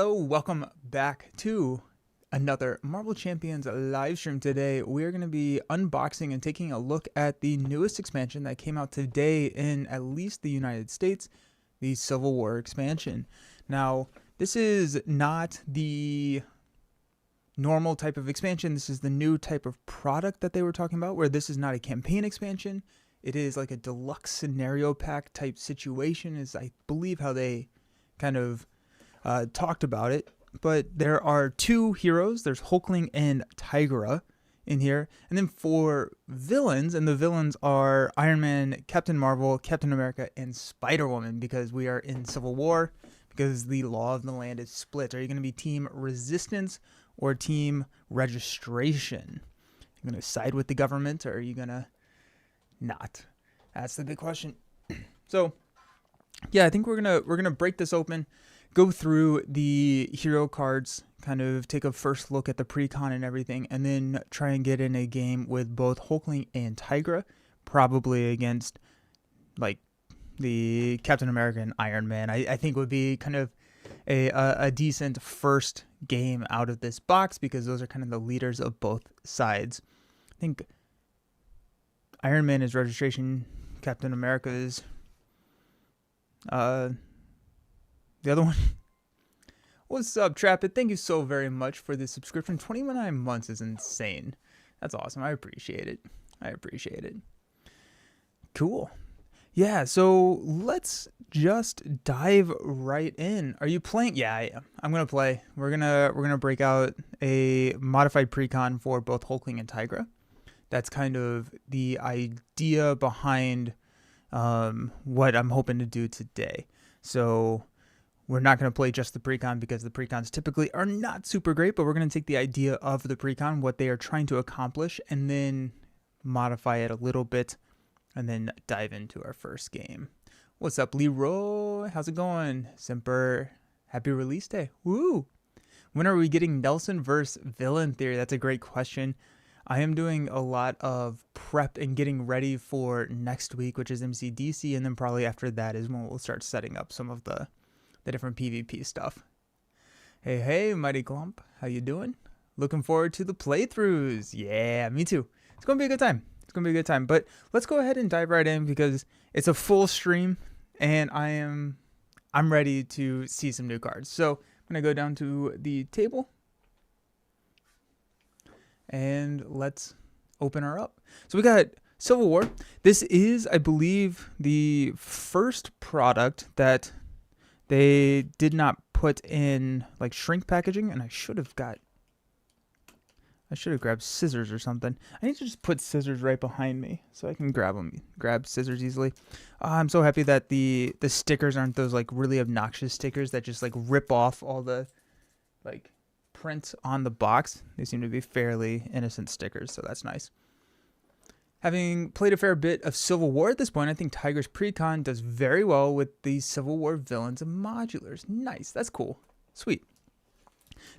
Hello, welcome back to another Marvel Champions live stream. Today we are going to be unboxing and taking a look at the newest expansion that came out today in at least the United States, the Civil War expansion. Now, this is not the normal type of expansion. This is the new type of product that they were talking about, where this is not a campaign expansion. It is like a deluxe scenario pack type situation, is I believe how they kind of talked about it. But there are two heroes. There's Hulkling and Tigra in here. And then four villains, and the villains are Iron Man, Captain Marvel, Captain America, and Spider-Woman, because we are in Civil War, because the law of the land is split. Are you going to be Team Resistance or Team Registration? Are you going to side with the government, or are you going to not? That's the big question. So, yeah, I think we're gonna break this open, go through the hero cards, kind of take a first look at the pre-con and everything, and then try and get in a game with both Hulkling and Tigra, probably against like the Captain America and Iron Man. I think would be kind of a decent first game out of this box, because those are kind of the leaders of both sides. I think Iron Man is registration, Captain America is the other one. What's up, Trapit? Thank you so very much for the subscription. 29 months is insane. That's awesome. I appreciate it. Cool. Yeah, so let's just dive right in. Are you playing? Yeah, I am. I'm gonna play. We're gonna break out a modified precon for both Hulkling and Tigra. That's kind of the idea behind what I'm hoping to do today. So we're not going to play just the precon, because the precons typically are not super great, but we're going to take the idea of the precon, what they are trying to accomplish, and then modify it a little bit, and then dive into our first game. What's up, Leroy? How's it going? Semper, happy release day. Woo! When are we getting Nelson versus Villain Theory? That's a great question. I am doing a lot of prep and getting ready for next week, which is MCDC, and then probably after that is when we'll start setting up some of the different PvP stuff. Hey, Mighty Glump, how you doing? Looking forward to the playthroughs. Yeah, me too. It's going to be a good time. But let's go ahead and dive right in, because it's a full stream, and I'm ready to see some new cards. So I'm going to go down to the table, and let's open her up. So we got Civil War. This is, I believe, the first product that they did not put in like shrink packaging, and I should have grabbed scissors or something. I need to just put scissors right behind me so I can grab scissors easily. I'm so happy that the stickers aren't those like really obnoxious stickers that just like rip off all the like print on the box. They seem to be fairly innocent stickers, so that's nice. Having played a fair bit of Civil War at this point, I think Tigra's precon does very well with the Civil War villains and modulars. Nice, that's cool. Sweet.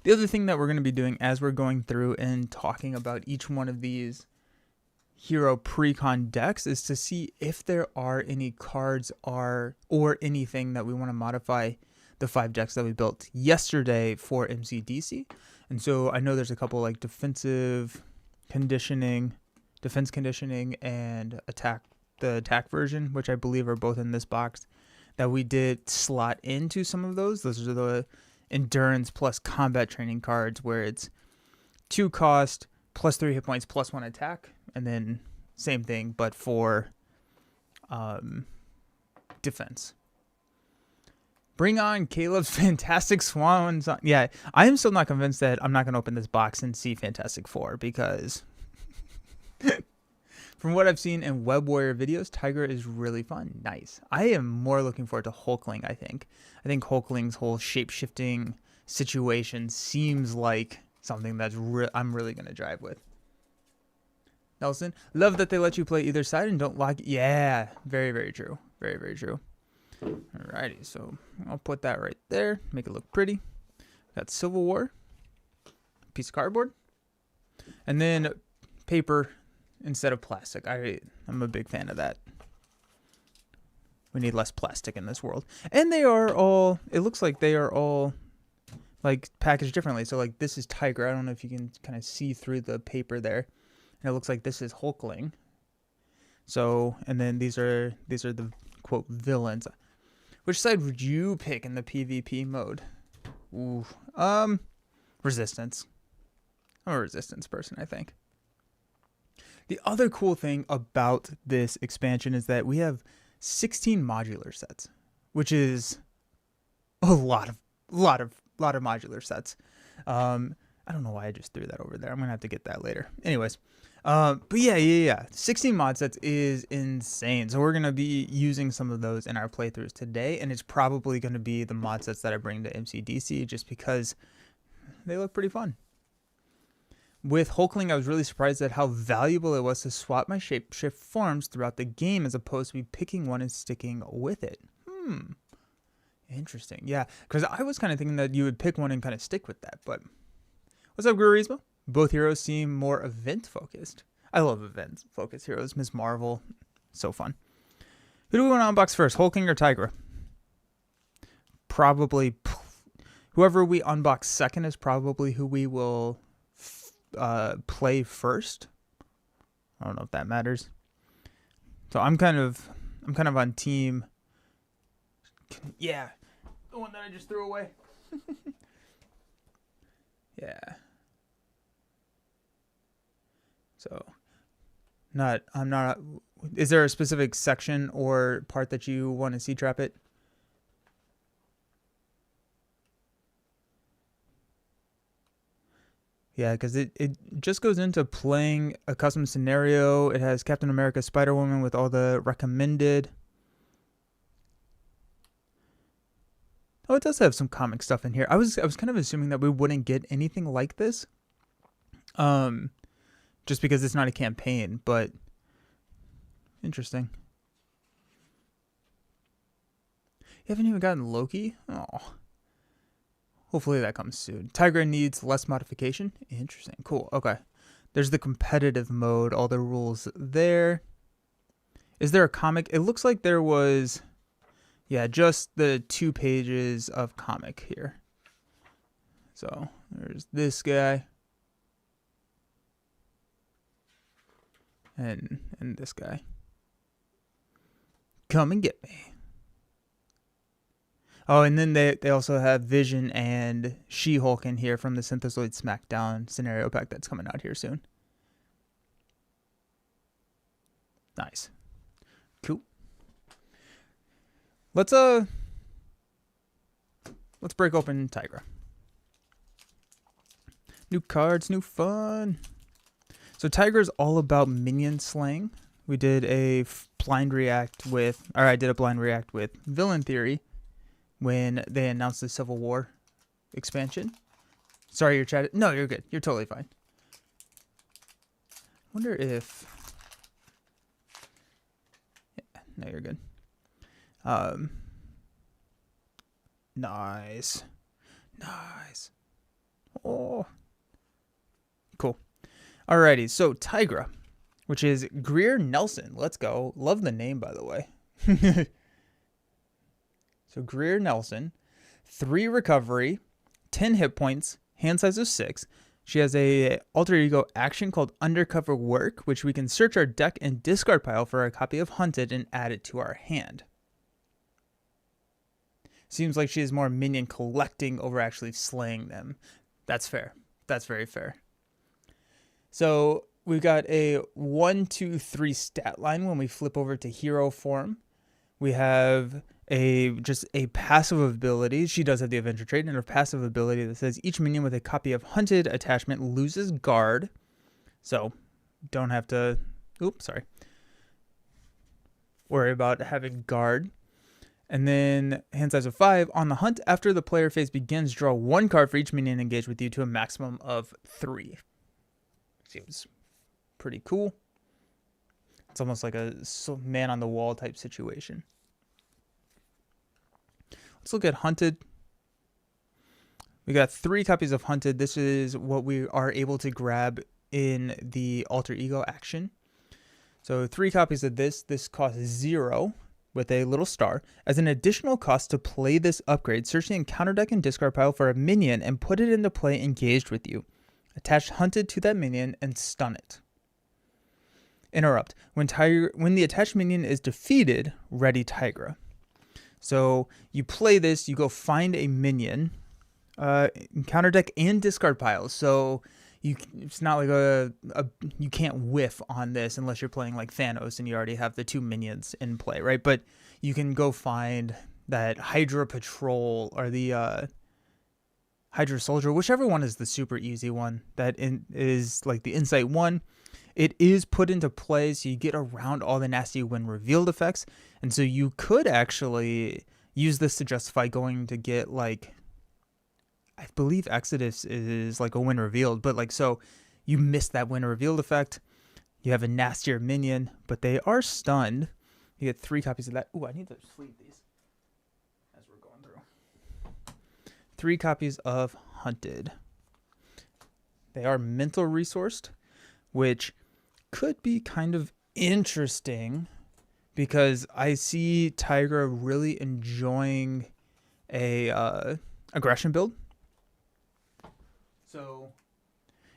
The other thing that we're going to be doing as we're going through and talking about each one of these hero precon decks is to see if there are any cards or anything that we want to modify the 5 decks that we built yesterday for MCDC. And so I know there's a couple like defense conditioning, and the attack version, which I believe are both in this box, that we did slot into some of those. Those are the endurance plus combat training cards, where it's 2 cost plus 3 hit points plus 1 attack, and then same thing but for defense. Bring on Caleb's Fantastic Swans. Yeah, I am still not convinced that I'm not going to open this box and see Fantastic Four, because from what I've seen in Web Warrior videos, Tigra is really fun. Nice. I am more looking forward to Hulkling, I think. I think Hulkling's whole shape-shifting situation seems like something that's I'm really going to drive with. Nelson, love that they let you play either side and don't lock. Yeah, very, very true. Very, very true. Alrighty, so I'll put that right there. Make it look pretty. Got Civil War. Piece of cardboard. And then paper instead of plastic. I'm a big fan of that. We need less plastic in this world. And they are all, it looks like they are all like packaged differently. So like this is Tiger. I don't know if you can kind of see through the paper there. And it looks like this is Hulkling. So, and then these are the quote villains. Which side would you pick in the PvP mode? Ooh, Resistance. I'm a Resistance person, I think. The other cool thing about this expansion is that we have 16 modular sets, which is a lot of modular sets. I don't know why I just threw that over there. I'm gonna have to get that later. Anyways, but yeah. 16 mod sets is insane. So we're gonna be using some of those in our playthroughs today, and it's probably gonna be the mod sets that I bring to MCDC just because they look pretty fun. With Hulkling, I was really surprised at how valuable it was to swap my shapeshift forms throughout the game as opposed to me picking one and sticking with it. Interesting. Yeah, because I was kind of thinking that you would pick one and kind of stick with that. But what's up, Gurismo? Both heroes seem more event-focused. I love event-focused heroes. Ms. Marvel, so fun. Who do we want to unbox first, Hulkling or Tigra? Probably whoever we unbox second is probably who we will play first. I don't know if that matters. So I'm kind of on team. Yeah, the one that I just threw away. Yeah. So, I'm not. Is there a specific section or part that you want to see trap it? Yeah, because it just goes into playing a custom scenario. It has Captain America, Spider-Woman with all the recommended. Oh, it does have some comic stuff in here. I was kind of assuming that we wouldn't get anything like this. Just because it's not a campaign, but interesting. You haven't even gotten Loki? Oh. Hopefully that comes soon. Tigra needs less modification. Interesting. Cool. Okay. There's the competitive mode. All the rules there. Is there a comic? It looks like there was... Yeah, just the 2 pages of comic here. So, there's this guy. And this guy. Come and get me. Oh, and then they also have Vision and She-Hulk in here from the Synthezoid SmackDown scenario pack that's coming out here soon. Nice. Cool. Let's break open Tigra. New cards, new fun. So Tigra's all about minion slaying. We did a blind react with, or I did a blind react with Villain Theory when they announced the Civil War expansion. Sorry, you're chatting. No, you're good. You're totally fine. Wonder if. Yeah, no, you're good. Nice. Oh, cool. Alrighty, so Tigra, which is Greer Nelson. Let's go. Love the name, by the way. So Greer Nelson, 3 recovery, 10 hit points, hand size of 6. She has a alter ego action called Undercover Work, which we can search our deck and discard pile for a copy of Hunted and add it to our hand. Seems like she is more minion collecting over actually slaying them. That's fair. That's very fair. So we've got a 1, 2, 3 stat line when we flip over to hero form. We have just a passive ability. She does have the adventure trait, and her passive ability that says each minion with a copy of Hunted attachment loses guard. So don't have to worry about having guard. And then hand size of 5. On the hunt, after the player phase begins, draw 1 card for each minion engaged with you to a maximum of 3. Seems pretty cool. It's almost like a man on the wall type situation. Let's look at Hunted. We got 3 copies of Hunted. This is what we are able to grab in the alter ego action. So 3 copies of this. This costs 0. with a little star. As an additional cost to play this upgrade, search the encounter deck and discard pile for a minion and put it into play engaged with you. Attach Hunted to that minion and stun it. Interrupt. When the attached minion is defeated, ready Tigra. So you play this, you go find a minion, encounter deck and discard piles. So it's not like you can't whiff on this unless you're playing like Thanos and you already have the 2 minions in play, right? But you can go find that Hydra Patrol or the Hydra Soldier, whichever one is the super easy one that is like the Insight 1. It is put into play so you get around all the nasty when revealed effects. And so you could actually use this to justify going to get like, I believe Exodus is like a when revealed, but like, so you missed that when revealed effect. You have a nastier minion, but they are stunned. You get 3 copies of that. Ooh, I need to sleeve these as we're going through. 3 copies of Hunted. They are mental resourced, which could be kind of interesting because I see Tigra really enjoying a aggression build. So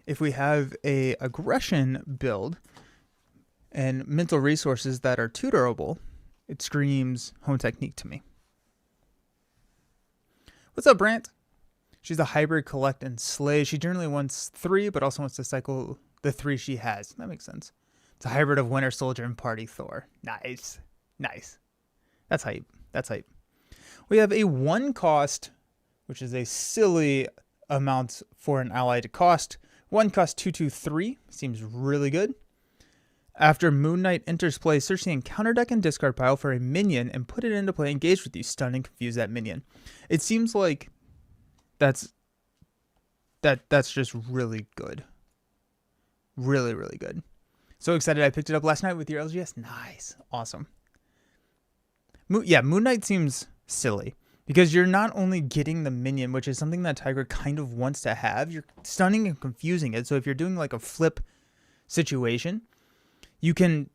if we have a aggression build and mental resources that are tutorable, it screams Home Technique to me. What's up, Brant? She's a hybrid collect and slay. She generally wants 3, but also wants to cycle the 3 she has. That makes sense. It's a hybrid of Winter Soldier and Party Thor. Nice. Nice. That's hype. That's hype. We have a 1 cost, which is a silly amount for an ally to cost. 1 cost 2/2/3. Seems really good. After Moon Knight enters play, search the encounter deck and discard pile for a minion and put it into play engaged with you. Stun and confuse that minion. It seems like that's just really good. Really, really good. So excited I picked it up last night with your LGS. Nice. Awesome. Moon Knight seems silly because you're not only getting the minion, which is something that Tigra kind of wants to have, you're stunning and confusing it. So if you're doing like a flip situation, you can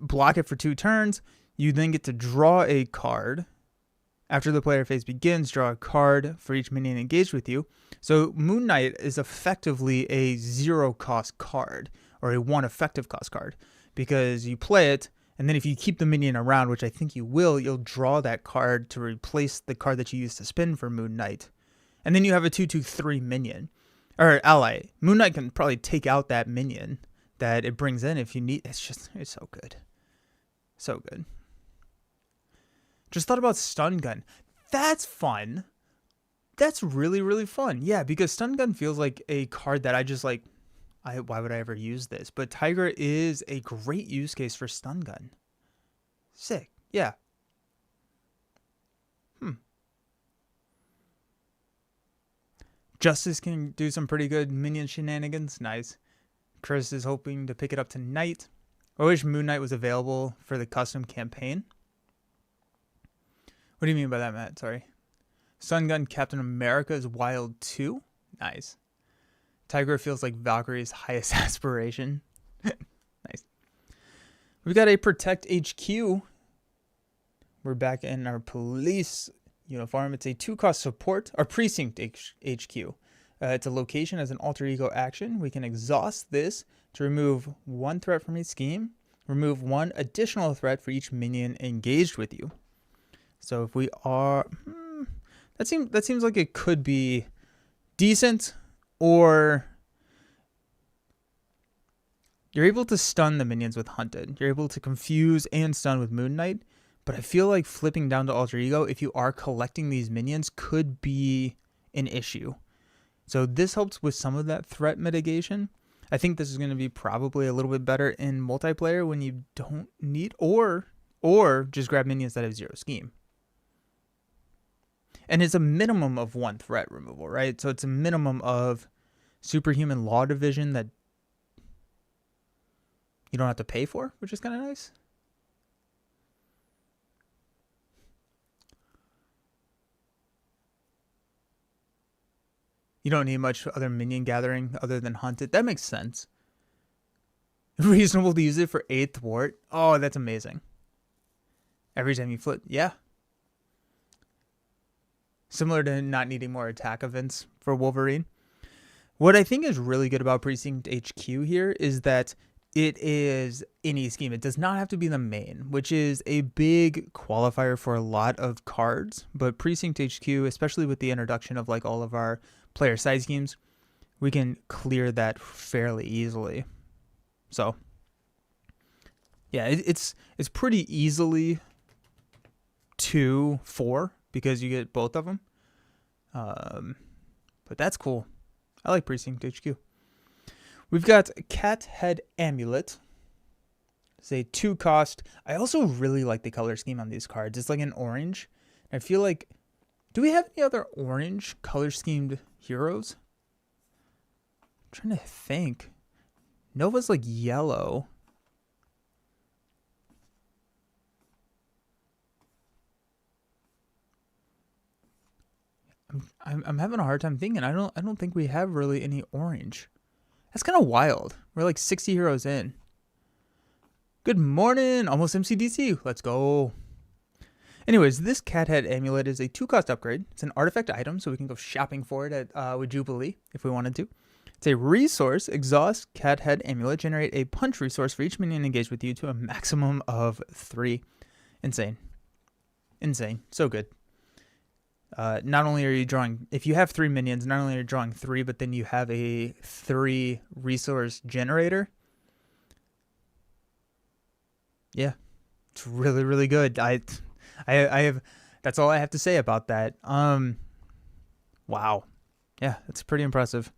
block it for 2 turns. You then get to draw a card. After the player phase begins, draw a card for each minion engaged with you. So Moon Knight is effectively a 0 cost card or a 1 effective cost card because you play it, and then if you keep the minion around, which I think you will, you'll draw that card to replace the card that you used to spin for Moon Knight. And then you have a 2/2/3 minion or ally. Moon Knight can probably take out that minion that it brings in if you need. It's so good. So good. Just thought about Stun Gun. That's fun. That's really, really fun. Yeah, because Stun Gun feels like a card that I just like, why would I ever use this? But Tigra is a great use case for Stun Gun. Sick. Yeah. Justice can do some pretty good minion shenanigans. Nice. Chris is hoping to pick it up tonight. I wish Moon Knight was available for the custom campaign. What do you mean by that, Matt? Sorry. Stun Gun Captain America is wild too. Nice. Tigra feels like Valkyrie's highest aspiration. Nice. We got a Protect HQ. We're back in our police uniform. It's a 2-cost support, or Precinct HQ. It's a location as an alter ego action. We can exhaust this to remove 1 threat from each scheme. Remove 1 additional threat for each minion engaged with you. So if we are, that seems like it could be decent, or you're able to stun the minions with Hunted. You're able to confuse and stun with Moon Knight. But I feel like flipping down to Alter Ego, if you are collecting these minions, could be an issue. So this helps with some of that threat mitigation. I think this is going to be probably a little bit better in multiplayer when you don't need, or just grab minions that have 0 scheme. And it's a minimum of 1 threat removal, right? So it's a minimum of Superhuman Law Division that you don't have to pay for, which is kind of nice. You don't need much other minion gathering other than Hunted. That makes sense. Reasonable to use it for 8th Thwart. Oh, that's amazing. Every time you flip, yeah. Similar to not needing more attack events for Wolverine. What I think is really good about Precinct HQ here is that it is any scheme. It does not have to be the main, which is a big qualifier for a lot of cards. But Precinct HQ, especially with the introduction of like all of our player side schemes, we can clear that fairly easily. So yeah, it's pretty easily 2-4 because you get both of them. But that's cool. I like Precinct HQ. We've got Cat Head Amulet. It's a 2-cost. I also really like the color scheme on these cards. It's like an orange. I feel like, do we have any other orange color schemed heroes? I'm trying to think. Nova's like yellow. I'm having a hard time thinking. I don't think we have really any orange. That's kind of wild. We're like 60 heroes in. Good morning, almost MCDC. Let's go. Anyways, this Cat Head Amulet is a 2-cost upgrade. It's an artifact item, so we can go shopping for it at with Jubilee if we wanted to. It's a resource. Exhaust Cat Head Amulet. Generate a punch resource for each minion engaged with you to a maximum of 3. Insane. Insane. So good. Not only are you drawing, if you have 3 minions, not only are you drawing 3, but then you have a 3 resource generator. Yeah, it's really, really good. I have, that's all I have to say about that. Wow. Yeah, it's pretty impressive.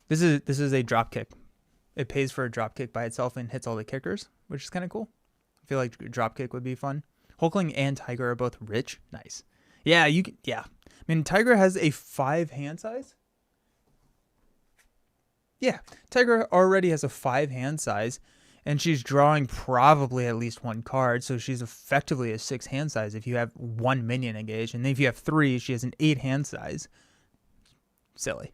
This is a drop kick. It pays for a drop kick by itself and hits all the kickers, which is kind of cool. I feel like drop kick would be fun. Hulkling and Tiger are both rich. Nice. Yeah, I mean, Tiger has a 5 hand size. Yeah, Tiger already has a 5 hand size, and she's drawing probably at least 1 card, so she's effectively a 6 hand size if you have 1 minion engaged, and then if you have 3, she has an 8 hand size. Silly.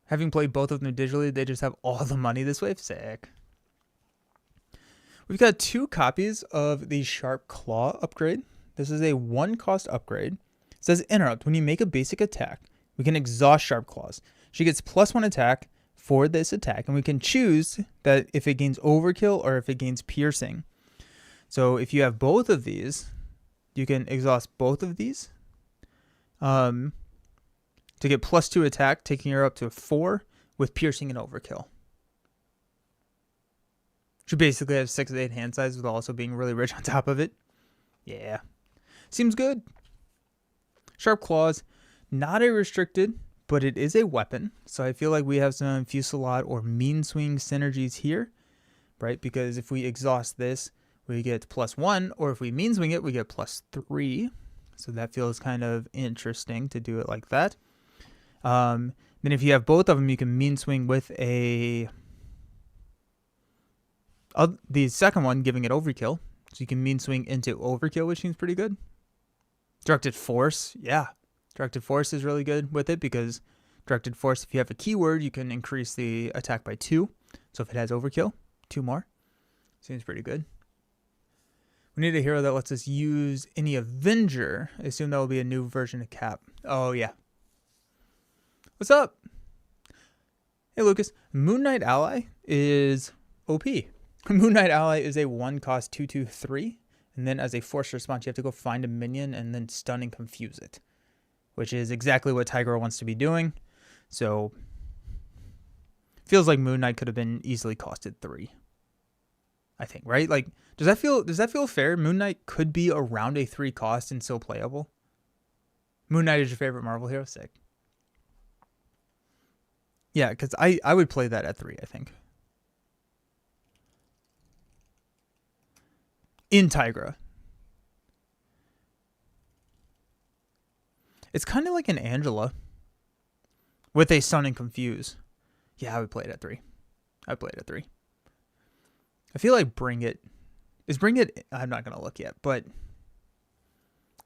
Having played both of them digitally, they just have all the money this wave. Sick. We've got 2 copies of the Sharp Claw upgrade. This is a 1-cost upgrade. It says interrupt. When you make a basic attack, we can exhaust Sharp Claws. She gets +1 attack for this attack, and we can choose that if it gains overkill or if it gains piercing. So if you have both of these, you can exhaust both of these to get +2 attack, taking her up to 4 with piercing and overkill. She basically has 6 to 8 hand size with also being really rich on top of it. Yeah. Seems good. Sharp Claws, not a restricted, but it is a weapon. So I feel like we have some Fusillade or Mean Swing synergies here, right? Because if we exhaust this, we get +1, or if we Mean Swing it, we get +3. So that feels kind of interesting to do it like that. Then if you have both of them, you can Mean Swing with the second one, giving it overkill. So you can Mean Swing into overkill, which seems pretty good. Directed Force, yeah. Directed Force is really good with it because Directed Force, if you have a keyword, you can increase the attack by 2. So if it has overkill, 2 more. Seems pretty good. We need a hero that lets us use any Avenger. I assume that will be a new version of Cap. Oh, yeah. What's up? Hey, Lucas. Moon Knight Ally is OP. Moon Knight Ally is a 1-cost 2/2/3. And then as a force response, you have to go find a minion and then stun and confuse it, which is exactly what Tiger wants to be doing. So feels like Moon Knight could have been easily costed 3. I think, right? Like, does that feel fair? Moon Knight could be around a 3 cost and still playable. Moon Knight is your favorite Marvel hero? Sick. Yeah, because I would play that at 3, I think. In Tigra. It's kind of like an Angela with a Stun and Confuse. Yeah, I would play it at 3. I would play it at 3. I feel like Bring It. Is Bring It... I'm not going to look yet, but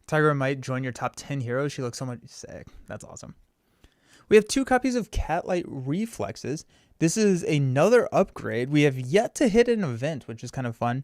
Tigra might join your top 10 heroes. She looks so much sick. That's awesome. We have 2 copies of Catlight Reflexes. This is another upgrade. We have yet to hit an event, which is kind of fun.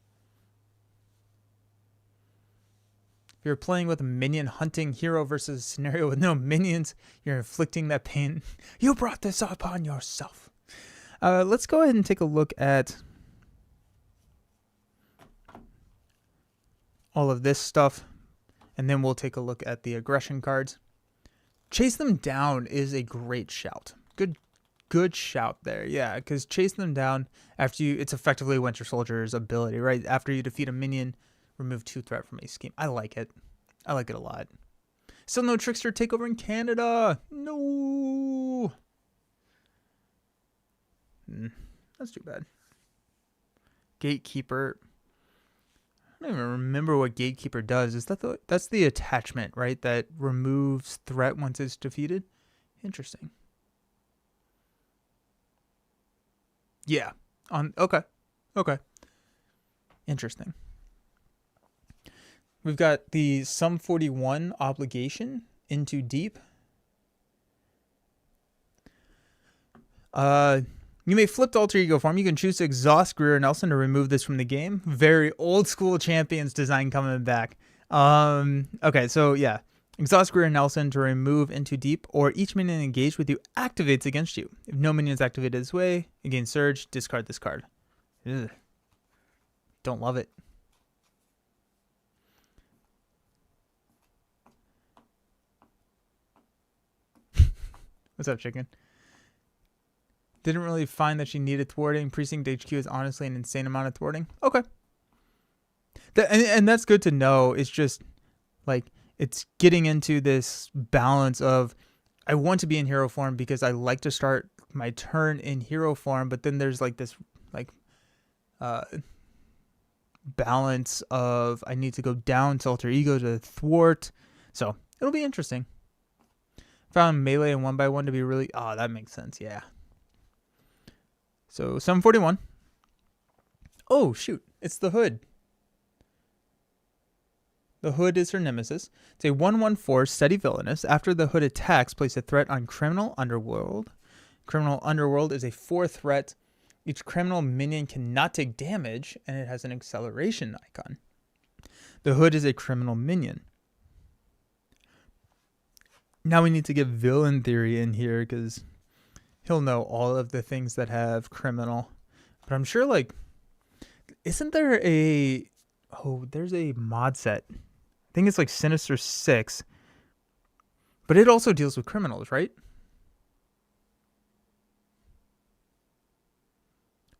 If you're playing with a minion hunting hero versus a scenario with no minions, you're inflicting that pain. You brought this upon yourself. Let's go ahead and take a look at all of this stuff, and then we'll take a look at the aggression cards. Chase them down is a great shout. Good shout there. Yeah, because chase them down after it's effectively Winter Soldier's ability, right? After you defeat a minion, remove 2 threat from a scheme. I like it. I like it a lot. Still no Trickster takeover in Canada. No. That's too bad. Gatekeeper. I don't even remember what Gatekeeper does. Is that that's the attachment, right? That removes threat once it's defeated? Interesting. Yeah. Okay. Interesting. We've got the Sum 41 obligation into deep. You may flip to alter ego form. You can choose to exhaust Greer Nelson to remove this from the game. Very old school Champions design coming back. Okay, so yeah. Exhaust Greer Nelson to remove into deep, or each minion engaged with you activates against you. If no minion is activated this way, again surge, discard this card. Ugh. Don't love it. What's up, chicken? Didn't really find that she needed thwarting. Precinct HQ is honestly an insane amount of thwarting. Okay. And that's good to know. It's just like it's getting into this balance of I want to be in hero form because I like to start my turn in hero form, but then there's like this balance of I need to go down to alter ego to thwart. So it'll be interesting. Found melee and 1x1 to be really that makes sense. Yeah. So 741. Oh shoot, it's the Hood. The Hood is her nemesis. It's a 1/1/4 steady villainous. After the Hood attacks, place a threat on Criminal Underworld. Criminal Underworld is a 4 threat. Each criminal minion cannot take damage, and it has an acceleration icon. The Hood is a criminal minion. Now we need to get Villain Theory in here because he'll know all of the things that have criminal. But I'm sure, like, isn't there there's a mod set. I think it's like Sinister 6. But it also deals with criminals, right?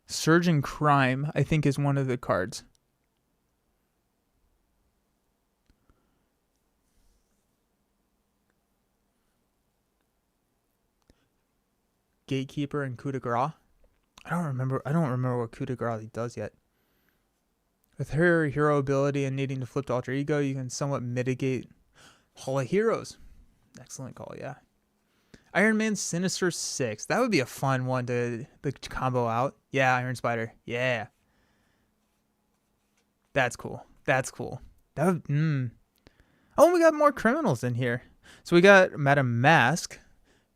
Surging Crime, I think, is one of the cards. Gatekeeper and Coup de Grace. I don't remember what Coup de Grace does yet. With her hero ability and needing to flip to alter ego, you can somewhat mitigate Hall of Heroes. Excellent call, yeah. Iron Man Sinister 6. That would be a fun one to combo out. Yeah, Iron Spider. Yeah. That's cool. That would, Oh, we got more criminals in here. So we got Madame Mask.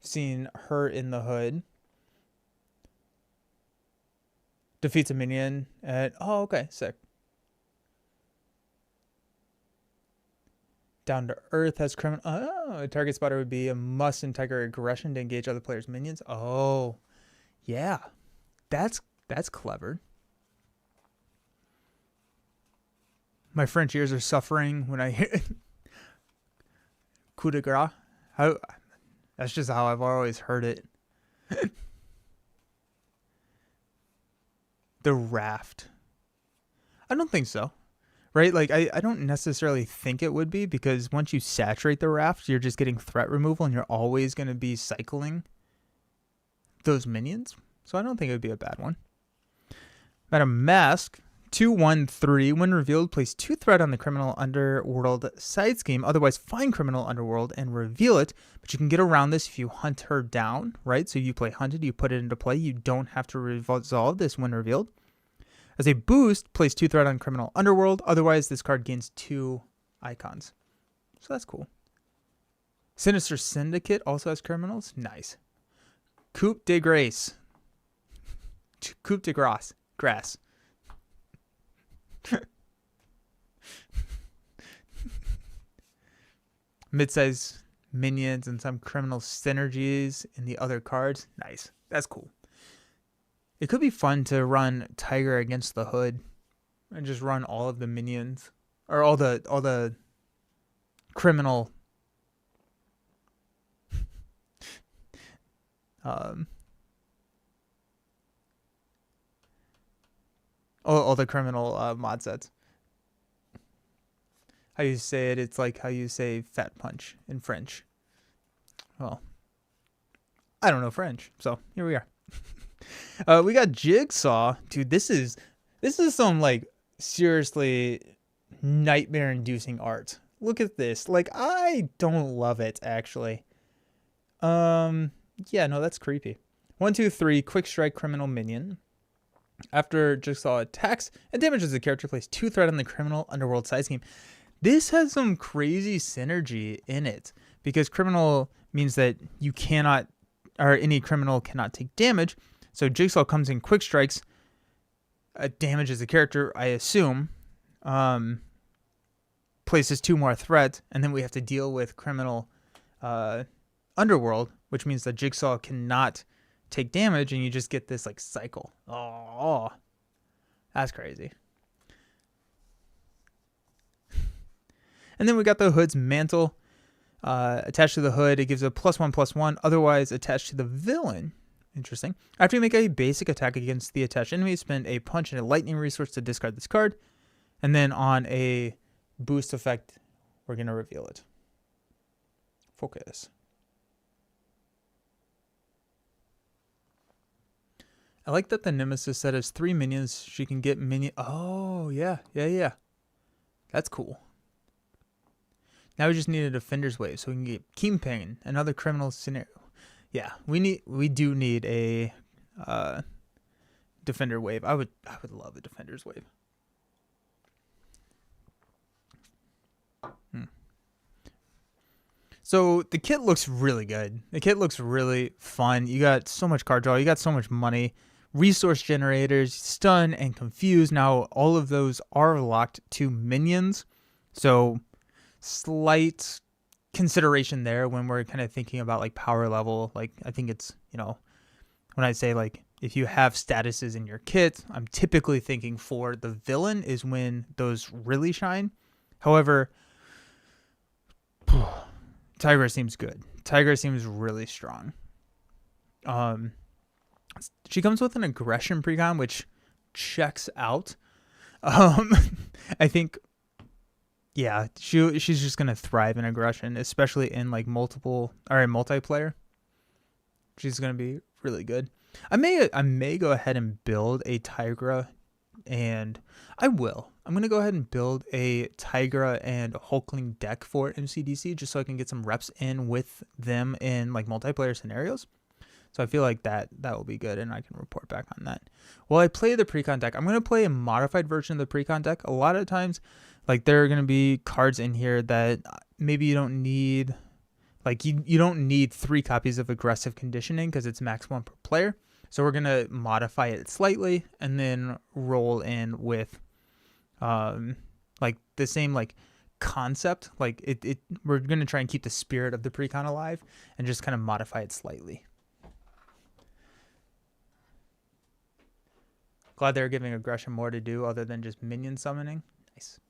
Seen her in the Hood. Defeats a minion at... Oh, okay. Sick. Down to Earth has criminal... Oh, a target spotter would be a must in Tiger Aggression to engage other players' minions. Oh, yeah. That's clever. My French ears are suffering when I hear... Coup de grace. That's just how I've always heard it. The Raft. I don't think so. Right? Like, I don't necessarily think it would be, because once you saturate the Raft, you're just getting threat removal, and you're always going to be cycling those minions. So I don't think it would be a bad one. Madame Mask, 2/1/3. When revealed, place 2 threat on the Criminal Underworld side scheme. Otherwise, find Criminal Underworld and reveal it. But you can get around this if you hunt her down, right? So you play Hunted, you put it into play. You don't have to resolve this when revealed. As a boost, place 2 threat on Criminal Underworld. Otherwise, this card gains 2 icons. So that's cool. Sinister Syndicate also has criminals. Nice. Coup de Grace. Coup de Grace. Grass. mid-size minions and some criminal synergies in the other cards. Nice. That's cool. It could be fun to run Tigra against the Hood and just run all of the minions or all the criminal all the criminal mod sets. How you say it, it's like how you say fat punch in French. Well, I don't know French, so here we are. We got Jigsaw. Dude, this is some like seriously nightmare inducing art. Look at this. Like, I don't love it actually. Yeah, no, that's creepy. 1, 2, 3, quick strike criminal minion. After Jigsaw attacks and damages the character, place 2 threat on the criminal underworld side scheme. This has some crazy synergy in it because criminal means that you cannot, or any criminal cannot take damage. So Jigsaw comes in quick strikes, damages the character, I assume, places 2 more threats, and then we have to deal with criminal underworld, which means that Jigsaw cannot take damage, and you just get this like cycle. Oh, that's crazy. And then we got the Hood's mantle attached to the Hood. It gives a +1/+1. Otherwise attached to the villain. Interesting. After you make a basic attack against the attached enemy, spend a punch and a lightning resource to discard this card. And then on a boost effect, we're going to reveal it. Focus. I like that the Nemesis set has 3 minions. She can get minion. Oh, yeah. That's cool. Now we just need a Defender's Wave so we can get Kingpin, another criminal scenario. Yeah, we do need a Defender Wave. I would love a Defender's Wave. So the kit looks really good. The kit looks really fun. You got so much card draw. You got so much money. Resource generators, stun, and confuse. Now all of those are locked to minions. So slight consideration there when we're kind of thinking about like power level. Like I think it's, when I say like if you have statuses in your kit, I'm typically thinking for the villain is when those really shine. However, Tigra seems good. Tigra seems really strong. She comes with an aggression precon, which checks out. I think, yeah, she's just gonna thrive in aggression, especially in like multiplayer. She's gonna be really good. I may go ahead and build a Tigra, and I'm gonna go ahead and build a Tigra and Hulkling deck for MCDC just so I can get some reps in with them in like multiplayer scenarios. So I feel like that will be good, and I can report back on that. While I play the precon deck, I'm going to play a modified version of the precon deck. A lot of times, like there are going to be cards in here that maybe you don't need. Like you don't need 3 copies of aggressive conditioning because it's max 1 per player. So we're going to modify it slightly and then roll in with like the same like concept. Like we're going to try and keep the spirit of the precon alive and just kind of modify it slightly. Glad they're giving aggression more to do other than just minion summoning. Nice.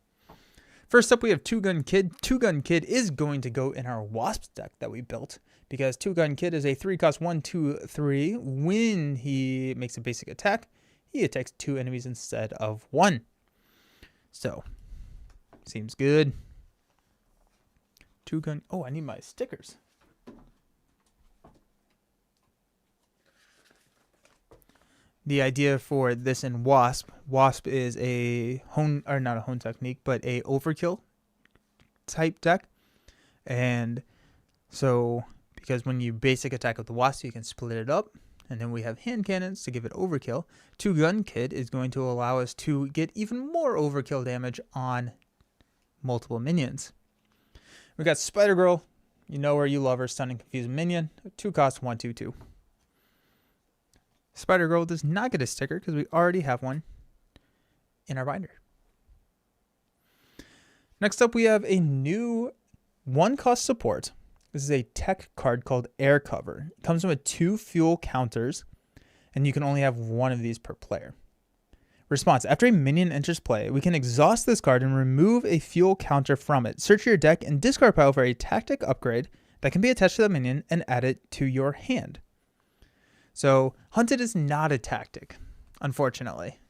First up, we have Two Gun Kid. Two Gun Kid is going to go in our Wasp deck that we built because Two Gun Kid is a 3-cost 1/2/3. When he makes a basic attack, he attacks 2 enemies instead of 1. So, seems good. Two Gun. Oh, I need my stickers. The idea for this in Wasp is a not a hone technique, but a overkill type deck. And so because when you basic attack with the Wasp, you can split it up. And then we have hand cannons to give it overkill. Two Gun Kid is going to allow us to get even more overkill damage on multiple minions. We got Spider Girl. You know her, you love her, stun and confuse minion. 2-cost 1/2/2. Spider Girl does not get a sticker because we already have one in our binder. Next up, we have a new 1 cost support. This is a tech card called Air Cover. It comes with 2 fuel counters, and you can only have 1 of these per player. Response. After a minion enters play, we can exhaust this card and remove a fuel counter from it. Search your deck and discard pile for a tactic upgrade that can be attached to the minion and add it to your hand. So Hunted is not a tactic, unfortunately.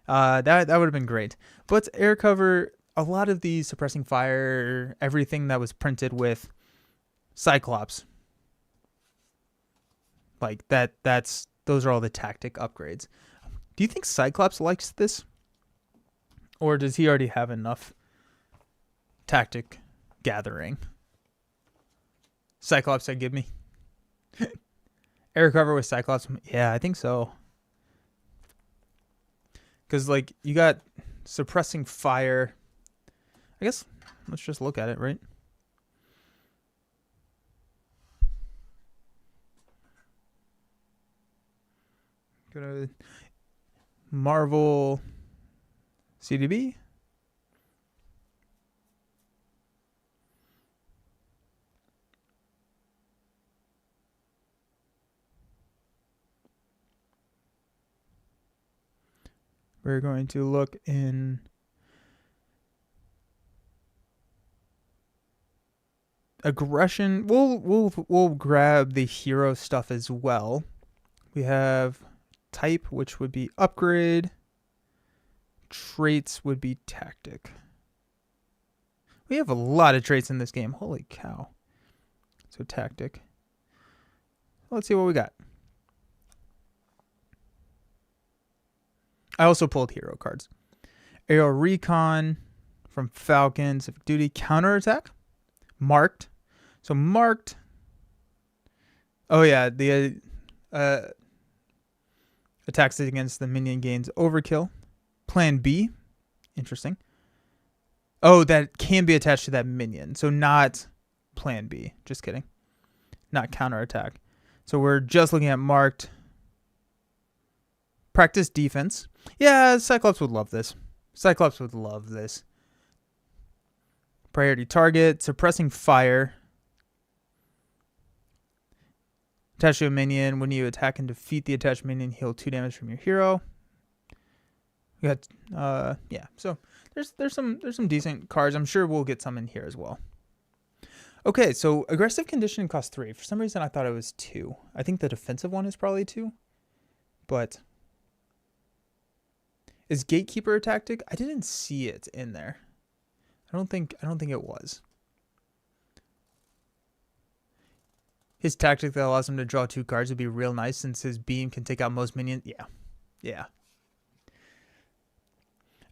That would have been great. But Air Cover, a lot of these suppressing fire, everything that was printed with Cyclops, like those are all the tactic upgrades. Do you think Cyclops likes this? Or does he already have enough tactic gathering? Cyclops said, give me. Air Cover with Cyclops. Yeah, I think so. Because, like, you got suppressing fire. I guess let's just look at it, right? Go to Marvel CDB. We're going to look in aggression. We'll grab the hero stuff as well. We have type, which would be upgrade. Traits would be tactic. We have a lot of traits in this game. Holy cow. So tactic. Let's see what we got. I also pulled hero cards. Aerial Recon from Falcon, Civic Duty, counterattack. Marked. So marked. Oh yeah, the attacks against the minion gains overkill. Plan B. Interesting. Oh, that can be attached to that minion. So not Plan B. Just kidding. Not counterattack. So we're just looking at marked. Practice defense. Yeah, Cyclops would love this. Cyclops would love this. Priority target. Suppressing fire. Attach to a minion. When you attack and defeat the attached minion, heal 2 damage from your hero. We got yeah. So there's some decent cards. I'm sure we'll get some in here as well. Okay, so aggressive conditioning costs 3. For some reason I thought it was 2. I think the defensive one is probably 2. But is Gatekeeper a tactic? I didn't see it in there. I don't think it was. His tactic that allows him to draw 2 cards would be real nice since his beam can take out most minions. Yeah.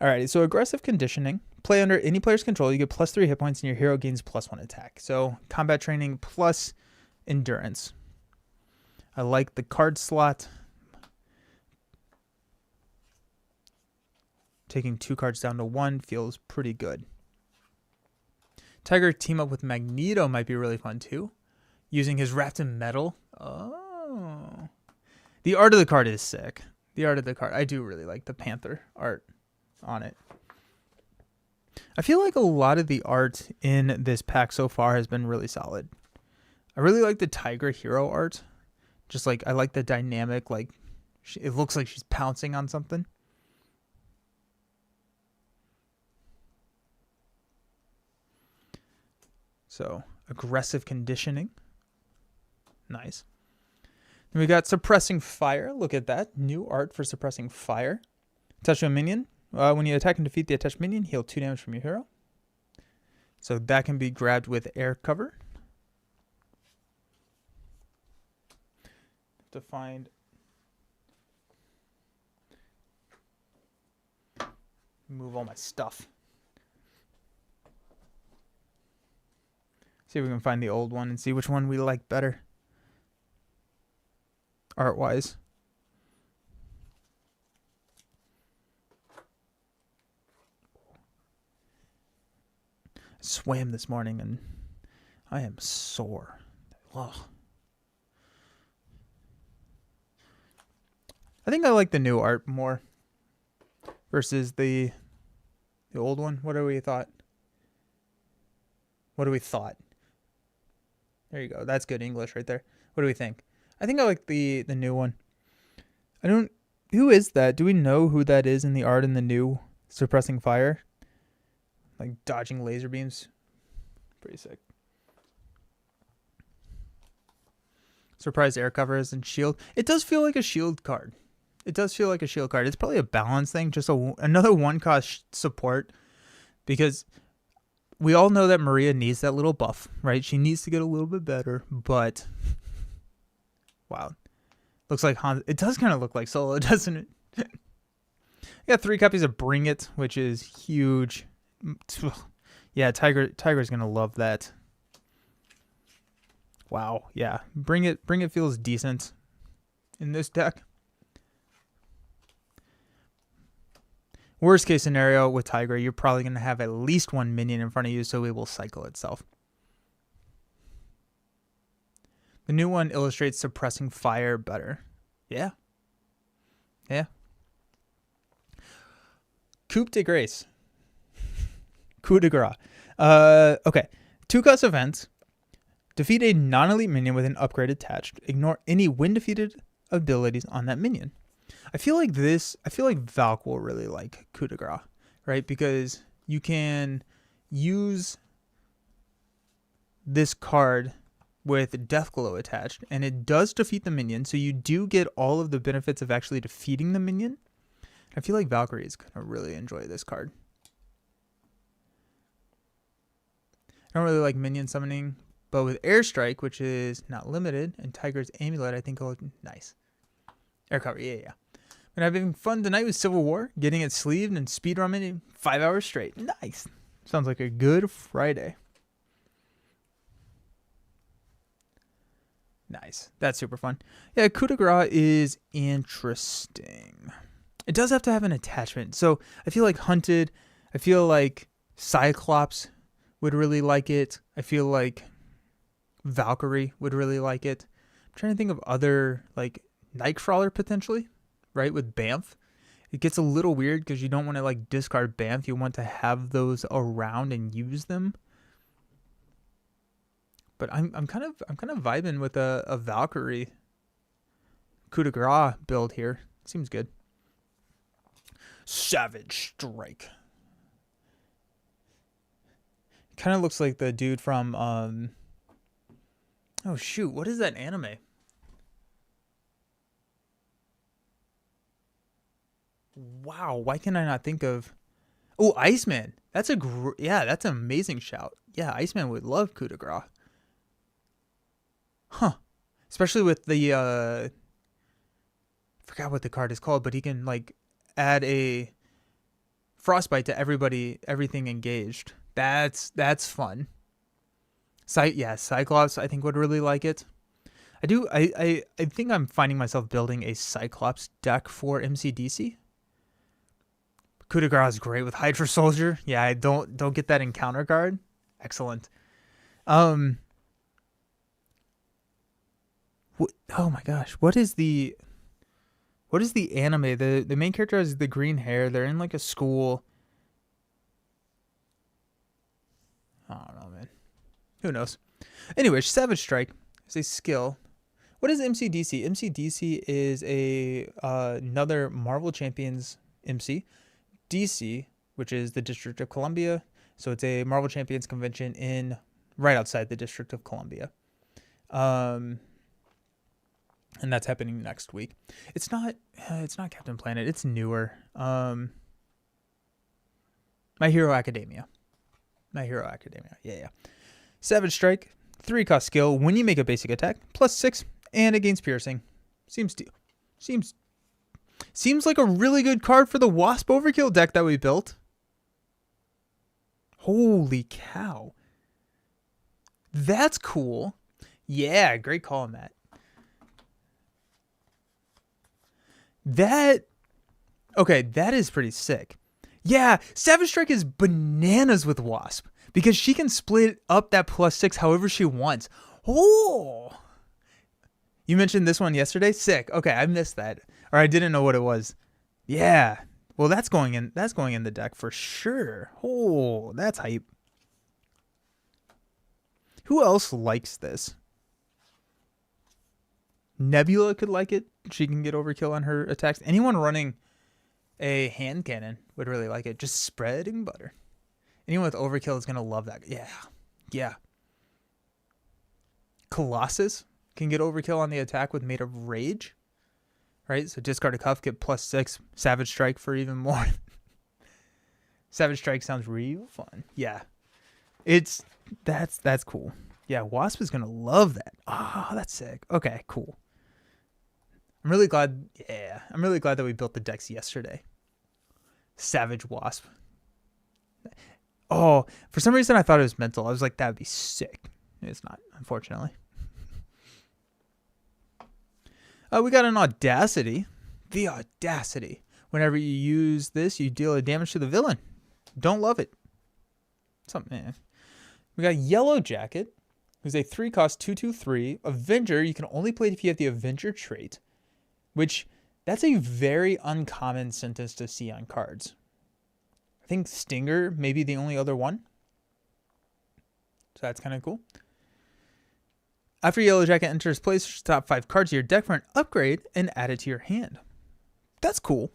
Alrighty, so aggressive conditioning. Play under any player's control. You get +3 hit points and your hero gains +1 attack. So combat training plus endurance. I like the card slot. Taking 2 cards down to 1 feels pretty good. Tiger team up with Magneto might be really fun too. Using his wrapped in metal. Oh. The art of the card is sick. The art of the card. I do really like the Panther art on it. I feel like a lot of the art in this pack so far has been really solid. I really like the Tiger hero art. Just like, I like the dynamic, like, it looks like she's pouncing on something. So, aggressive conditioning. Nice. Then we got suppressing fire. Look at that. New art for suppressing fire. Attach to a minion. When you attack and defeat the attached minion, heal 2 damage from your hero. So that can be grabbed with Air Cover. To find... Move all my stuff. See if we can find the old one and see which one we like better. Art-wise. I swam this morning and I am sore. Ugh. I think I like the new art more versus the old one. What do we thought? What do we thought? There you go. That's good English right there. What do we think? I think I like the new one. I don't. Who is that? Do we know who that is in the art in the new suppressing fire? Like dodging laser beams. Pretty sick. Surprise air covers and shield. It does feel like a shield card. It's probably a balance thing. Just another 1-cost support. Because we all know that Maria needs that little buff, right? She needs to get a little bit better. But, wow. Looks like Han. It does kind of look like Solo, doesn't it? I got 3 copies of Bring It, which is huge. Yeah, Tiger's gonna love that. Wow, yeah. Bring It feels decent in this deck. Worst case scenario with Tiger, you're probably gonna have at least 1 minion in front of you, so it will cycle itself. The new one illustrates suppressing fire better. Yeah. Yeah. Coup de grace. Coup de grace. Okay. 2-cost events. Defeat a non-elite minion with an upgrade attached. Ignore any win-defeated abilities on that minion. I feel like Valk will really like Coup de grace, right? Because you can use this card with Deathglow attached, and it does defeat the minion, so you do get all of the benefits of actually defeating the minion. I feel like Valkyrie is going to really enjoy this card. I don't really like minion summoning, but with Airstrike, which is not limited, and Tiger's Amulet, I think it'll look nice. Air cover, yeah. And I'm having fun tonight with Civil War, getting it sleeved and speedrunning it 5 hours straight. Nice. Sounds like a good Friday. Nice. That's super fun. Yeah, Coup de grace is interesting. It does have to have an attachment. So I feel like Hunted, I feel like Cyclops would really like it. I feel like Valkyrie would really like it. I'm trying to think of other, like Nightcrawler potentially, right? With Bamf. It gets a little weird because you don't want to like discard Bamf. You want to have those around and use them. But I'm kind of vibing with a Valkyrie Coup de grace build here. Seems good. Savage Strike. Kind of looks like the dude from oh shoot, what is that anime? Wow, why can I not think of? Oh, Iceman. That's that's an amazing shout. Yeah, Iceman would love Coup de grace. Huh. Especially with the I forgot what the card is called, but he can like add a frostbite to everything engaged. That's fun. Cyclops I think would really like it. I think I'm finding myself building a Cyclops deck for MCDC. Coup de grace is great with Hydra Soldier. Yeah, I don't get that encounter card. Excellent. Oh my gosh, what is the anime? The main character has the green hair. They're in like a school. I don't know, man. Who knows? Anyway, Savage Strike is a skill. What is MCDC? MCDC is another Marvel Champions MC. DC, which is the District of Columbia. So it's a Marvel Champions convention right outside the District of Columbia. And that's happening next week. It's not Captain Planet. It's newer. My Hero Academia. Yeah. Savage Strike, 3-cost skill. When you make a basic attack, +6 and against piercing. Seems like a really good card for the Wasp Overkill deck that we built. Holy cow. That's cool. Yeah, great call on that. That is pretty sick. Yeah, Savage Strike is bananas with Wasp because she can split up that +6 however she wants. Oh, you mentioned this one yesterday. Sick. Okay, I missed that, or I didn't know what it was. Yeah. Well, that's going in the deck for sure. Oh, that's hype. Who else likes this? Nebula could like it. She can get overkill on her attacks. Anyone running a hand cannon would really like it. Just spreading butter. Anyone with overkill is going to love that. Yeah. Yeah. Colossus can get overkill on the attack with Made of Rage. Right? So discard a cuff, get +6. Savage Strike for even more. Savage Strike sounds real fun. Yeah. That's cool. Yeah, Wasp is going to love that. Oh, that's sick. Okay, cool. I'm really glad that we built the decks yesterday. Savage Wasp. Oh, for some reason I thought it was mental. I was like, that would be sick. It's not, unfortunately. We got an Audacity. The Audacity. Whenever you use this, you deal a damage to the villain. Don't love it. Something. We got Yellow Jacket, who's a 3-cost 2/2/3 Avenger. You can only play it if you have the Avenger trait, which that's a very uncommon sentence to see on cards. I think Stinger may be the only other one. So that's kind of cool. After Yellow Jacket enters play, search the top 5 cards of your deck for an upgrade and add it to your hand. That's cool.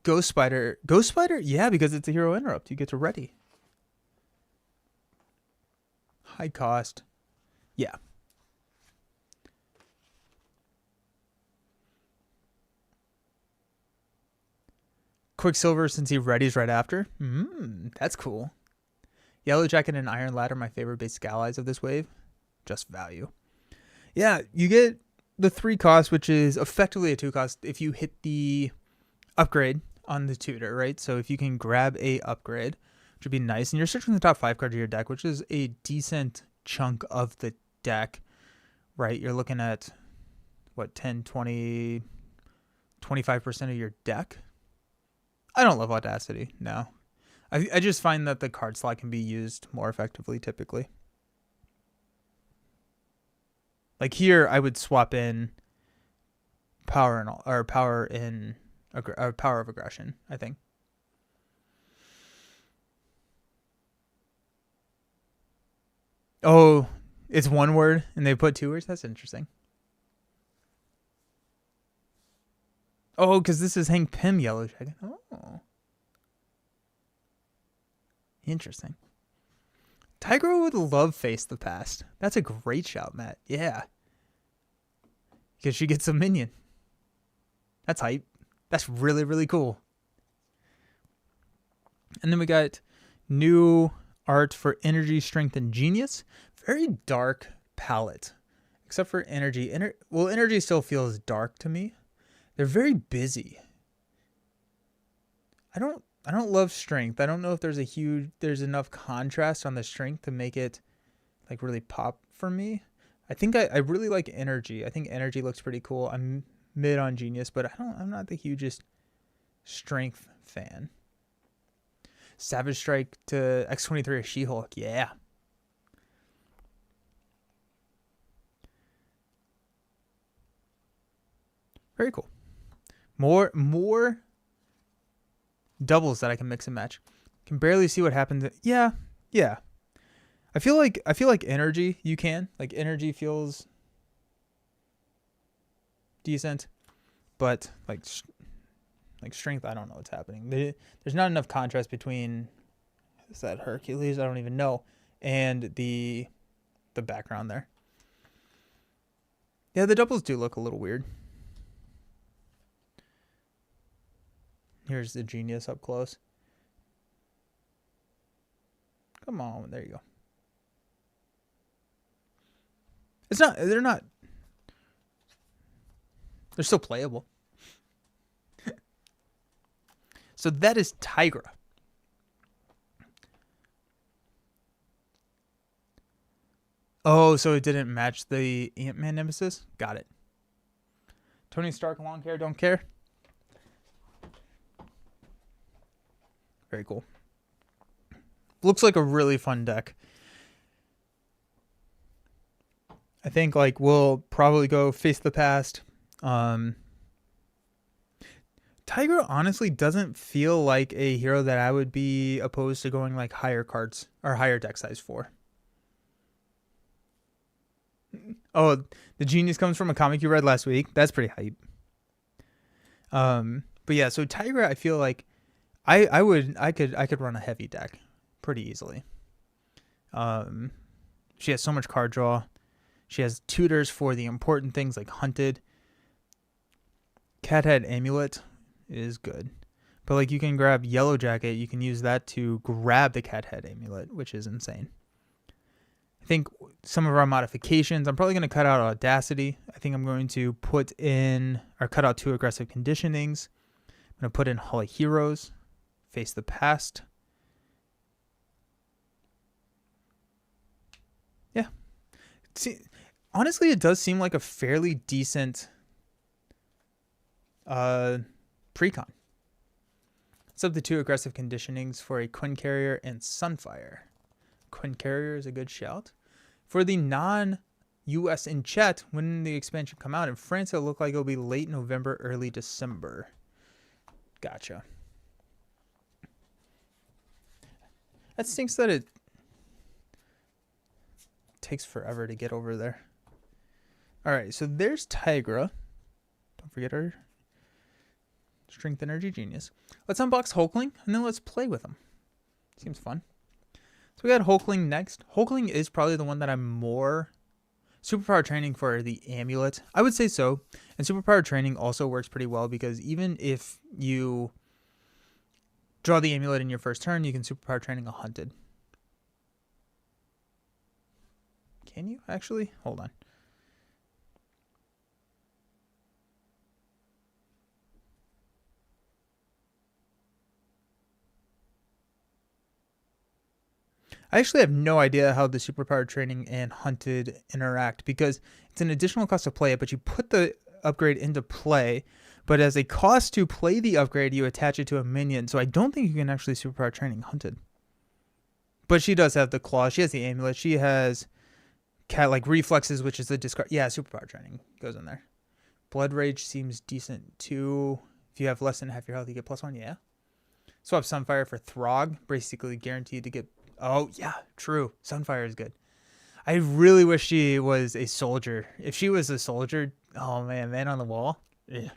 Ghost Spider. Ghost Spider? Yeah, because it's a hero interrupt. You get to ready. High cost. Yeah. Quicksilver, since he readies right after. That's cool. Yellow Jacket and Iron Lad are my favorite basic allies of this wave. Just value. Yeah, you get the 3 cost, which is effectively a 2 cost if you hit the upgrade on the tutor, right? So if you can grab a upgrade, which would be nice, and you're searching the top 5 cards of your deck, which is a decent chunk of the deck, right? You're looking at, what, 10, 20, 25% of your deck? I don't love Audacity, no. I just find that the card slot can be used more effectively typically. Like here, I would swap in power of aggression, I think. Oh, it's one word and they put 2 words? That's interesting. Oh, because this is Hank Pym Yellow Jacket. Oh. Interesting. Tigra would love Face the Past. That's a great shout, Matt. Yeah. Because she gets a minion. That's hype. That's really, really cool. And then we got new art for Energy, Strength, and Genius. Very dark palette. Except for Energy. Energy still feels dark to me. They're very busy. I don't love Strength. I don't know if there's enough contrast on the Strength to make it like really pop for me. I think I really like Energy. I think Energy looks pretty cool. I'm mid on Genius, but I'm not the hugest Strength fan. Savage Strike to X-23 or She-Hulk. Yeah. Very cool. More doubles that I can mix and match. Can barely see what happens. Yeah. I feel like Energy you can. Like Energy feels decent, but like Strength, I don't know what's happening. There's not enough contrast between, is that Hercules? I don't even know, and the background there. Yeah, the doubles do look a little weird. Here's the Genius up close. Come on, there you go. They're still playable. So that is Tigra. Oh, so it didn't match the Ant-Man Nemesis? Got it. Tony Stark, long hair, don't care. Very cool. Looks like a really fun deck. I think like we'll probably go Face the Past. Tigra honestly doesn't feel like a hero that I would be opposed to going like higher cards or higher deck size for. Oh, the genius comes from a comic you read last week. That's pretty hype. But yeah, so Tigra, I feel like I could run a heavy deck pretty easily. She has so much card draw. She has tutors for the important things like Hunted. Cathead Amulet is good. But like you can grab Yellow Jacket, you can use that to grab the Cathead Amulet, which is insane. I think some of our modifications, I'm probably going to cut out Audacity. I think I'm going to put in, or cut out 2 aggressive conditionings. I'm going to put in Hall of Heroes, Face the Past. Yeah. See, honestly, it does seem like a fairly decent precon. It's up to 2 aggressive conditionings for a Quinn Carrier and Sunfire. Quinn Carrier is a good shout. For the non-US in chat, when the expansion come out in France, it'll look like it'll be late November, early December. Gotcha. That stinks that it takes forever to get over there. All right, so there's Tigra. Don't forget our Strength Energy Genius. Let's unbox Hulkling, and then let's play with him. Seems fun. So we got Hulkling next. Hulkling is probably the one that I'm more superpower training for the amulet. I would say so. And superpower training also works pretty well because even if you draw the amulet in your first turn, you can superpower training a Hunted. Can you actually? Hold on. I actually have no idea how the superpower training and Hunted interact because it's an additional cost to play it, but you put the upgrade into play, but as a cost to play the upgrade, you attach it to a minion. So I don't think you can actually superpower training Hunted. But she does have the claw. She has the amulet. She has like reflexes, which is the discard. Yeah, superpower training goes in there. Blood Rage seems decent too. If you have less than half your health, you get +1. Yeah. Swap Sunfire for Throg, basically guaranteed to get. Oh, yeah, true. Sunfire is good. I really wish she was a soldier. If she was a soldier, oh, man on the wall. Yeah.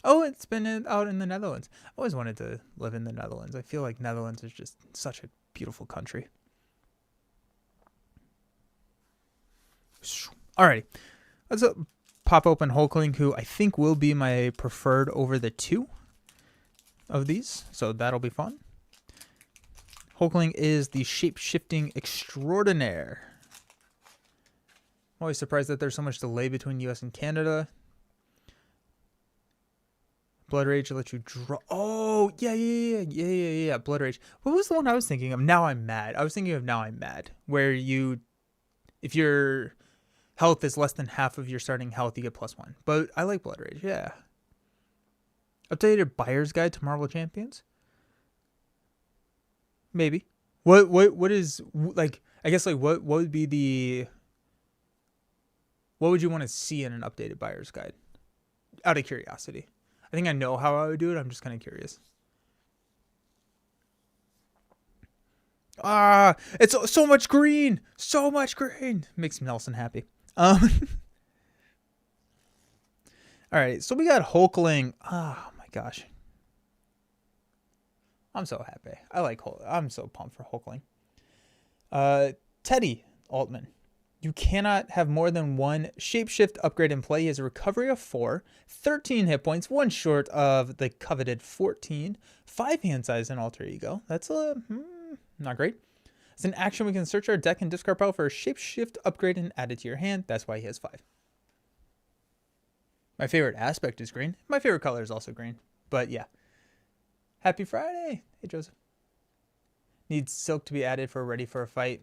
Oh, it's been out in the Netherlands. I always wanted to live in the Netherlands. I feel like Netherlands is just such a beautiful country. Alrighty. Let's pop open Hulkling, who I think will be my preferred over the 2 of these. So that'll be fun. Hulkling is the shape-shifting extraordinaire. I'm always surprised that there's so much delay between US and Canada. Blood Rage lets you draw. Oh, yeah. Blood Rage. What was the one I was thinking of? Now I'm Mad. I was thinking of Now I'm Mad, where you, if your health is less than half of your starting health, you get +1. But I like Blood Rage, yeah. Updated Buyer's Guide to Marvel Champions? Maybe. What is, like, I guess, like, what would be the, what would you want to see in an updated Buyer's Guide? Out of curiosity. I think I know how I would do it. I'm just kind of curious. Ah, it's so much green. So much green. Makes Nelson happy. All right, so we got Hulkling. Oh, my gosh. I'm so happy. I like Hulkling. I'm so pumped for Hulkling. Teddy Altman. You cannot have more than 1 shapeshift upgrade in play. He has a recovery of 4, 13 hit points, 1 short of the coveted 14, 5 hand size and alter ego. That's not great. As an action, we can search our deck and discard pile for a shapeshift upgrade and add it to your hand. That's why he has 5. My favorite aspect is green. My favorite color is also green. But yeah. Happy Friday. Hey, Joseph. Needs Silk to be added for Ready for a Fight.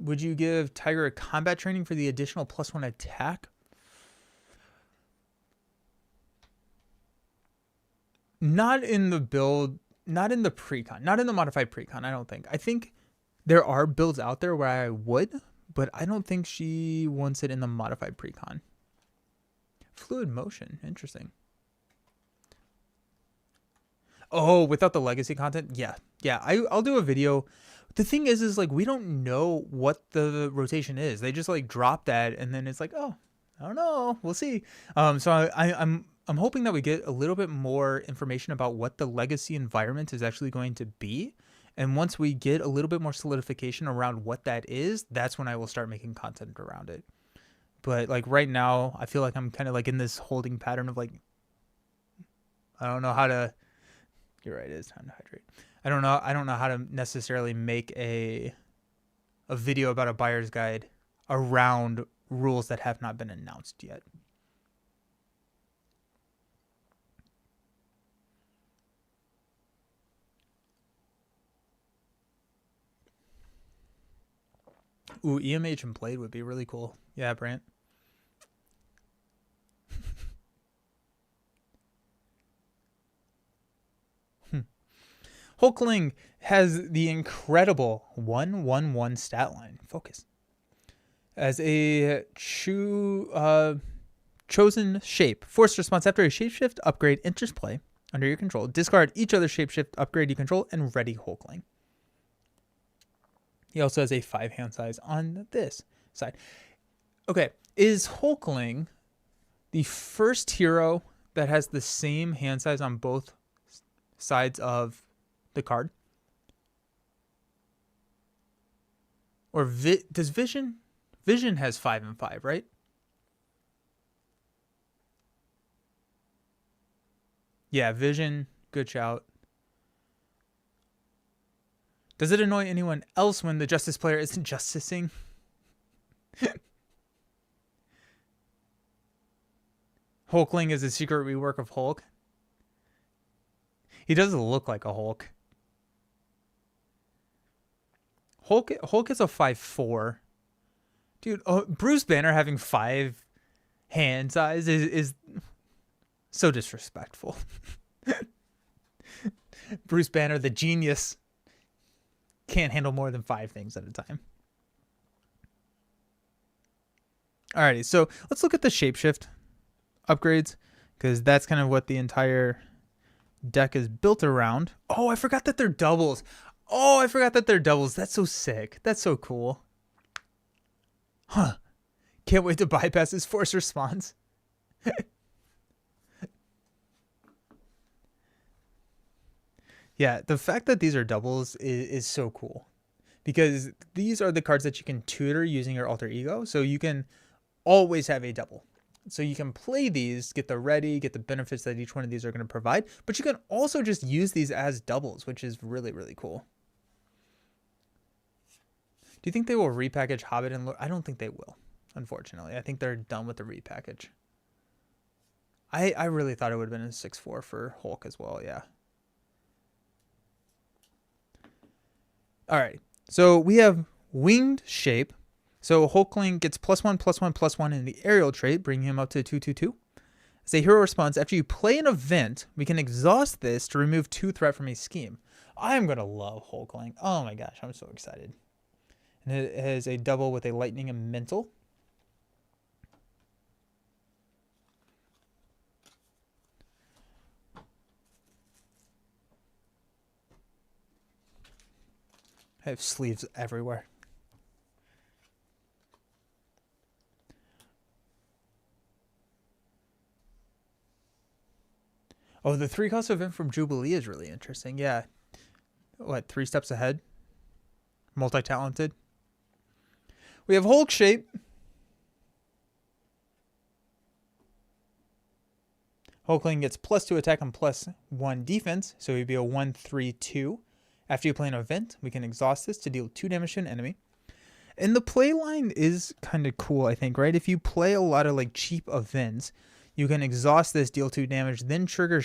Would you give Tiger a combat training for the additional +1 attack? Not in the build, not in the precon, not in the modified precon, I don't think. I think there are builds out there where I would, but I don't think she wants it in the modified precon. Fluid motion, interesting. Oh, without the legacy content? Yeah. I'll do a video. The thing is like we don't know what the rotation is. They just like drop that and then it's like, oh, I don't know. We'll see. So I'm hoping that we get a little bit more information about what the legacy environment is actually going to be. And once we get a little bit more solidification around what that is, that's when I will start making content around it. But like right now, I feel like I'm kind of like in this holding pattern of like, I don't know how to. You're right. It is time to hydrate. I don't know how to necessarily make a video about a buyer's guide around rules that have not been announced yet. Ooh, EMH and Blade would be really cool. Yeah, Brant. Hulkling has the incredible 1/1/1 stat line. Focus. As a chosen shape, forced response after a shapeshift upgrade enters play under your control, discard each other shapeshift upgrade you control and ready Hulkling. He also has a 5 hand size on this side. Okay, is Hulkling the first hero that has the same hand size on both sides of the card? Or does Vision? Vision has 5 and 5, right? Yeah, Vision, good shout. Does it annoy anyone else when the Justice player isn't justicing? Hulkling is a secret rework of Hulk. He doesn't look like a Hulk. Hulk is a 5/4. Dude, Bruce Banner having 5 hand size is so disrespectful. Bruce Banner, the genius, can't handle more than 5 things at a time. Alrighty, so let's look at the shapeshift upgrades, because that's kind of what the entire deck is built around. Oh, I forgot that they're doubles. That's so sick. That's so cool. Huh. Can't wait to bypass his force response. Yeah, the fact that these are doubles is so cool, because these are the cards that you can tutor using your alter ego. So you can always have a double. So you can play these, get the ready, get the benefits that each one of these are going to provide, but you can also just use these as doubles, which is really, really cool. Do you think they will repackage Hobbit and I don't think they will, unfortunately. I think they're done with the repackage. I really thought it would have been a 6/4 for Hulk as well, yeah. All right, so we have winged shape. So Hulkling gets +1/+1/+1 in the aerial trait, bringing him up to 2/2/2. As a hero response, after you play an event, we can exhaust this to remove 2 threat from a scheme. I'm going to love Hulkling. Oh my gosh, I'm so excited. And it has a double with a lightning and mental. I have sleeves everywhere. Oh, the 3-cost event from Jubilee is really interesting. Yeah. What, 3 steps ahead? Multi-talented. We have Hulk shape. Hulkling gets +2 attack and +1 defense, so he'd be a 1/3/2. After you play an event, we can exhaust this to deal 2 damage to an enemy. And the play line is kind of cool, I think, right? If you play a lot of like cheap events, you can exhaust this, deal 2 damage, then trigger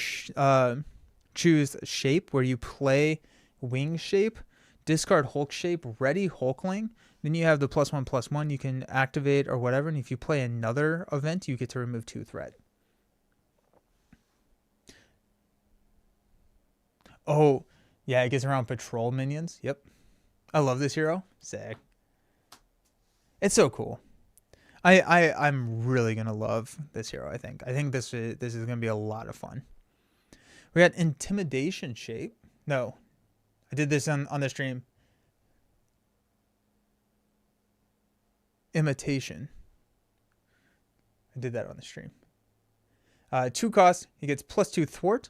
choose shape, where you play wing shape, discard Hulk shape, ready Hulkling. Then you have the +1/+1 you can activate or whatever. And if you play another event, you get to remove 2 threat. Oh, yeah, it gets around patrol minions. Yep. I love this hero. Sick. It's so cool. I'm really gonna love this hero. I think this is gonna be a lot of fun. We got intimidation shape. No, I did this on the stream. Imitation. I did that on the stream. 2 cost. He gets +2 thwart.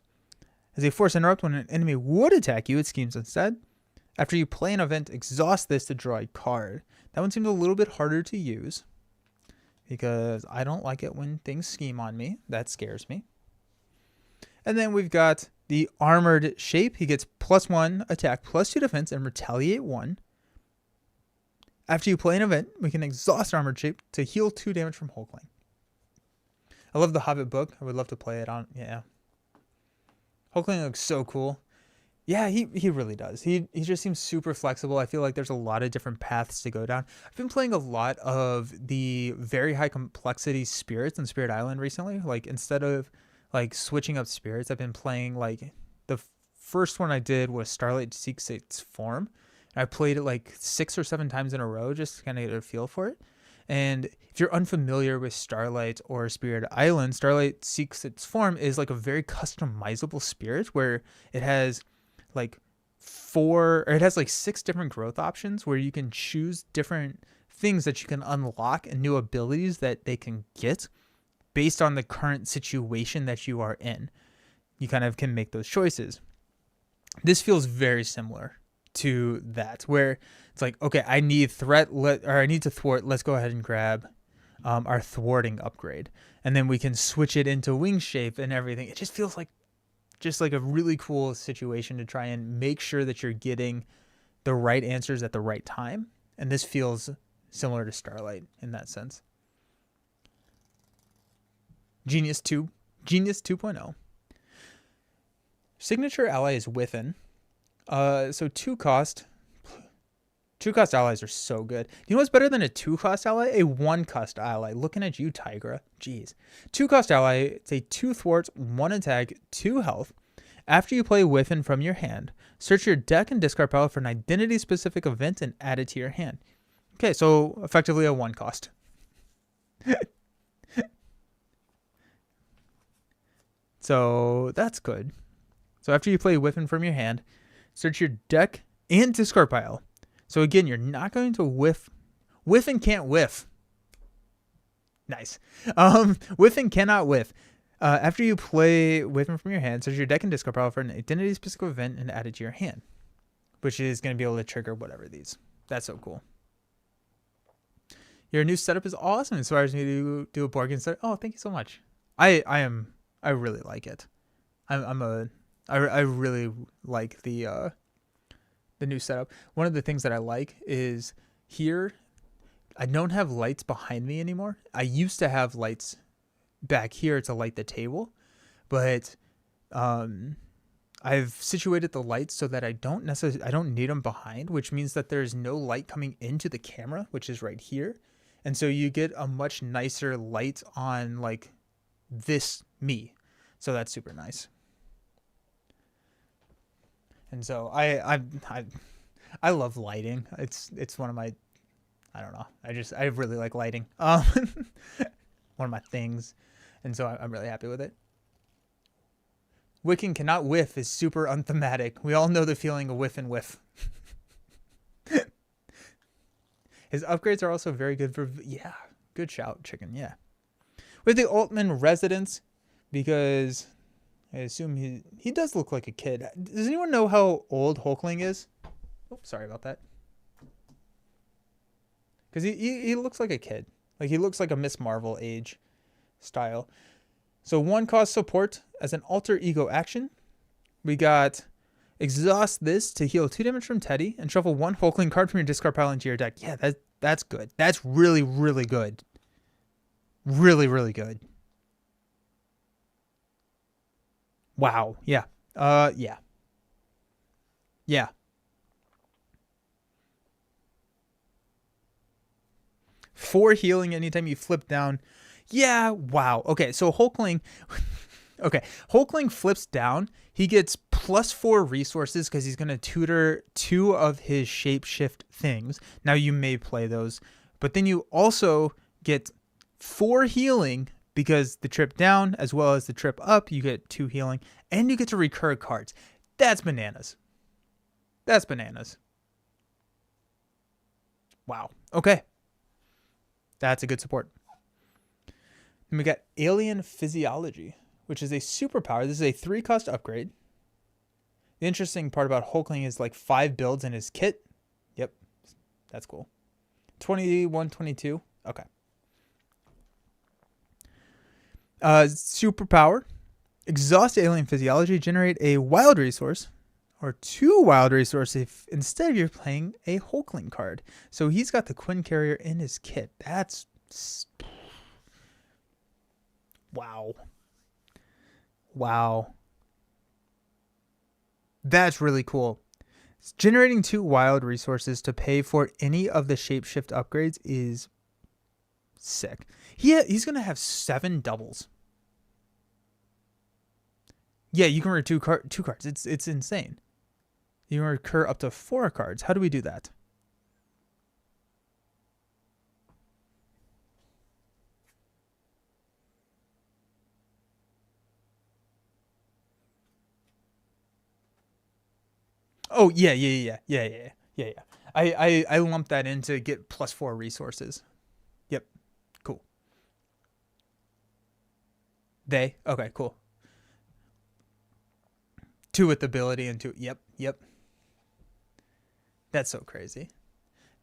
As a force interrupt when an enemy would attack you, it schemes instead. After you play an event, exhaust this to draw a card. That one seems a little bit harder to use because I don't like it when things scheme on me. That scares me. And then we've got the armored shape. He gets +1 attack, +2 defense, and retaliate 1. After you play an event, we can exhaust armored shape to heal 2 damage from Hulkling. I love the Hobbit book. I would love to play it on. Yeah. Hulkling looks so cool. Yeah, he really does. He just seems super flexible. I feel like there's a lot of different paths to go down. I've been playing a lot of the very high complexity spirits in Spirit Island recently. Like instead of like switching up spirits, I've been playing like the first one I did was Starlight Seeks Its Form. I played it like 6 or 7 times in a row just to kind of get a feel for it. And if you're unfamiliar with Starlight or Spirit Island, Starlight Seeks Its Form is like a very customizable spirit where it has like 6 different growth options where you can choose different things that you can unlock and new abilities that they can get based on the current situation that you are in. You kind of can make those choices. This feels very similar to that, where it's like, okay, I need I need to thwart. Let's go ahead and grab our thwarting upgrade, and then we can switch it into wing shape and everything. It just feels like a really cool situation to try and make sure that you're getting the right answers at the right time. And this feels similar to Starlight in that sense. Genius 2.0. Signature ally is Within. So 2 cost allies are so good. You know what's better than a 2 cost ally? A 1 cost ally. Looking at you, Tigra. Jeez. 2 cost ally, it's a 2 thwarts, 1 attack, 2 health. After you play Within from your hand, search your deck and discard pile for an identity specific event and add it to your hand. Okay, so effectively a 1 cost. So that's good. So after you play Within from your hand, search your deck and discard pile. So again, you're not going to whiff. Within can't whiff. Nice. Within cannot whiff. After you play Within from your hand, search your deck and discard pile for an identity specific event and add it to your hand, which is going to be able to trigger whatever these. That's so cool. Your new setup is awesome. It inspires me to do a board game setup. Oh, thank you so much. I really like it. I really like the new setup. One of the things that I like is here, I don't have lights behind me anymore. I used to have lights back here to light the table, but I've situated the lights so that I don't need them behind, which means that there's no light coming into the camera, which is right here. And so you get a much nicer light on like this me. So that's super nice. And so I love lighting. It's one of my, I don't know. I really like lighting. One of my things. And so I'm really happy with it. Wiccan cannot whiff is super unthematic. We all know the feeling of whiff and whiff. His upgrades are also very good for, yeah, good shout, chicken, yeah. With the Altman Residence, because I assume he does look like a kid. Does anyone know how old Hulkling is? Oh, sorry about that. Because he looks like a kid. Like he looks like a Miss Marvel age style. So 1 cost support as an alter ego action. We got exhaust this to heal 2 damage from Teddy and shuffle 1 Hulkling card from your discard pile into your deck. Yeah, that's good. That's really, really good. Really, really good. Wow. Yeah. Yeah. Yeah. For healing anytime you flip down. Yeah. Wow. Okay. So Hulkling. Okay. Hulkling flips down. He gets +4 resources because he's going to tutor 2 of his shapeshift things. Now you may play those But then you also get 4 healing because the trip down as well as the trip up, you get 2 healing, and you get to recur cards. That's bananas. That's bananas. Wow. Okay. That's a good support. Then we got Alien Physiology, which is a superpower. This is a 3-cost upgrade. The interesting part about Hulkling is like 5 builds in his kit. Yep. That's cool. 21, 22. Okay. Superpower. Exhaust Alien Physiology. Generate a wild resource or 2 wild resources if instead you're playing a Hulkling card. So he's got the Quinn Carrier in his kit. That's... Wow. Wow. That's really cool. Generating 2 wild resources to pay for any of the shapeshift upgrades is sick. He's going to have 7 doubles. Yeah, you can recur 2 cards. It's insane. You can recur up to 4 cards. How do we do that? Oh, yeah. I lumped that in to get +4 resources. Yep. Cool. Okay, cool. 2 with ability and 2. Yep. That's so crazy.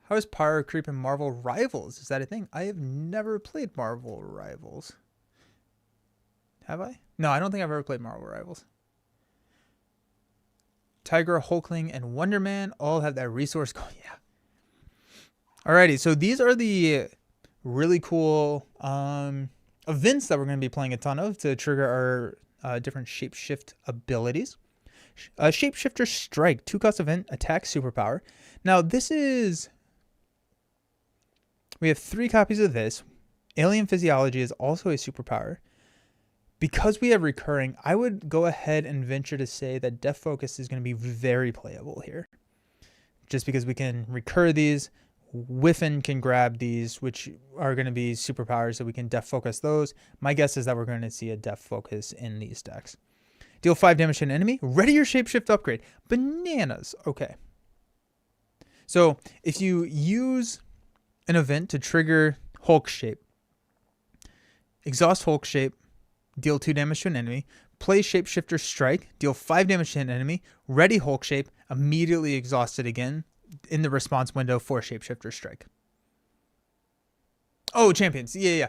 How is Power Creep in Marvel Rivals? Is that a thing? I have never played Marvel Rivals. Have I? No, I don't think I've ever played Marvel Rivals. Tiger, Hulkling, and Wonder Man all have that resource. Oh, yeah. Alrighty, so these are the really cool events that we're going to be playing a ton of to trigger our different shapeshift abilities. Shapeshifter Strike, 2-cost event, attack, superpower. Now, this is... We have 3 copies of this. Alien Physiology is also a superpower. Because we have recurring, I would go ahead and venture to say that Def Focus is going to be very playable here. Just because we can recur these, Whiffin can grab these, which are going to be superpowers, so we can Def Focus those. My guess is that we're going to see a Def Focus in these decks. Deal 5 damage to an enemy. Ready your Shapeshift upgrade. Bananas. Okay. So if you use an event to trigger Hulk Shape, exhaust Hulk Shape, deal 2 damage to an enemy, play Shapeshifter Strike, deal 5 damage to an enemy, ready Hulk Shape, immediately exhaust it again in the response window for Shapeshifter Strike. Oh, champions. Yeah.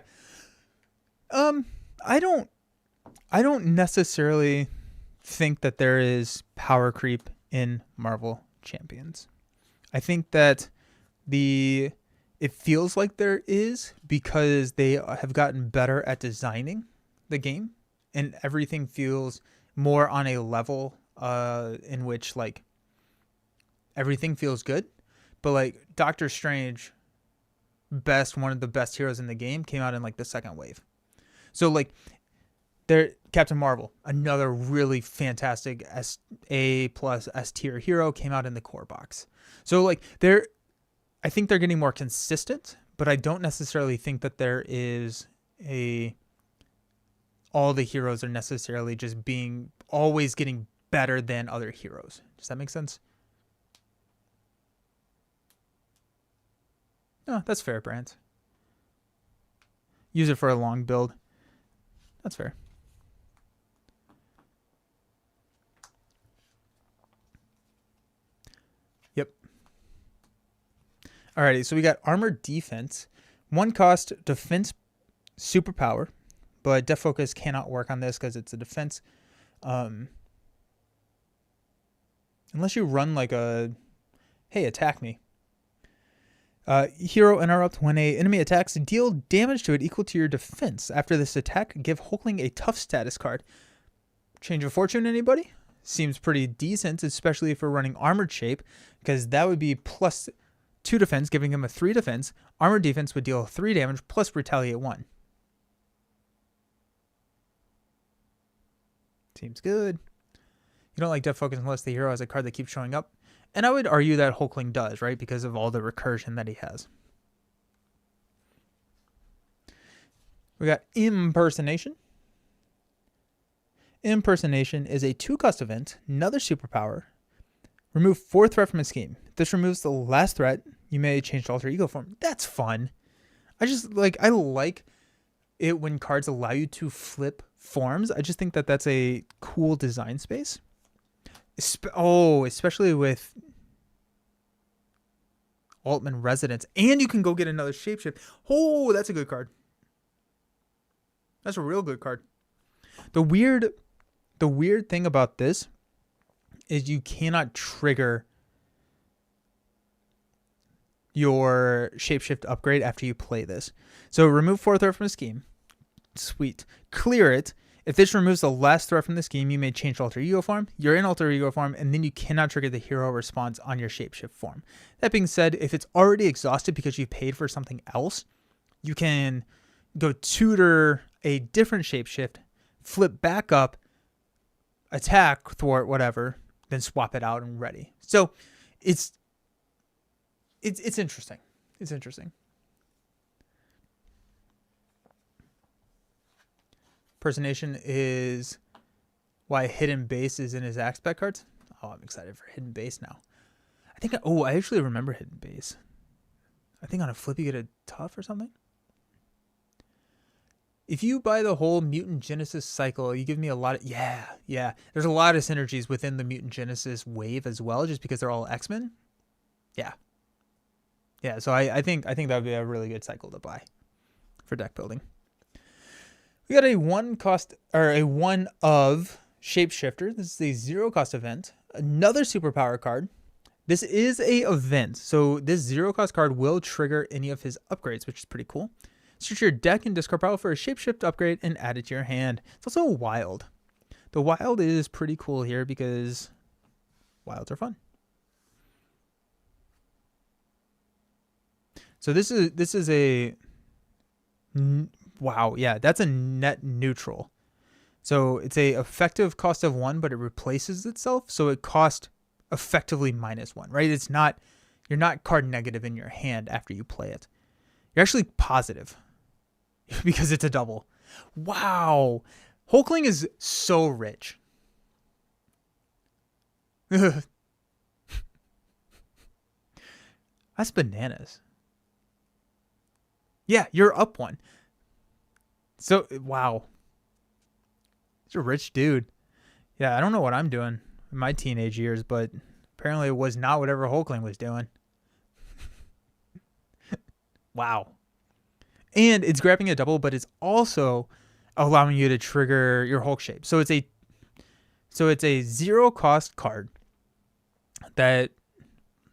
I don't necessarily think that there is power creep in Marvel Champions. I think that it feels like there is because they have gotten better at designing the game, and everything feels more on a level in which like everything feels good. But like Doctor Strange, one of the best heroes in the game, came out in like the 2nd wave. So like Captain Marvel, another really fantastic A+ S tier hero, came out in the core box. So like I think they're getting more consistent, but I don't necessarily think that there is all the heroes are necessarily just always getting better than other heroes. Does that make sense? No, that's fair, Brant. Use it for a long build. That's fair. Yep. Alrighty, so we got Armor Defense. 1-cost defense superpower. But Def Focus cannot work on this because it's a defense. Unless you run like hey, attack me. Hero Interrupt. When an enemy attacks, deal damage to it equal to your defense. After this attack, give Hulkling a tough status card. Change of fortune, anybody? Seems pretty decent, especially if we're running Armored Shape, because that would be +2 defense, giving him a 3 defense. Armored Defense would deal 3 damage plus Retaliate 1. Seems good. You don't like Def Focus unless the hero has a card that keeps showing up. And I would argue that Hulkling does, right? Because of all the recursion that he has. We got Impersonation. Impersonation is a 2-cost event, another superpower. Remove 4 threat from a scheme. This removes the last threat. You may change to alter ego form. That's fun. I like it when cards allow you to flip forms. I just think that that's a cool design space. Especially with Altman Residence. And you can go get another shapeshift. Oh, that's a good card. That's a real good card. The weird thing about this is you cannot trigger your shapeshift upgrade after you play this. So remove 4 threat from the scheme. Sweet. Clear it. If this removes the last threat from the scheme, you may change to alter ego form. You're in alter ego form, and then you cannot trigger the hero response on your shapeshift form. That being said, if it's already exhausted because you paid for something else, you can go tutor a different shapeshift, flip back up, attack, thwart, whatever, then swap it out and ready. So it's interesting. It's interesting. Impersonation is why Hidden Base is in his axe spec cards. Oh, I'm excited for Hidden Base now. I actually remember Hidden Base. I think on a flip you get a tough or something. If you buy the whole Mutant Genesis cycle, you give me a lot of... Yeah. There's a lot of synergies within the Mutant Genesis wave as well, just because they're all X-Men. Yeah, so I think that would be a really good cycle to buy for deck building. We got a 1 of Shapeshifter. This is a 0-cost event. Another superpower card. This is a event, so this 0-cost card will trigger any of his upgrades, which is pretty cool. Search your deck and discard pile for a shapeshift upgrade and add it to your hand. It's also a wild. The wild is pretty cool here because wilds are fun. So this is a wow, yeah, that's a net neutral. So it's a effective cost of 1, but it replaces itself, so it costs effectively -1, right? It's not, you're not card negative in your hand after you play it. You're actually positive because it's a double. Wow. Hulkling is so rich. That's bananas. Yeah, you're up 1. So, wow. He's a rich dude. Yeah, I don't know what I'm doing in my teenage years, but apparently it was not whatever Hulkling was doing. Wow. And it's grabbing a double, but it's also allowing you to trigger your Hulk shape. So it's a 0-cost card that,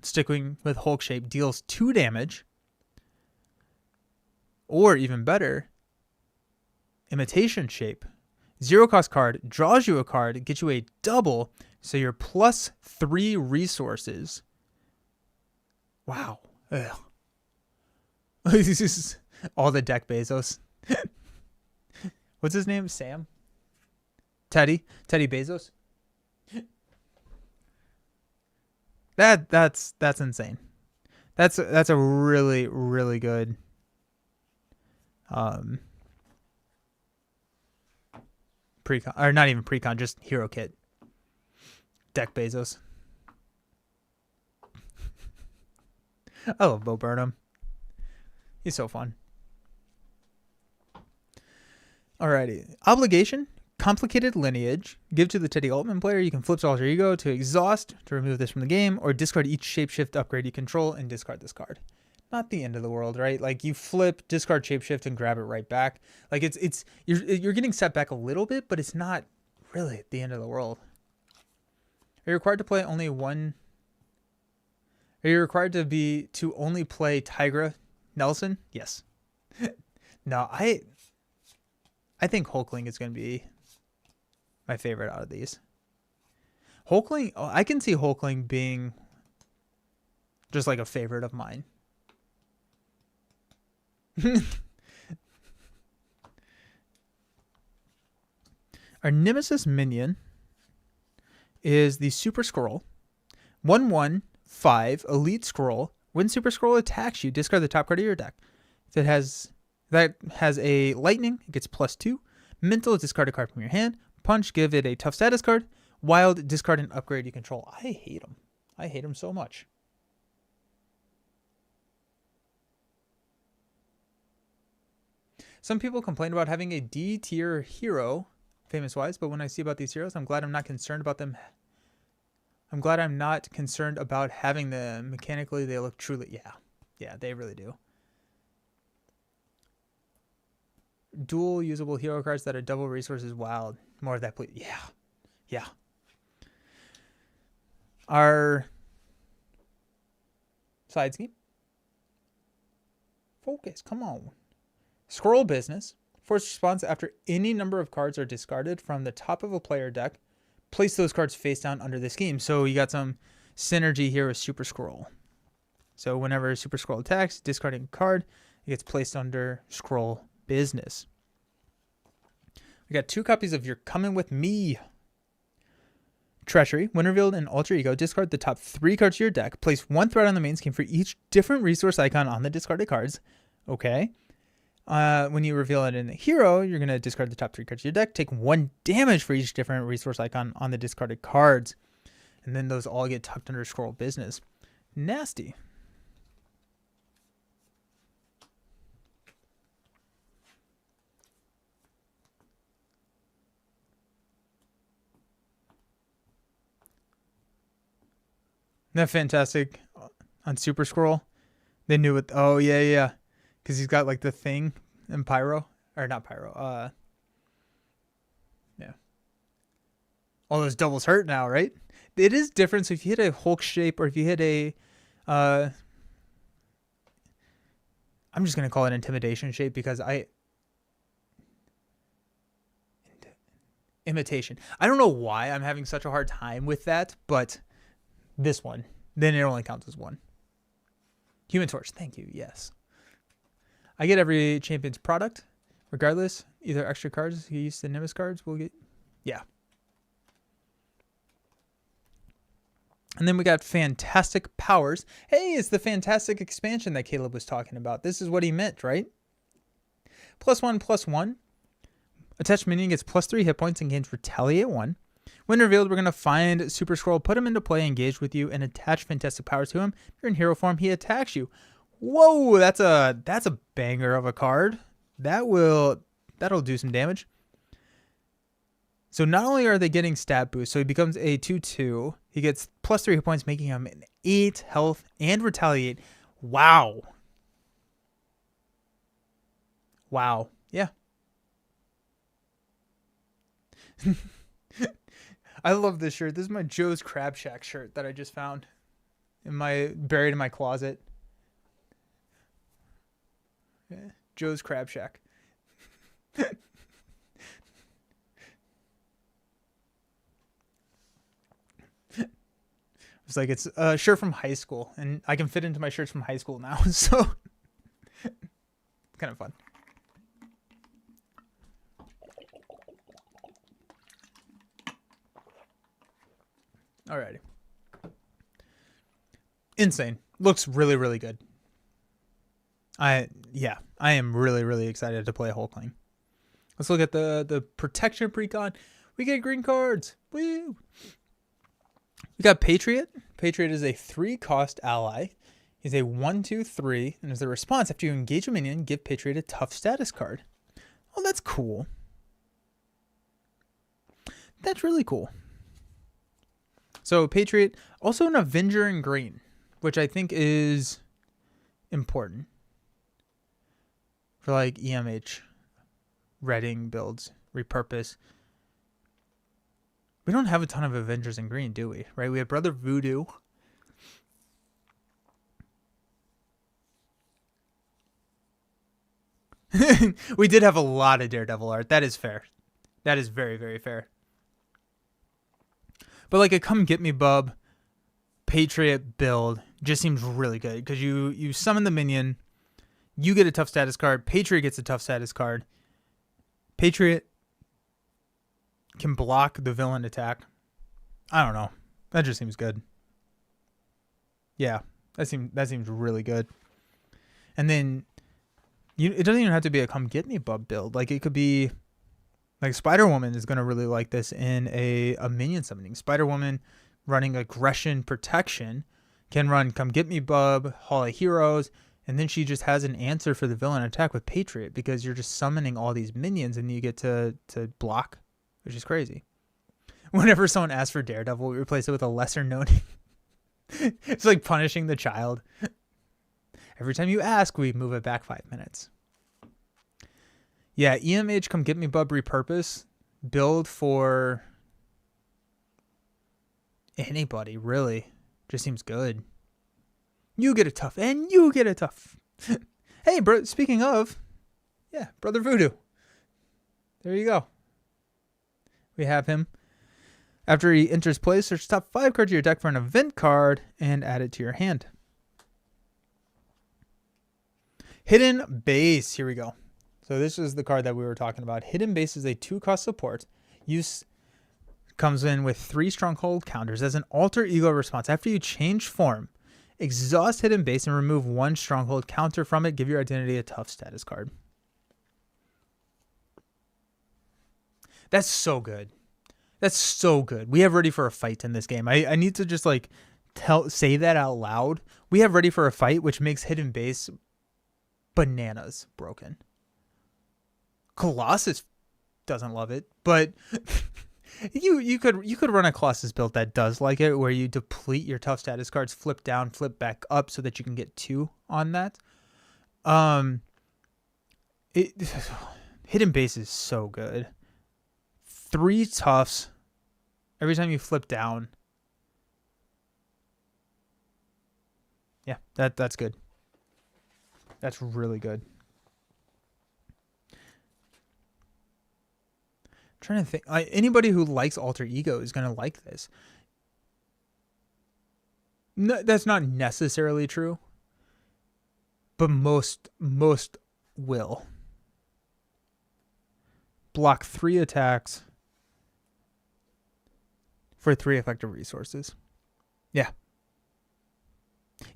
sticking with Hulk shape, deals 2 damage. Or even better, Imitation Shape. 0-cost card, draws you a card, gets you a double, so you're +3 resources. Wow. Ugh. This is all the deck Bezos. What's his name? Sam? Teddy Bezos? That's insane. That's a really, really good precon, or not even precon, just hero kit. Deck Bezos. I love Bo Burnham. He's so fun. Alrighty. Obligation. Complicated Lineage. Give to the Teddy Altman player. You can flip to alter ego to exhaust to remove this from the game, or discard each shapeshift upgrade you control and discard this card. Not the end of the world, right? Like, you flip, discard shapeshift, and grab it right back. Like, you're getting set back a little bit, but it's not really the end of the world. Are you required to play only one? Are you required to only play Tigra Nelson? Yes. No, I think Hulkling is going to be my favorite out of these. Hulkling, I can see Hulkling being just like a favorite of mine. Our Nemesis minion is the Super Scroll. 1/1/5 Elite Scroll. When Super Scroll attacks you, discard the top card of your deck. If That has a lightning. It gets +2. Mental, discard a card from your hand. Punch, give it a tough status card. Wild, discard and upgrade you control. I hate them. I hate them so much. Some people complain about having a D tier hero, famous wise, but when I see about these heroes, I'm glad I'm not concerned about them. I'm glad I'm not concerned about having them. Mechanically, they look truly, yeah, they really do. Dual usable hero cards that are double resources. Wild. More of that, please. Yeah. Our side scheme. Focus. Come on. Scroll business. Force response after any number of cards are discarded from the top of a player deck. Place those cards face down under the scheme. So you got some synergy here with Super Scroll. So whenever Super Scroll attacks, discarding a card, it gets placed under Scroll business. We got 2 copies of You're Coming With Me. Treachery. When revealed in Alter Ego, discard the top 3 cards of your deck. Place 1 threat on the main scheme for each different resource icon on the discarded cards. Okay. When you reveal it in the hero, you're going to discard the top 3 cards of your deck. Take 1 damage for each different resource icon on the discarded cards. And then those all get tucked under Scroll business. Nasty. Isn't that fantastic? On Super Scroll, they knew it. Oh, yeah. Because he's got like the thing in Pyro. Or not Pyro. Yeah. All those doubles hurt now, right? It is different. So if you hit a Hulk shape or if you hit a... I'm just going to call it intimidation shape because imitation. I don't know why I'm having such a hard time with that, but... This one, then it only counts as 1. Human Torch, thank you, yes. I get every champion's product, regardless. Either extra cards, you use the Nimbus cards, we'll get, yeah. And then we got Fantastic Powers. Hey, it's the Fantastic expansion that Caleb was talking about. This is what he meant, right? +1/+1. Attached minion gets +3 hit points and gains Retaliate 1. When revealed, we're going to find Super Scroll, put him into play, engage with you, and attach Fantastic Powers to him. If you're in hero form, he attacks you. Whoa, that's a banger of a card. That'll do some damage. So not only are they getting stat boost, so he becomes a 2/2. He gets +3 hit points, making him an 8 health and retaliate. Wow. Yeah. I love this shirt. This is my Joe's Crab Shack shirt that I just found buried in my closet. Yeah, Joe's Crab Shack. It's like it's a shirt from high school, and I can fit into my shirts from high school now, so it's kind of fun. Alrighty. Insane. Looks really, really good. I am really, really excited to play Hulkling. Let's look at the protection precon. We get green cards. Woo! We got Patriot. Patriot is a 3-cost ally. He's a 1/2/3, and as a response, after you engage a minion, give Patriot a tough status card. Oh, that's cool. That's really cool. So Patriot, also an Avenger in green, which I think is important for like EMH, Redding builds, repurpose. We don't have a ton of Avengers in green, do we? Right? We have Brother Voodoo. We did have a lot of Daredevil art. That is fair. That is very, very fair. But like a Come Get Me Bub Patriot build just seems really good because you summon the minion, you get a tough status card, Patriot gets a tough status card. Patriot can block the villain attack. I don't know. That just seems good. Yeah, that seems really good. And then, It doesn't even have to be a come get me bub build. Like, it could be like Spider-Woman is going to really like this in a minion summoning. Spider-Woman running aggression protection can run come get me bub, Hall of Heroes, and then she just has an answer for the villain attack with Patriot because you're just summoning all these minions and you get to block, which is crazy. Whenever someone asks for Daredevil, we replace it with a lesser known. It's like punishing the child. Every time you ask, we move it back 5 minutes. Yeah, EMH come get me bub repurpose. Build for anybody, really. Just seems good. You get a tough, and you get a tough. Hey, bro, speaking of, yeah, Brother Voodoo. There you go. We have him. After he enters play, search top 5 cards of your deck for an event card and add it to your hand. Hidden Base. Here we go. So this is the card that we were talking about. Hidden Base is a 2-cost support. Use comes in with 3 stronghold counters as an alter ego response. After you change form, exhaust Hidden Base and remove 1 stronghold counter from it. Give your identity a tough status card. That's so good. That's so good. We have Ready for a Fight in this game. I need to just like say that out loud. We have Ready for a Fight, which makes Hidden Base bananas broken. Colossus doesn't love it, but you could run a Colossus build that does like it, where you deplete your tough status cards, flip down, flip back up, so that you can get 2 on that. Hidden Base is so good. 3 toughs every time you flip down. Yeah, that's good. That's really good. Trying to think. Anybody who likes Alter Ego is going to like this. No, that's not necessarily true, but most will. Block 3 attacks for 3 effective resources. Yeah.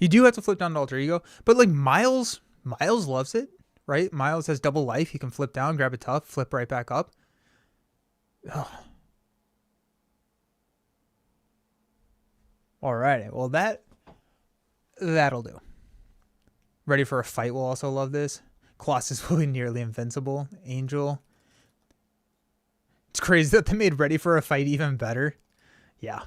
You do have to flip down to Alter Ego, but like Miles loves it, right? Miles has double life. He can flip down, grab a tough, flip right back up. Oh. All right. Well, that'll do. Ready for a Fight will also love this. Colossus will be nearly invincible. Angel. It's crazy that they made Ready for a Fight even better. Yeah.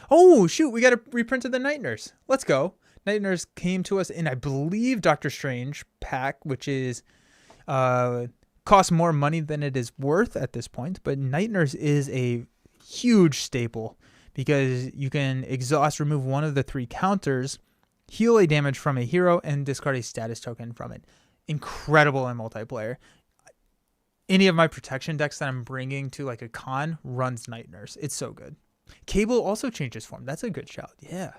Oh, shoot. We got a reprint of the Night Nurse. Let's go. Night Nurse came to us in, I believe, Doctor Strange pack, which is costs more money than it is worth at this point. But Night Nurse is a huge staple because you can exhaust, remove 1 of the 3 counters, heal a damage from a hero, and discard a status token from it. Incredible in multiplayer. Any of my protection decks that I'm bringing to like a con runs Night Nurse. It's so good. Cable also changes form. That's a good shout. Yeah.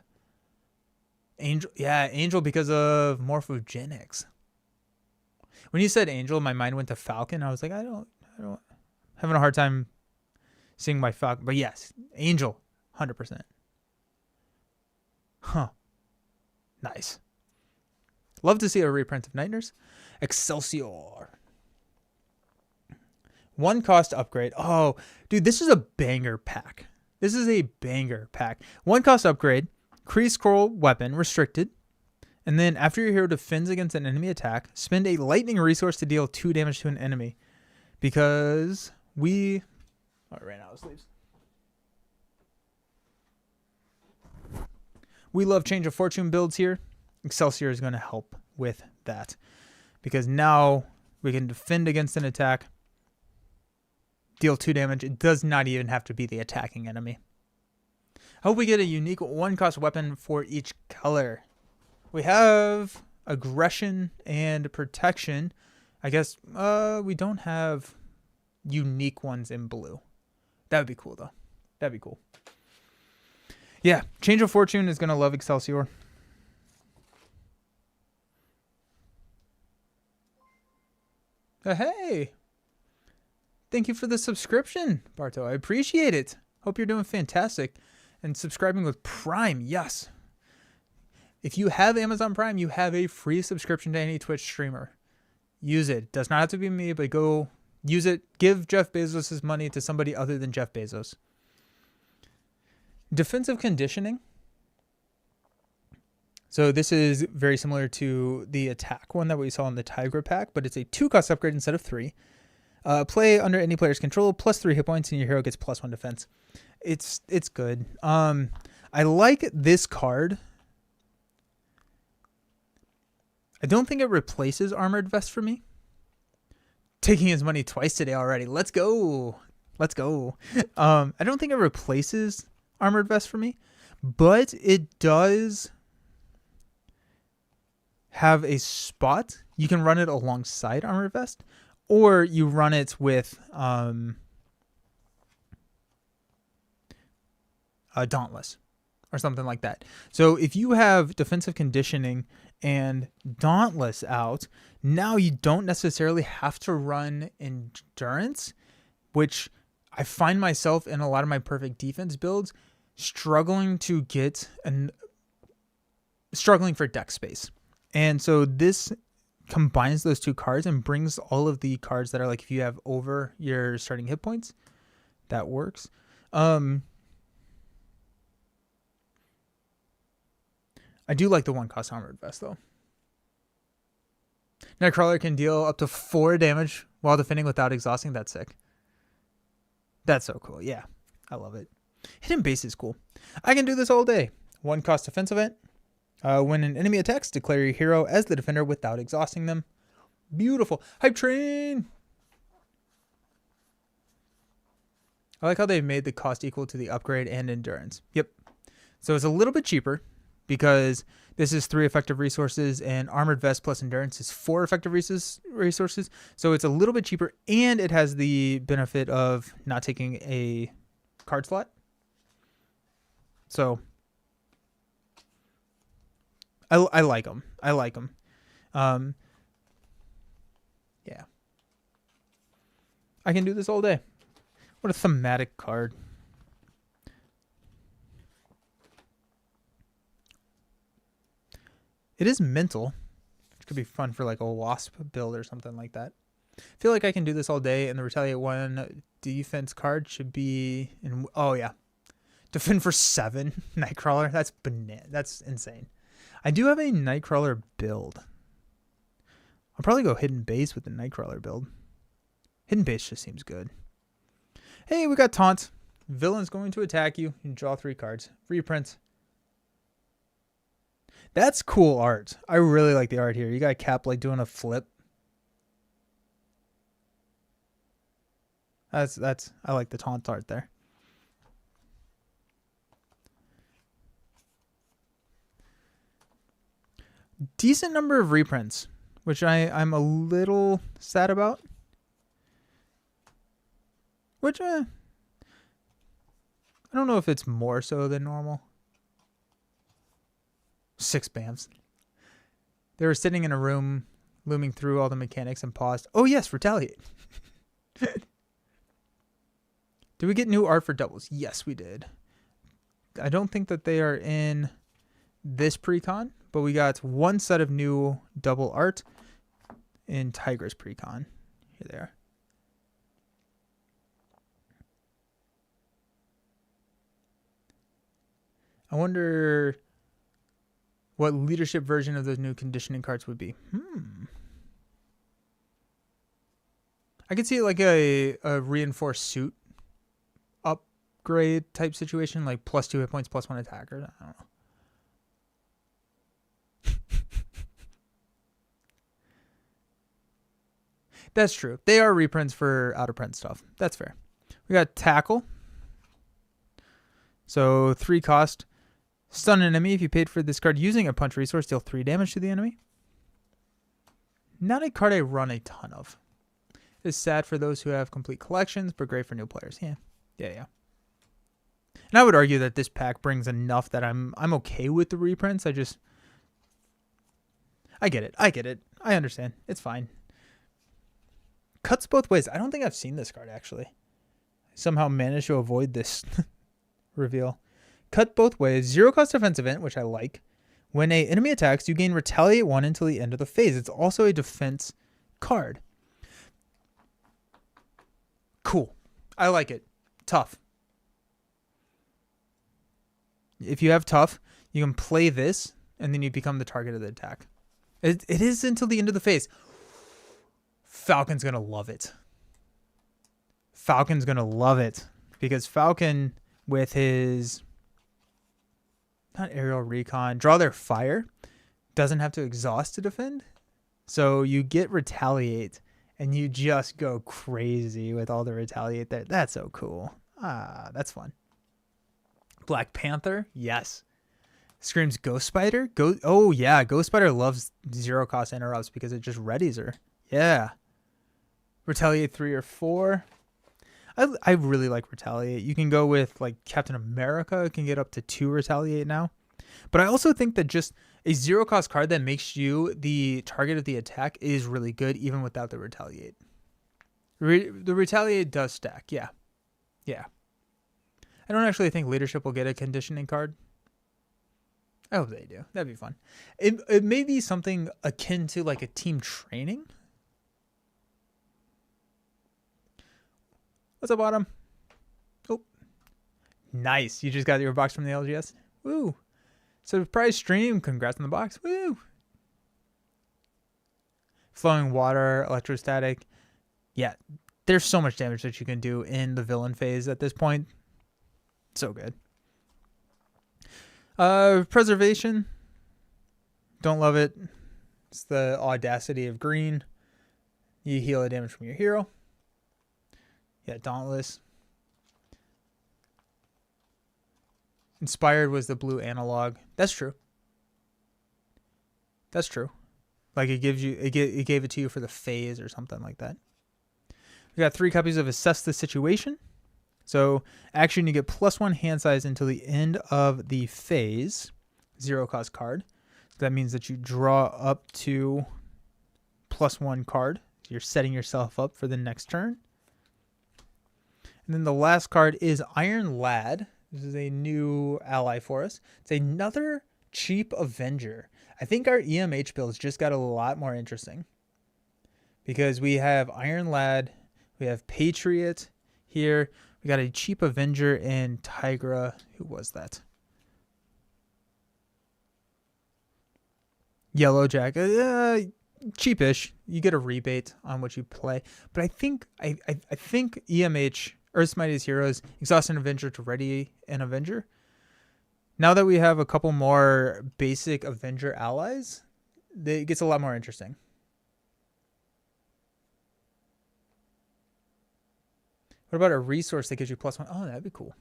Angel because of Morphogenics. When you said Angel, my mind went to Falcon. I was like, I don't having a hard time seeing my Falcon. But yes, Angel, 100%. Huh. Nice. Love to see a reprint of Night Nurse. Excelsior. 1 cost upgrade. Oh, dude, this is a banger pack. 1 cost upgrade. Kree Scroll weapon restricted. And then after your hero defends against an enemy attack, spend a lightning resource to deal 2 damage to an enemy. Because we... Oh, I ran out of sleeves. We love Change of Fortune builds here. Excelsior is going to help with that. Because now we can defend against an attack, deal 2 damage. It does not even have to be the attacking enemy. I hope we get a unique 1-cost weapon for each color. We have aggression and protection. I guess we don't have unique ones in blue. That would be cool, though. That'd be cool. Yeah, Change of Fortune is going to love Excelsior. Hey. Thank you for the subscription, Barto. I appreciate it. Hope you're doing fantastic. And subscribing with Prime, yes. If you have Amazon Prime, you have a free subscription to any Twitch streamer. Use it. Does not have to be me, but go use it. Give Jeff Bezos his money to somebody other than Jeff Bezos. Defensive conditioning. So this is very similar to the attack one that we saw in the Tiger pack, but it's a 2-cost upgrade instead of 3. Play under any player's control, plus 3 hit points, and your hero gets plus 1 defense. It's good. I like this card. I don't think it replaces Armored Vest for me. Taking his money twice today already. Let's go. I don't think it replaces Armored Vest for me, but it does have a spot. You can run it alongside Armored Vest, or you run it with Dauntless or something like that. So if you have defensive conditioning and Dauntless out, now you don't necessarily have to run endurance, which I find myself in a lot of my perfect defense builds struggling for deck space. And so this combines those 2 cards and brings all of the cards that are like, if you have over your starting hit points, that works. I do like the 1-cost Armored Vest though. Nightcrawler can deal up to 4 damage while defending without exhausting. That's sick. That's so cool. Yeah, I love it. Hidden Base is cool. I can do this all day. 1-cost defense event. When an enemy attacks, declare your hero as the defender without exhausting them. Beautiful. Hype train. I like how they've made the cost equal to the upgrade and endurance. Yep. So it's a little bit cheaper because this is 3 effective resources and Armored Vest plus endurance is 4 effective resources. So it's a little bit cheaper and it has the benefit of not taking a card slot. So I like them. Yeah. I can do this all day. What a thematic card. It is mental, which could be fun for like a Wasp build or something like that. I feel like I can do this all day, and the Retaliate 1 defense card should be in. Oh yeah, defend for 7 Nightcrawler. That's That's insane. I do have a Nightcrawler build. I'll probably go Hidden Base with the Nightcrawler build. Hidden Base just seems good. Hey, we got Taunt. Villain's going to attack you. You draw 3 cards. Reprint. That's cool art. I really like the art here. You got Cap like doing a flip. I like the Taunt art there. Decent number of reprints, which I'm a little sad about. Which I don't know if it's more so than normal. 6 BAMs. They were sitting in a room, looming through all the mechanics and paused. Oh yes, Retaliate. Did we get new art for doubles? Yes, we did. I don't think that they are in this precon, but we got 1 set of new double art in Tigress precon. Here they are. I wonder what leadership version of those new conditioning cards would be. I could see like a reinforced suit upgrade type situation, like plus 2 hit points, plus 1 attacker. I don't know. That's true. They are reprints for out of print stuff. That's fair. We got Tackle. So 3 cost. Stun an enemy if you paid for this card using a punch resource. Deal 3 damage to the enemy. Not a card I run a ton of. It's sad for those who have complete collections, but great for new players. Yeah. And I would argue that this pack brings enough that I'm okay with the reprints. I get it. I understand. It's fine. Cuts both ways. I don't think I've seen this card actually. I somehow managed to avoid this reveal. Cut both ways. 0 cost defense event, which I like. When a enemy attacks, you gain Retaliate 1 until the end of the phase. It's also a defense card. Cool. I like it. Tough. If you have tough, you can play this, and then you become the target of the attack. It is until the end of the phase. Falcon's going to love it. Falcon's going to love it. Because Falcon, with his... not aerial recon, draw their fire, doesn't have to exhaust to defend. So you get retaliate, and you just go crazy with all the retaliate there. That's so cool. That's fun. Black Panther, yes. Screams Ghost Spider. Oh yeah, Ghost Spider loves 0 cost interrupts because it just readies her. Yeah. Retaliate 3 or 4. I really like retaliate. You can go with like Captain America, can get up to 2 retaliate now. But I also think that just a 0 cost card that makes you the target of the attack is really good even without the retaliate. The retaliate does stack, yeah. Yeah. I don't actually think leadership will get a conditioning card. I hope they do. That'd be fun. It may be something akin to like a team training. What's up, Autumn? Oh, nice. You just got your box from the LGS. Woo. Surprise stream. Congrats on the box. Woo. Flowing water, electrostatic. Yeah, there's so much damage that you can do in the villain phase at this point. So good. Preservation. Don't love it. It's the audacity of green. You heal the damage from your hero. Yeah, Dauntless. Inspired was the blue analog. That's true. That's true. Like it gives you, it gave it to you for the phase or something like that. We got 3 copies of Assess the Situation. So action, you get +1 hand size until the end of the phase. 0 cost card. So that means that you draw up to +1 card. So you're setting yourself up for the next turn. And then the last card is Iron Lad. This is a new ally for us. It's another cheap Avenger. I think our EMH builds just got a lot more interesting. Because we have Iron Lad, we have Patriot here. We got a cheap Avenger in Tigra. Who was that? Yellow Jack. Cheapish. You get a rebate on what you play. But I think EMH, Earth's Mightiest Heroes, exhaust an Avenger to ready an Avenger. Now that we have a couple more basic Avenger allies, it gets a lot more interesting. What about a resource that gives you +1? Oh, that'd be cool.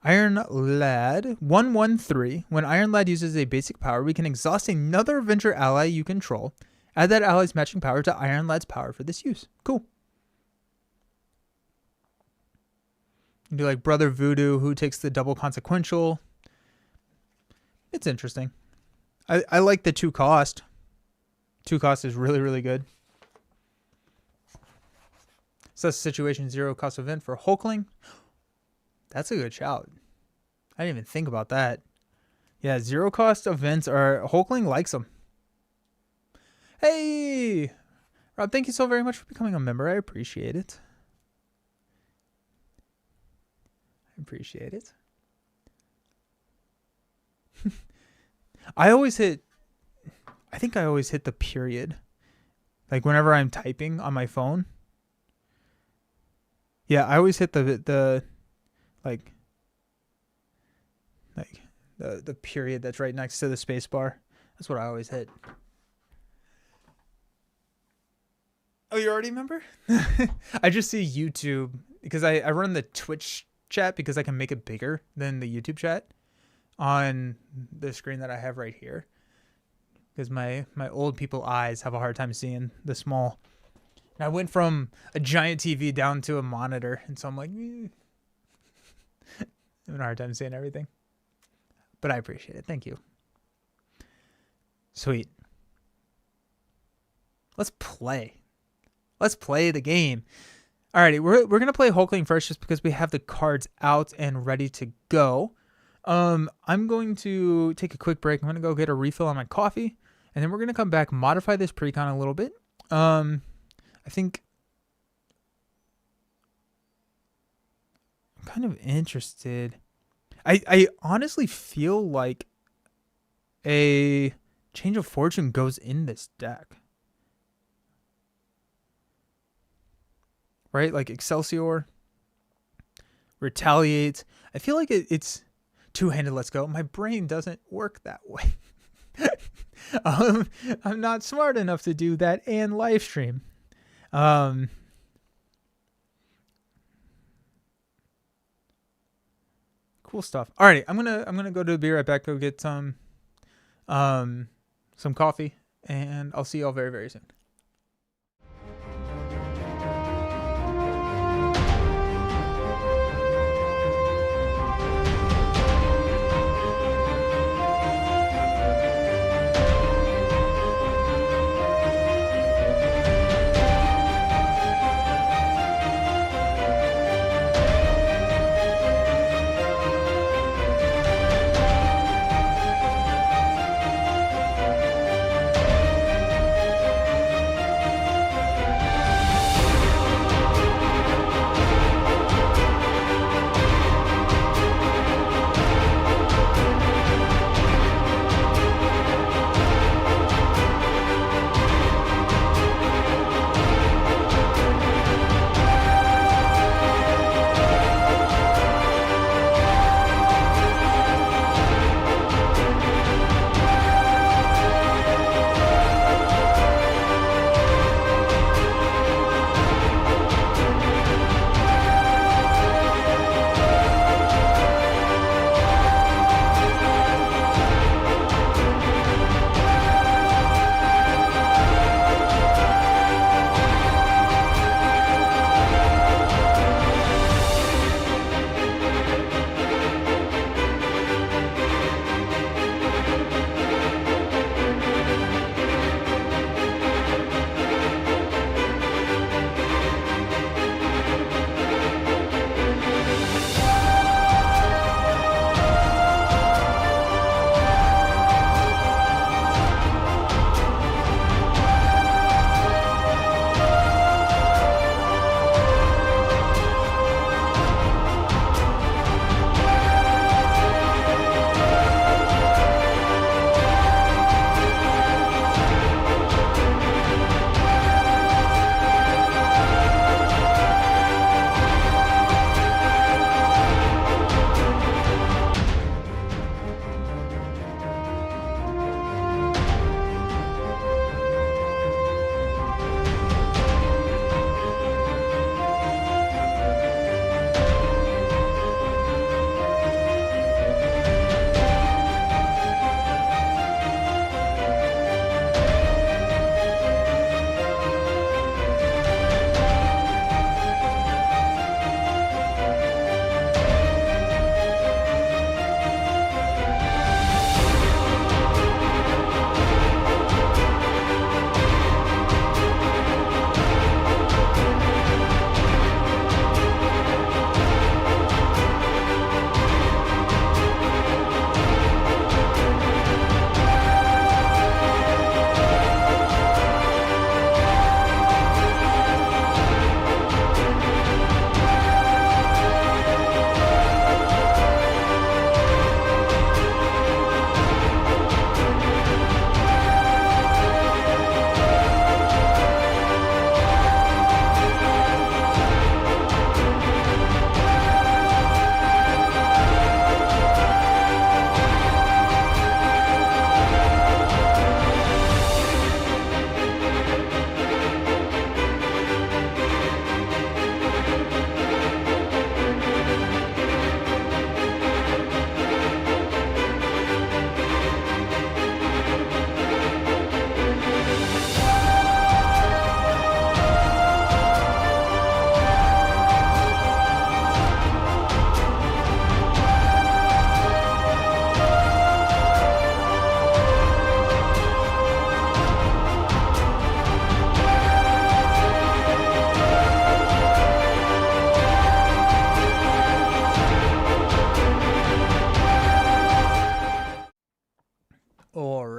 Iron Lad, 1/1/3. When Iron Lad uses a basic power, we can exhaust another Avenger ally you control. Add that ally's matching power to Iron Lad's power for this use. Cool. You can do like Brother Voodoo, who takes the double consequential. It's interesting. I like the 2 cost. 2 cost is really, really good. So that's Situation 0 cost event for Hulkling. That's a good shout. I didn't even think about that. Yeah, 0 cost events are... Hulkling likes them. Hey! Rob, thank you so very much for becoming a member. I appreciate it. I appreciate it. I think I always hit the period. Like whenever I'm typing on my phone. Yeah, I always hit the period that's right next to the space bar. That's what I always hit. Oh, you already remember? I just see YouTube because I run the Twitch chat because I can make it bigger than the YouTube chat on the screen that I have right here. Because my old people eyes have a hard time seeing the small. And I went from a giant TV down to a monitor, and so I'm like, I'm having a hard time seeing everything. But I appreciate it. Thank you. Sweet. Let's play. Let's play the game. Alrighty, we're gonna play Hulkling first, just because we have the cards out and ready to go. I'm going to take a quick break. I'm going to go get a refill on my coffee, and then we're going to come back, modify this precon a little bit. I think I'm kind of interested. I honestly feel like a Change of Fortune goes in this deck. Right? Like Excelsior retaliates. I feel like it's two-handed let's go. My brain doesn't work that way. I'm not smart enough to do that and live stream. Cool stuff. Alrighty, I'm gonna go to the beer. I back go get some coffee, and I'll see y'all very, very soon.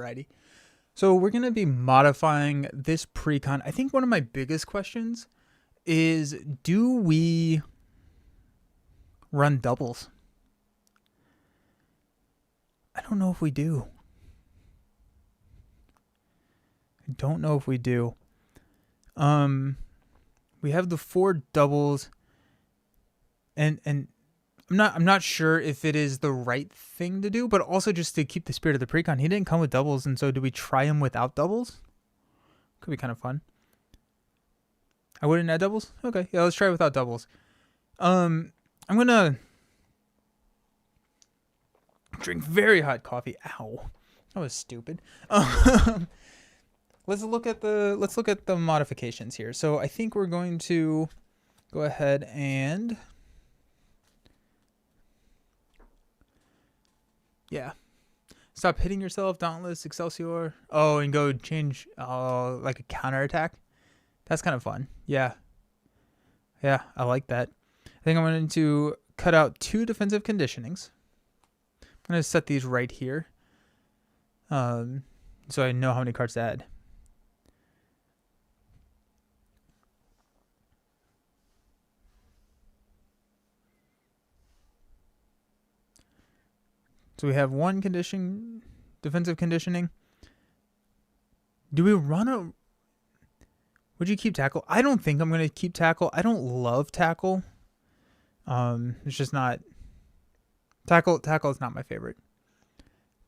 Alrighty. So we're going to be modifying this pre-con. I think one of my biggest questions is, do we run doubles? I don't know if we do. I don't know if we do. We have the 4 doubles, and I'm not sure if it is the right thing to do, but also just to keep the spirit of the precon. He didn't come with doubles, and so do we try him without doubles? Could be kind of fun. I wouldn't add doubles? Okay, yeah, let's try without doubles. I'm gonna drink very hot coffee. Ow, that was stupid. Let's look at the modifications here. So I think we're going to go ahead and stop hitting yourself, Dauntless, Excelsior. Oh, and go change like a counterattack. That's kind of fun. Yeah, I like that. I think I'm going to cut out 2 defensive conditionings. I'm going to set these right here, so I know how many cards to add. So we have 1 defensive conditioning. Do we run a... Would you keep tackle? I don't think I'm going to keep tackle. I don't love tackle. It's just not... Tackle is not my favorite.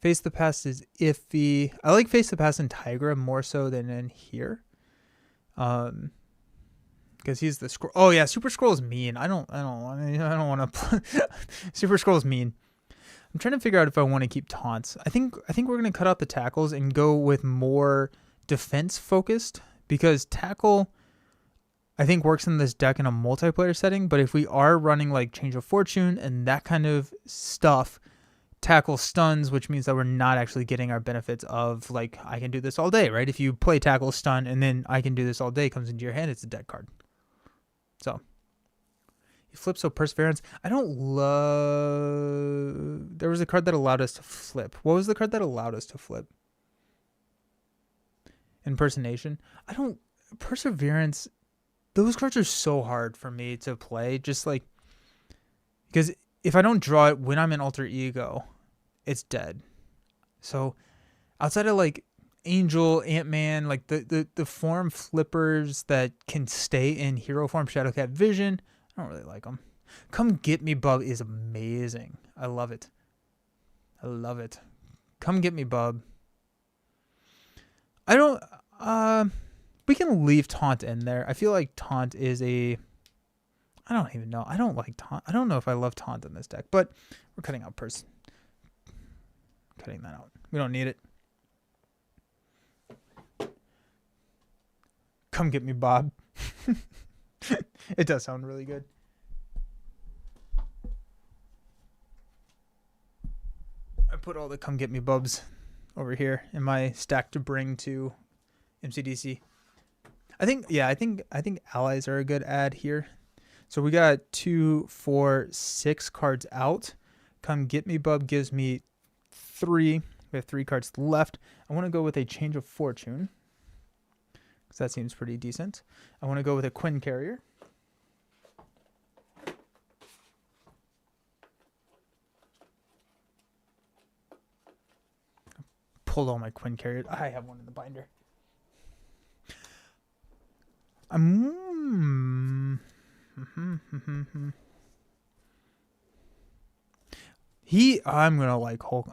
Face the Past is iffy. I like Face the Past in Tigra more so than in here. Because he's the scroll. Oh yeah, Super Scroll is mean. I don't want to... Super Scroll is mean. I'm trying to figure out if I want to keep taunts. I think we're going to cut out the tackles and go with more defense focused, because tackle I think works in this deck in a multiplayer setting, but if we are running like Change of Fortune and that kind of stuff, tackle stuns, which means that we're not actually getting our benefits of like I can do this all day, right? If you play tackle stun and then I can do this all day comes into your hand, it's a dead card. So you flip, so Perseverance. I don't love... There was a card that allowed us to flip. What was the card that allowed us to flip? Impersonation. I don't... Perseverance... Those cards are so hard for me to play. Just like... Because if I don't draw it when I'm in Alter Ego, it's dead. So outside of like Angel, Ant-Man, like the form flippers that can stay in hero form, Shadowcat Vision... I don't really like them. Come Get Me Bub is amazing. I love it. Come Get Me Bub. I don't... we can leave Taunt in there. I feel like Taunt is a... I don't even know. I don't like Taunt. I don't know if I love Taunt in this deck, but we're cutting out Cutting that out. We don't need it. Come Get Me Bob. It does sound really good. I put all the Come Get Me Bubs over here in my stack to bring to MCDC. I think allies are a good add here. So we got 2, 4, 6 cards out. Come Get Me Bub gives me 3. We have 3 cards left. I want to go with a Change of Fortune, because that seems pretty decent. I want to go with a Quinn Carrier. Pulled all my Quinn Carriers. I have one in the binder. I'm gonna like Hulk.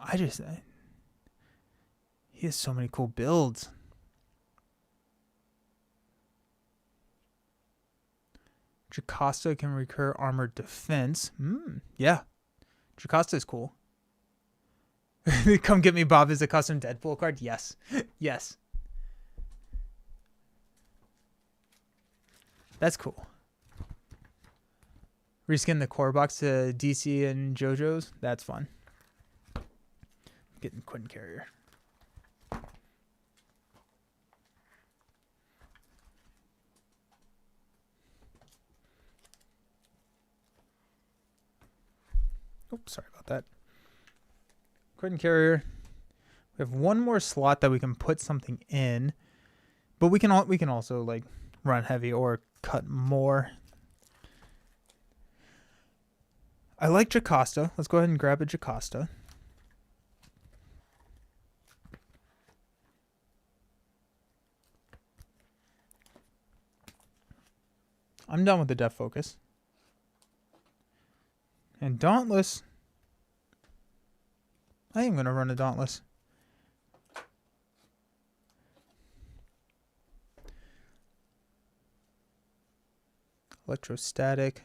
He has so many cool builds. Jocasta can recur armored defense. Yeah. Jocasta is cool. Come Get Me Bob is a custom Deadpool card. Yes. Yes. That's cool. Reskin the core box to DC and JoJo's. That's fun. Getting Quinn Carrier. Oops, sorry about that. Quinn Carrier. We have one more slot that we can put something in, but we can also like run heavy or cut more. I like Jocasta. Let's go ahead and grab a Jocasta. I'm done with the Def Focus. And Dauntless. I am going to run a Dauntless. Electrostatic.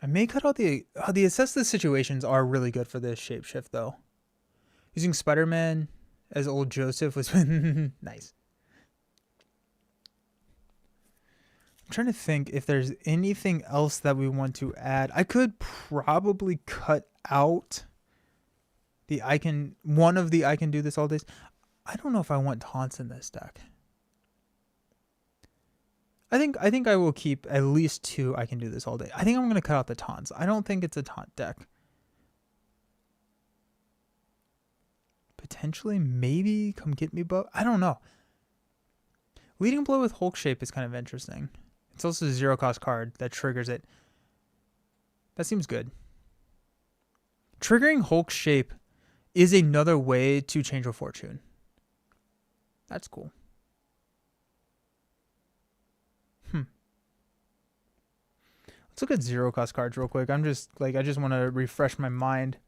I may cut out the assess the situations are really good for this shapeshift though. Using Spider-Man as old Joseph was nice. I'm trying to think if there's anything else that we want to add. I could probably cut out the one of the I can do this all days. I don't know if I want taunts in this deck. I think I will keep at least 2 I can do this all day. I think I'm going to cut out the taunts. I don't think it's a taunt deck. Potentially, maybe Come Get Me Bow. I don't know. Leading Blow with Hulk Shape is kind of interesting. It's also a 0-cost card that triggers it. That seems good. Triggering Hulk Shape is another way to change a fortune. That's cool. Let's look at 0-cost cards real quick. I just want to refresh my mind.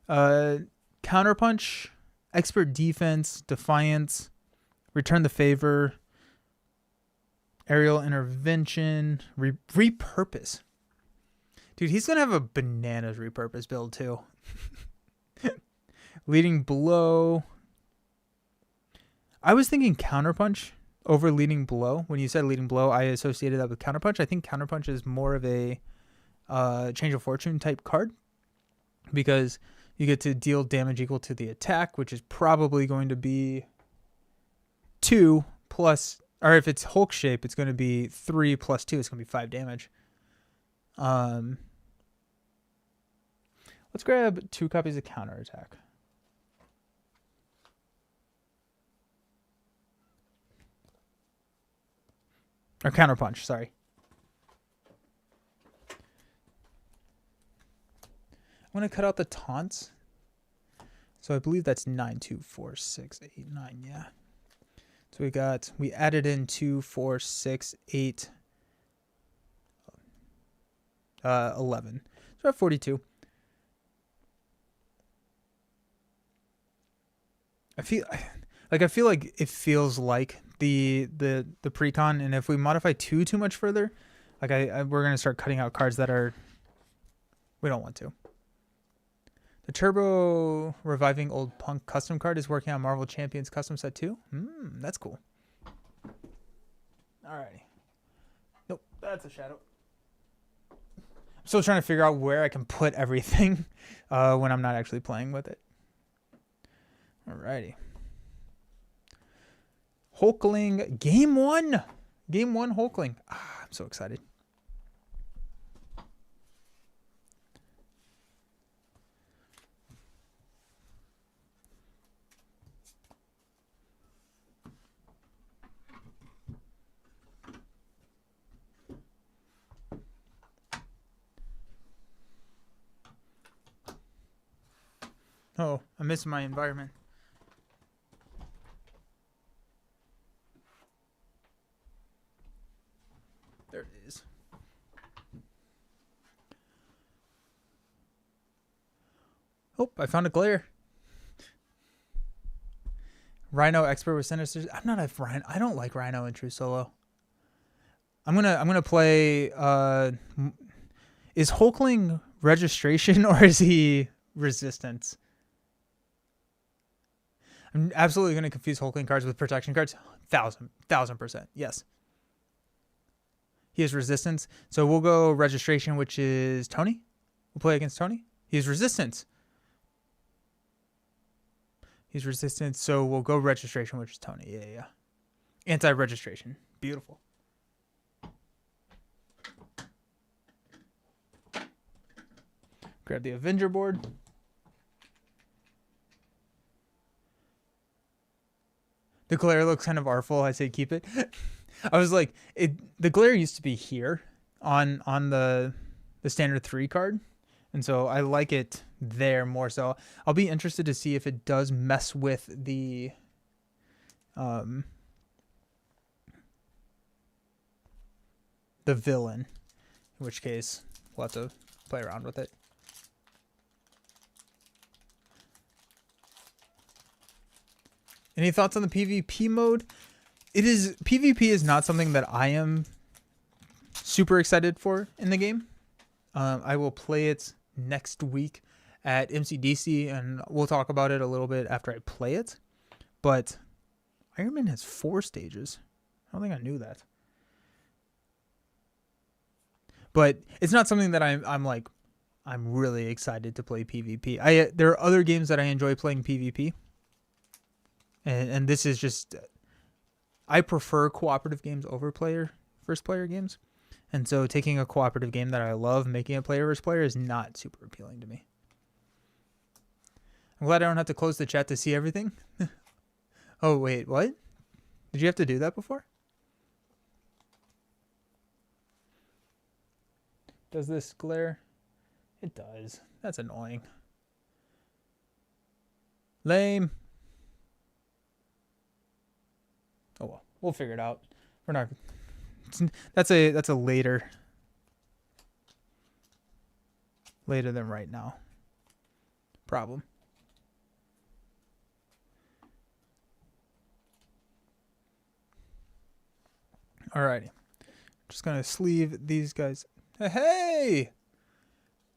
Counterpunch, Expert Defense, Defiance, Return the Favor, Aerial Intervention, Repurpose. Dude, he's going to have a bananas repurpose build too. Leading Blow. I was thinking Counterpunch over Leading Blow. When you said Leading Blow, I associated that with Counterpunch. I think Counterpunch is more of a Change of Fortune type card because you get to deal damage equal to the attack, which is probably going to be 2 plus, or if it's Hulk Shape, it's going to be 3 plus 2. It's going to be 5 damage. Let's grab 2 copies of Counterattack. Or Counterpunch, sorry. I'm going to cut out the taunts. So I believe that's 9, 2, 4, 6, 8, 9, yeah. So we added in 2, 4, 6, 8, 11. So we have 42. I feel like it feels like the precon, and if we modify 2 too much further, like we're gonna start cutting out cards that we don't want to. The Turbo Reviving Old Punk custom card is working on Marvel Champions custom set 2. That's cool. Alrighty. Nope, that's a shadow. I'm still trying to figure out where I can put everything when I'm not actually playing with it. Alrighty. Hulkling game 1. Game 1 Hulkling. I'm so excited. Oh, I missed my environment. There it is. Oh, I found a glare. Rhino Expert with Sinister. I'm not a Rhino. I don't like Rhino in True Solo. I'm gonna play. Is Hulkling registration or is he resistance? I'm absolutely going to confuse Hulkling cards with protection cards. 1000%. Yes. He has resistance. So we'll go registration, which is Tony. We'll play against Tony. He has resistance. He's resistance. So we'll go registration, which is Tony. Yeah. Anti-registration. Beautiful. Grab the Avenger board. The glare looks kind of artful. I say keep it. I was like, the glare used to be here on the standard 3 card, and so I like it there more so. I'll be interested to see if it does mess with the villain, in which case we'll have to play around with it. Any thoughts on the PvP mode? PvP is not something that I am super excited for in the game. I will play it next week at MCDC, and we'll talk about it a little bit after I play it. But Iron Man has 4 stages. I don't think I knew that. But it's not something that I'm really excited to play PvP. There are other games that I enjoy playing PvP. And this is just, I prefer cooperative games over first player games. And so taking a cooperative game that I love, making it player versus player is not super appealing to me. I'm glad I don't have to close the chat to see everything. Oh, wait, what? Did you have to do that before? Does this glare? It does. That's annoying. Lame. Oh well, we'll figure it out. We're not. That's a later than right now problem. Alrighty, just gonna sleeve these guys. Hey,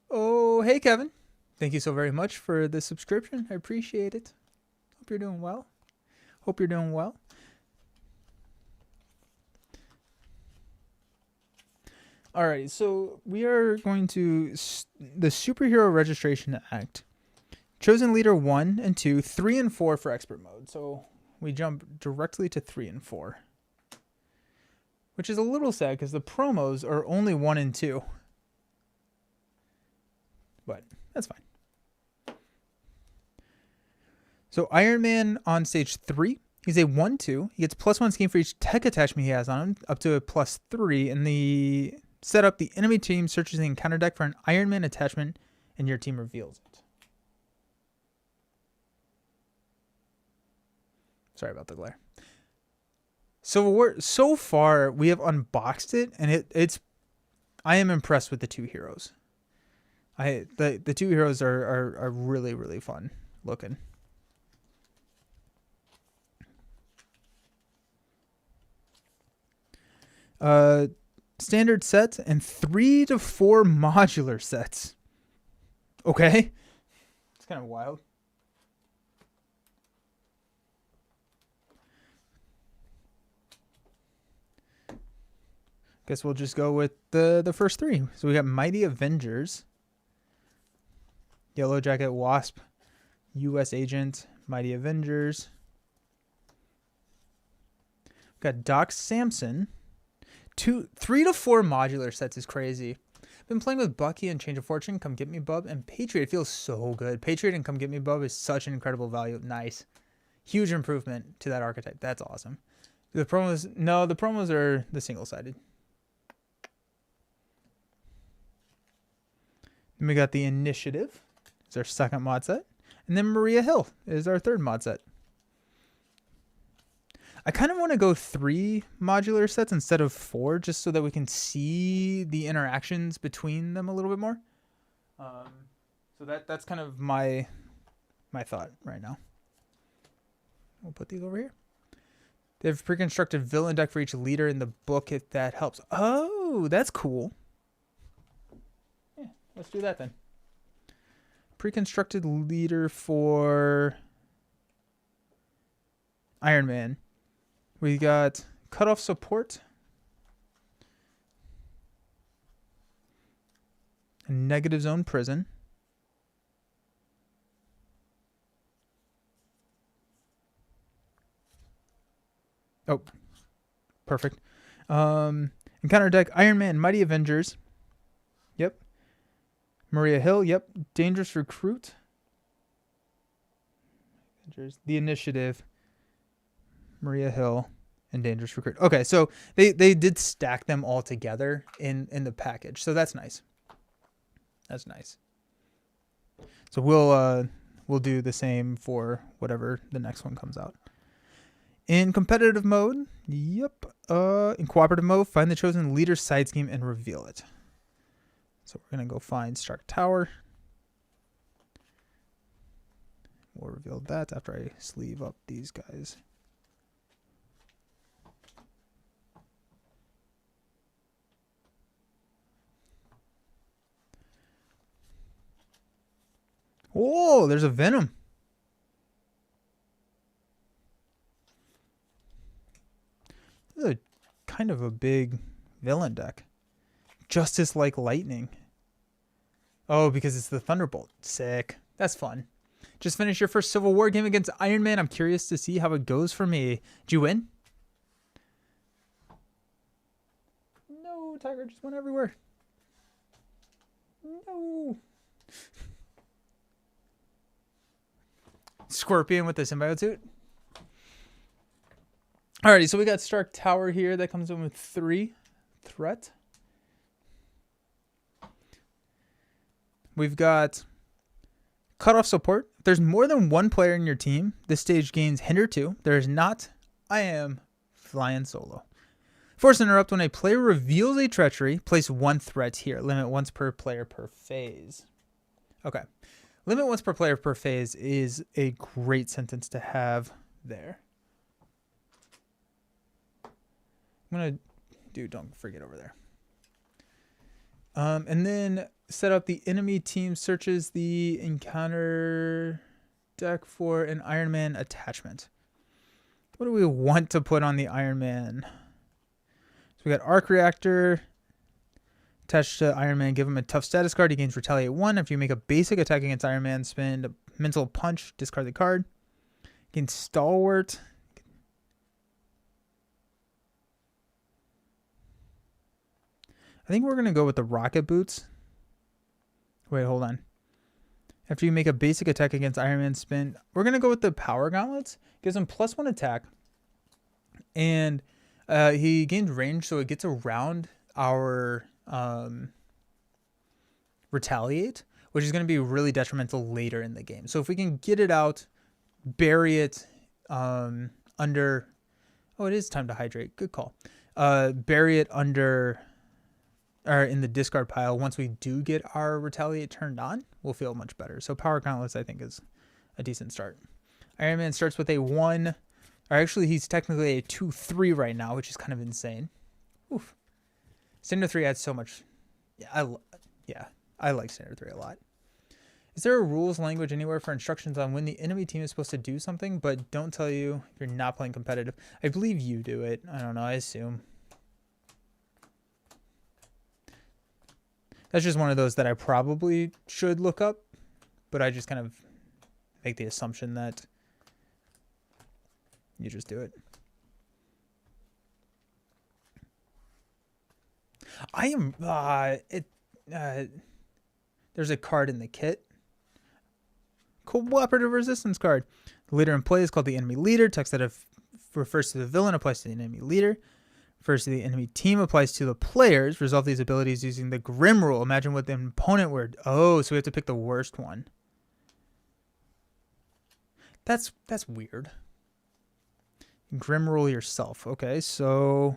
oh hey Kevin, thank you so very much for the subscription. I appreciate it. Hope you're doing well. Alright, so we are going to the Superhero Registration Act. Chosen Leader 1 and 2, 3 and 4 for Expert Mode. So we jump directly to 3 and 4. Which is a little sad because the promos are only 1 and 2. But that's fine. So Iron Man on stage 3. He's a 1-2. He gets +1 scheme for each tech attachment he has on him, up to a +3. In the setup, the enemy team searches the encounter deck for an Iron Man attachment, and your team reveals it. Sorry about the glare. So far, we have unboxed it, and I am impressed with the 2 heroes. The 2 heroes are really, really fun looking. Standard sets and 3 to 4 modular sets. Okay. It's kind of wild. Guess we'll just go with the first 3. So we got Mighty Avengers, Yellow Jacket, Wasp, U.S. Agent, Mighty Avengers. We got Doc Samson. 3 to 4 modular sets is crazy. Been playing with Bucky and Change of Fortune, Come Get Me Bub, and Patriot. It feels so good. Patriot and Come Get Me Bub is such an incredible value. Nice. Huge improvement to that archetype. That's awesome. The promos are the single-sided. Then we got the Initiative. It's our second mod set. And then Maria Hill is our third mod set. I kind of want to go 3 modular sets instead of 4, just so that we can see the interactions between them a little bit more. So that's kind of my thought right now. We'll put these over here. They have pre-constructed villain deck for each leader in the book if that helps. Oh, that's cool. Yeah, let's do that then. Pre-constructed leader for Iron Man. We got Cutoff Support, a Negative Zone Prison, oh, perfect. Encounter deck, Iron Man, Mighty Avengers, yep, Maria Hill, yep. Dangerous Recruit. The Initiative, Maria Hill, and Dangerous Recruit. Okay, so they did stack them all together in the package. So that's nice. That's nice. So we'll do the same for whatever the next one comes out. In competitive mode, yep. In cooperative mode, find the chosen leader side scheme and reveal it. So we're going to go find Stark Tower. We'll reveal that after I sleeve up these guys. Oh, there's a Venom. This is kind of a big villain deck. Justice like lightning. Oh, because it's the Thunderbolt. Sick. That's fun. Just finished your first Civil War game against Iron Man. I'm curious to see how it goes for me. Did you win? No, Tiger just went everywhere. No. Scorpion with the symbiote suit. Alrighty, so we got Stark Tower here that comes in with 3 threat. We've got Cutoff Support. If there's more than one player in your team, this stage gains Hinder 2. There is not. I am flying solo. Force Interrupt. When a player reveals a treachery, place 1 threat here. Limit once per player per phase. Okay. Limit once per player per phase is a great sentence to have there. I'm going to do, don't forget over there. And then set up the enemy team searches the encounter deck for an Iron Man attachment. What do we want to put on the Iron Man? So we got Arc Reactor. Attached to Iron Man, give him a tough status card. He gains Retaliate 1. After you make a basic attack against Iron Man, spend a Mental Punch, discard the card. Gains Stalwart. I think we're going to go with the Rocket Boots. Wait, hold on. After you make a basic attack against Iron Man, spin. We're going to go with the Power Gauntlets. Gives him +1 attack. And he gains range, so it gets around our Retaliate, which is going to be really detrimental later in the game. So if we can get it out, bury it under... Oh, it is time to hydrate. Good call. Bury it under... or in the discard pile. Once we do get our Retaliate turned on, we'll feel much better. So Power Gauntlets, I think, is a decent start. Iron Man starts with a 1... or actually, he's technically a 2-3 right now, which is kind of insane. Oof. Standard 3 adds so much. Yeah, I like Standard 3 a lot. Is there a rules language anywhere for instructions on when the enemy team is supposed to do something, but don't tell you if you're not playing competitive? I believe you do it. I don't know. I assume. That's just one of those that I probably should look up, but I just kind of make the assumption that you just do it. I am there's a card in the kit. Cooperative Resistance card. The leader in play is called the enemy leader. Text that refers to the villain applies to the enemy leader. Refers to the enemy team applies to the players. Resolve these abilities using the Grim rule. Imagine what the opponent word. Oh, so we have to pick the worst one. That's weird. Grim rule yourself. Okay, so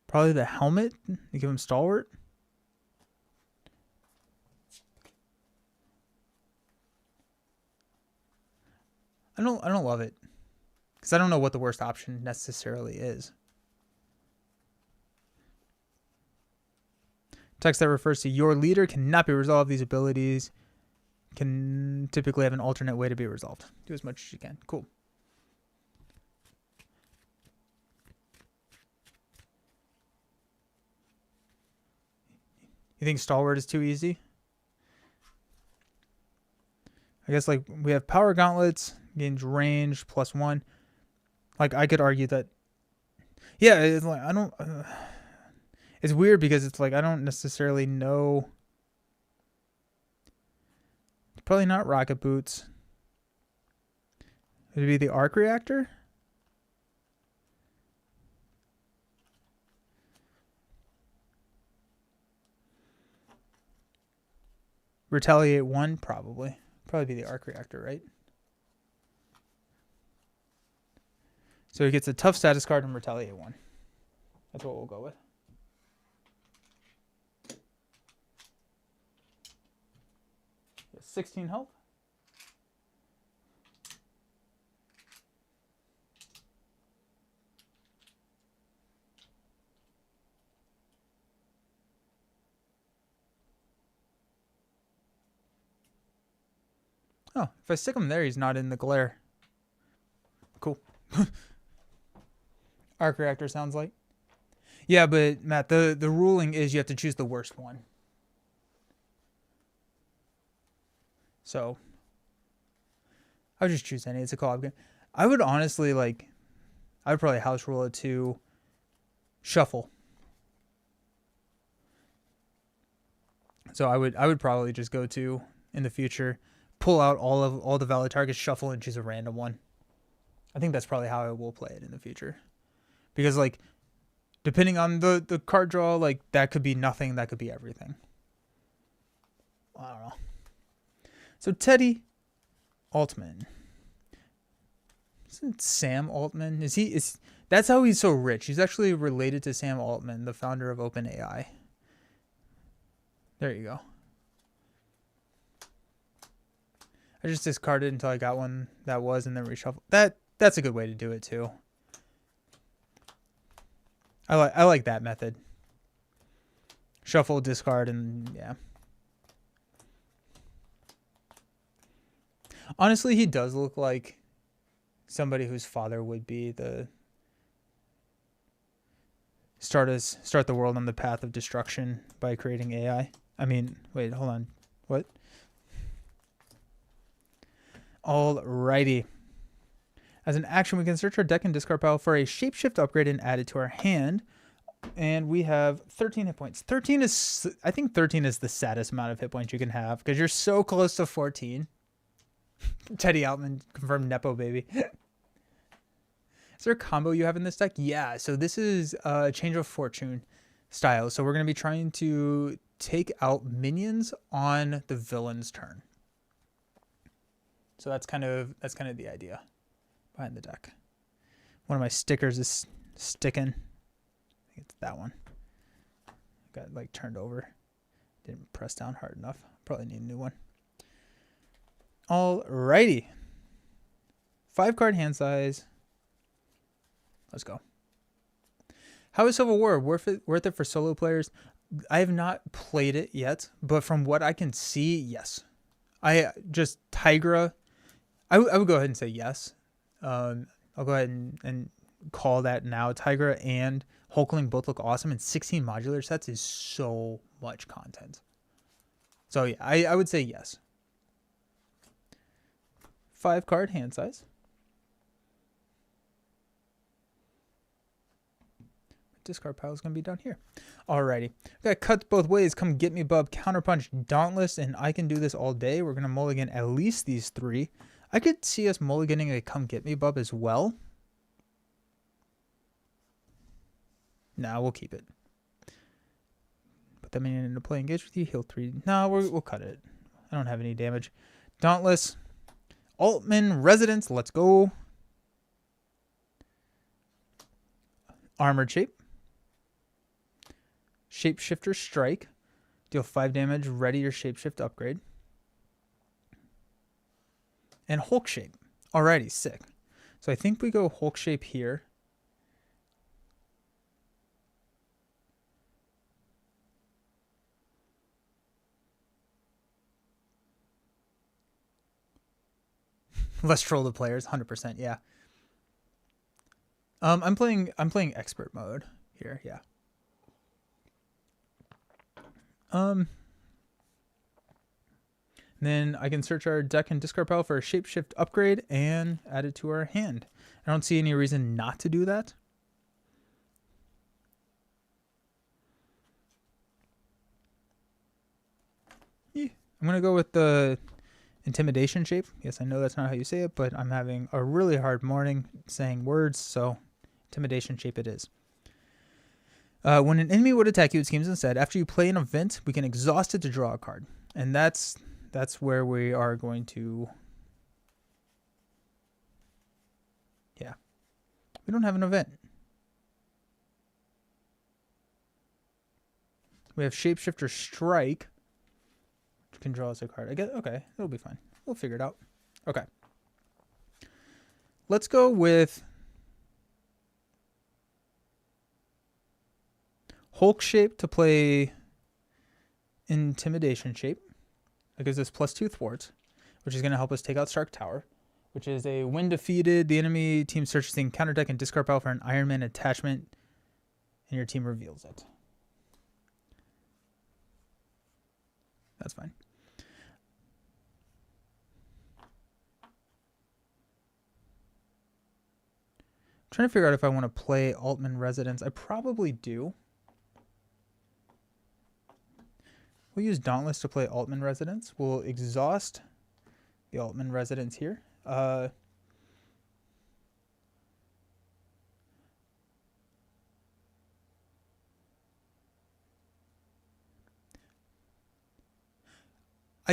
probably the helmet. You give him Stalwart. I don't love it because I don't know what the worst option necessarily is. Text that refers to your leader cannot be resolved. These abilities can typically have an alternate way to be resolved. Do as much as you can. Cool. You think Stalwart is too easy? I guess like we have Power Gauntlets, gains range +1. Like I could argue that Yeah, it's like I don't. It's weird because it's like I don't necessarily know. Probably not rocket boots. Would it be the arc reactor? Retaliate 1, probably. Probably be the arc reactor, right? So he gets a tough status card and Retaliate 1. That's what we'll go with. Yeah, 16 health. Oh, if I stick him there, he's not in the glare. Cool. Arc reactor sounds like. Yeah, but Matt, the ruling is you have to choose the worst one. So I would just choose any. It's a co-op game. I would honestly I would probably house rule it to shuffle. So I would probably just go to in the future, pull out all the valid targets, shuffle, and choose a random one. I think that's probably how I will play it in the future. Because depending on the card draw, that could be nothing, that could be everything. I don't know. So Teddy Altman. Isn't Sam Altman? That's how he's so rich. He's actually related to Sam Altman, the founder of OpenAI. There you go. I just discarded until I got one that was, and then reshuffle. That's a good way to do it too. I like that method. Shuffle, discard, and yeah. Honestly, he does look like somebody whose father would be the start the world on the path of destruction by creating AI. I mean, wait, hold on. What? Alrighty. As an action, we can search our deck and discard pile for a shapeshift upgrade and add it to our hand. And we have 13 hit points. I think 13 is the saddest amount of hit points you can have because you're so close to 14. Teddy Altman confirmed Nepo baby. Is there a combo you have in this deck? Yeah, so this is Change of Fortune style. So we're going to be trying to take out minions on the villain's turn. So that's kind of the idea behind the deck. One of my stickers is sticking. I think it's that one. Got turned over. Didn't press down hard enough. Probably need a new one. Alrighty. 5-card hand size. Let's go. How is Civil War worth it for solo players? I have not played it yet, but from what I can see, yes. Tigra. I would go ahead and say yes. I'll go ahead and call that now. Tigra and Hulkling both look awesome, and 16 modular sets is so much content. So yeah, I would say yes. 5-card hand size. Discard pile is going to be down here. Alrighty. Got cuts both ways. Come get me, bub. Counterpunch, Dauntless, and I can do this all day. We're going to mulligan at least these 3. I could see us mulliganing a come get me, bub as well. Nah, we'll keep it. Put that minion into play. Engage with you. Heal 3. No, we'll cut it. I don't have any damage. Dauntless. Altman Residence. Let's go. Armored Shape. Shapeshifter Strike. Deal 5 damage. Ready your Shapeshift upgrade. And Hulk Shape. Alrighty, sick. So I think we go Hulk Shape here. Let's troll the players, 100%, yeah. I'm playing expert mode here, yeah. Then I can search our deck and discard pile for a shapeshift upgrade and add it to our hand. I don't see any reason not to do that. I'm going to go with the intimidation shape. Yes, I know that's not how you say it, but I'm having a really hard morning saying words, so intimidation shape it is. When an enemy would attack you, it schemes instead. After you play an event, we can exhaust it to draw a card. And that's where we are going to... Yeah. We don't have an event. We have Shapeshifter Strike, which can draw us a card. I guess, okay, it'll be fine. We'll figure it out. Okay. Let's go with Hulk Shape to play Intimidation Shape. That gives us +2 thwarts, which is going to help us take out Stark Tower, which is a when defeated, the enemy team searches the encounter deck and discard pile for an Iron Man attachment, and your team reveals it. That's fine. I'm trying to figure out if I want to play Altman Residence. I probably do. We'll use Dauntless to play Altman Residence. We'll exhaust the Altman Residence here. I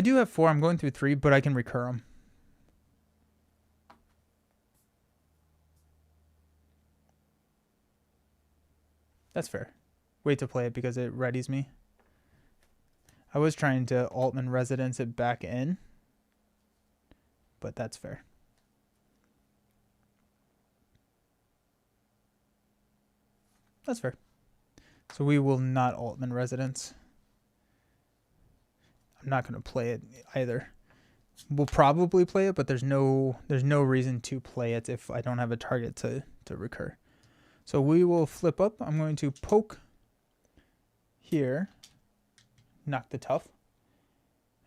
do have 4. I'm going through 3, but I can recur them. That's fair. Wait to play it because it readies me. I was trying to Altman Residence it back in, but that's fair. That's fair. So we will not Altman Residence. I'm not going to play it either. We'll probably play it, but there's no reason to play it if I don't have a target to recur. So we will flip up. I'm going to poke here. Knock the tough.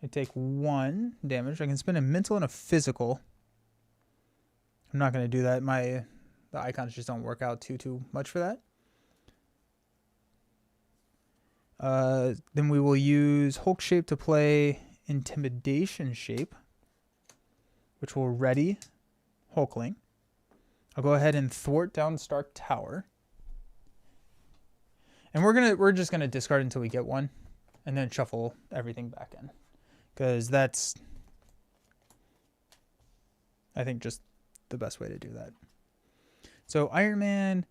I take 1 damage. I can spend a mental and a physical. I'm not going to do that. The icons just don't work out too much for that. Then we will use Hulk Shape to play Intimidation Shape, which will ready Hulkling. I'll go ahead and thwart down Stark Tower. And we're just gonna discard until we get one, and then shuffle everything back in. Because that's, I think, just the best way to do that. So Iron Man,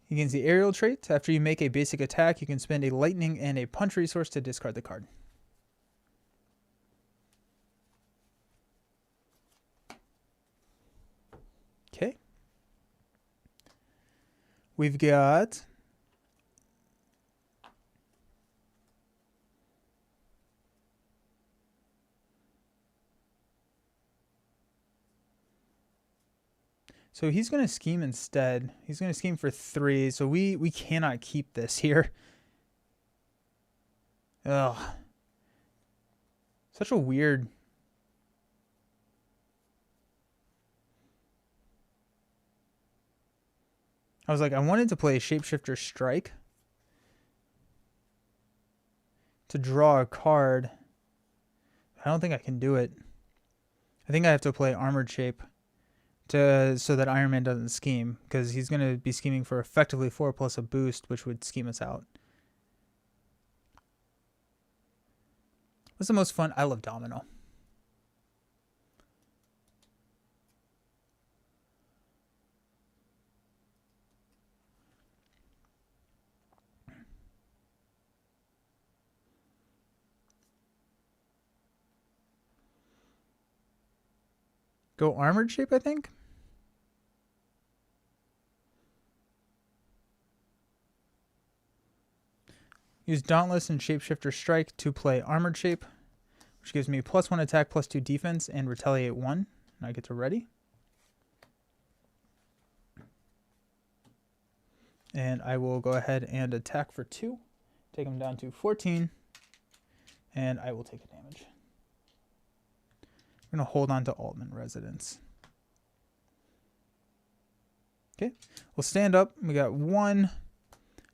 you can see aerial trait. After you make a basic attack, you can spend a lightning and a punch resource to discard the card. Okay. We've got so he's going to scheme instead. He's going to scheme for 3, so we cannot keep this here. Ugh. Such a weird... I was like, I wanted to play Shapeshifter Strike to draw a card. I don't think I can do it. I think I have to play Armored Shape so that Iron Man doesn't scheme, because he's going to be scheming for effectively 4 plus a boost, which would scheme us out. What's the most fun? I love Domino. Go Armored Shape, I think. Use Dauntless and Shapeshifter Strike to play Armored Shape, which gives me +1 attack, +2 defense, and retaliate 1. And I get to ready. And I will go ahead and attack for 2. Take him down to 14. And I will take a damage. I'm going to hold on to Altman Residence. Okay, we'll stand up. We got 1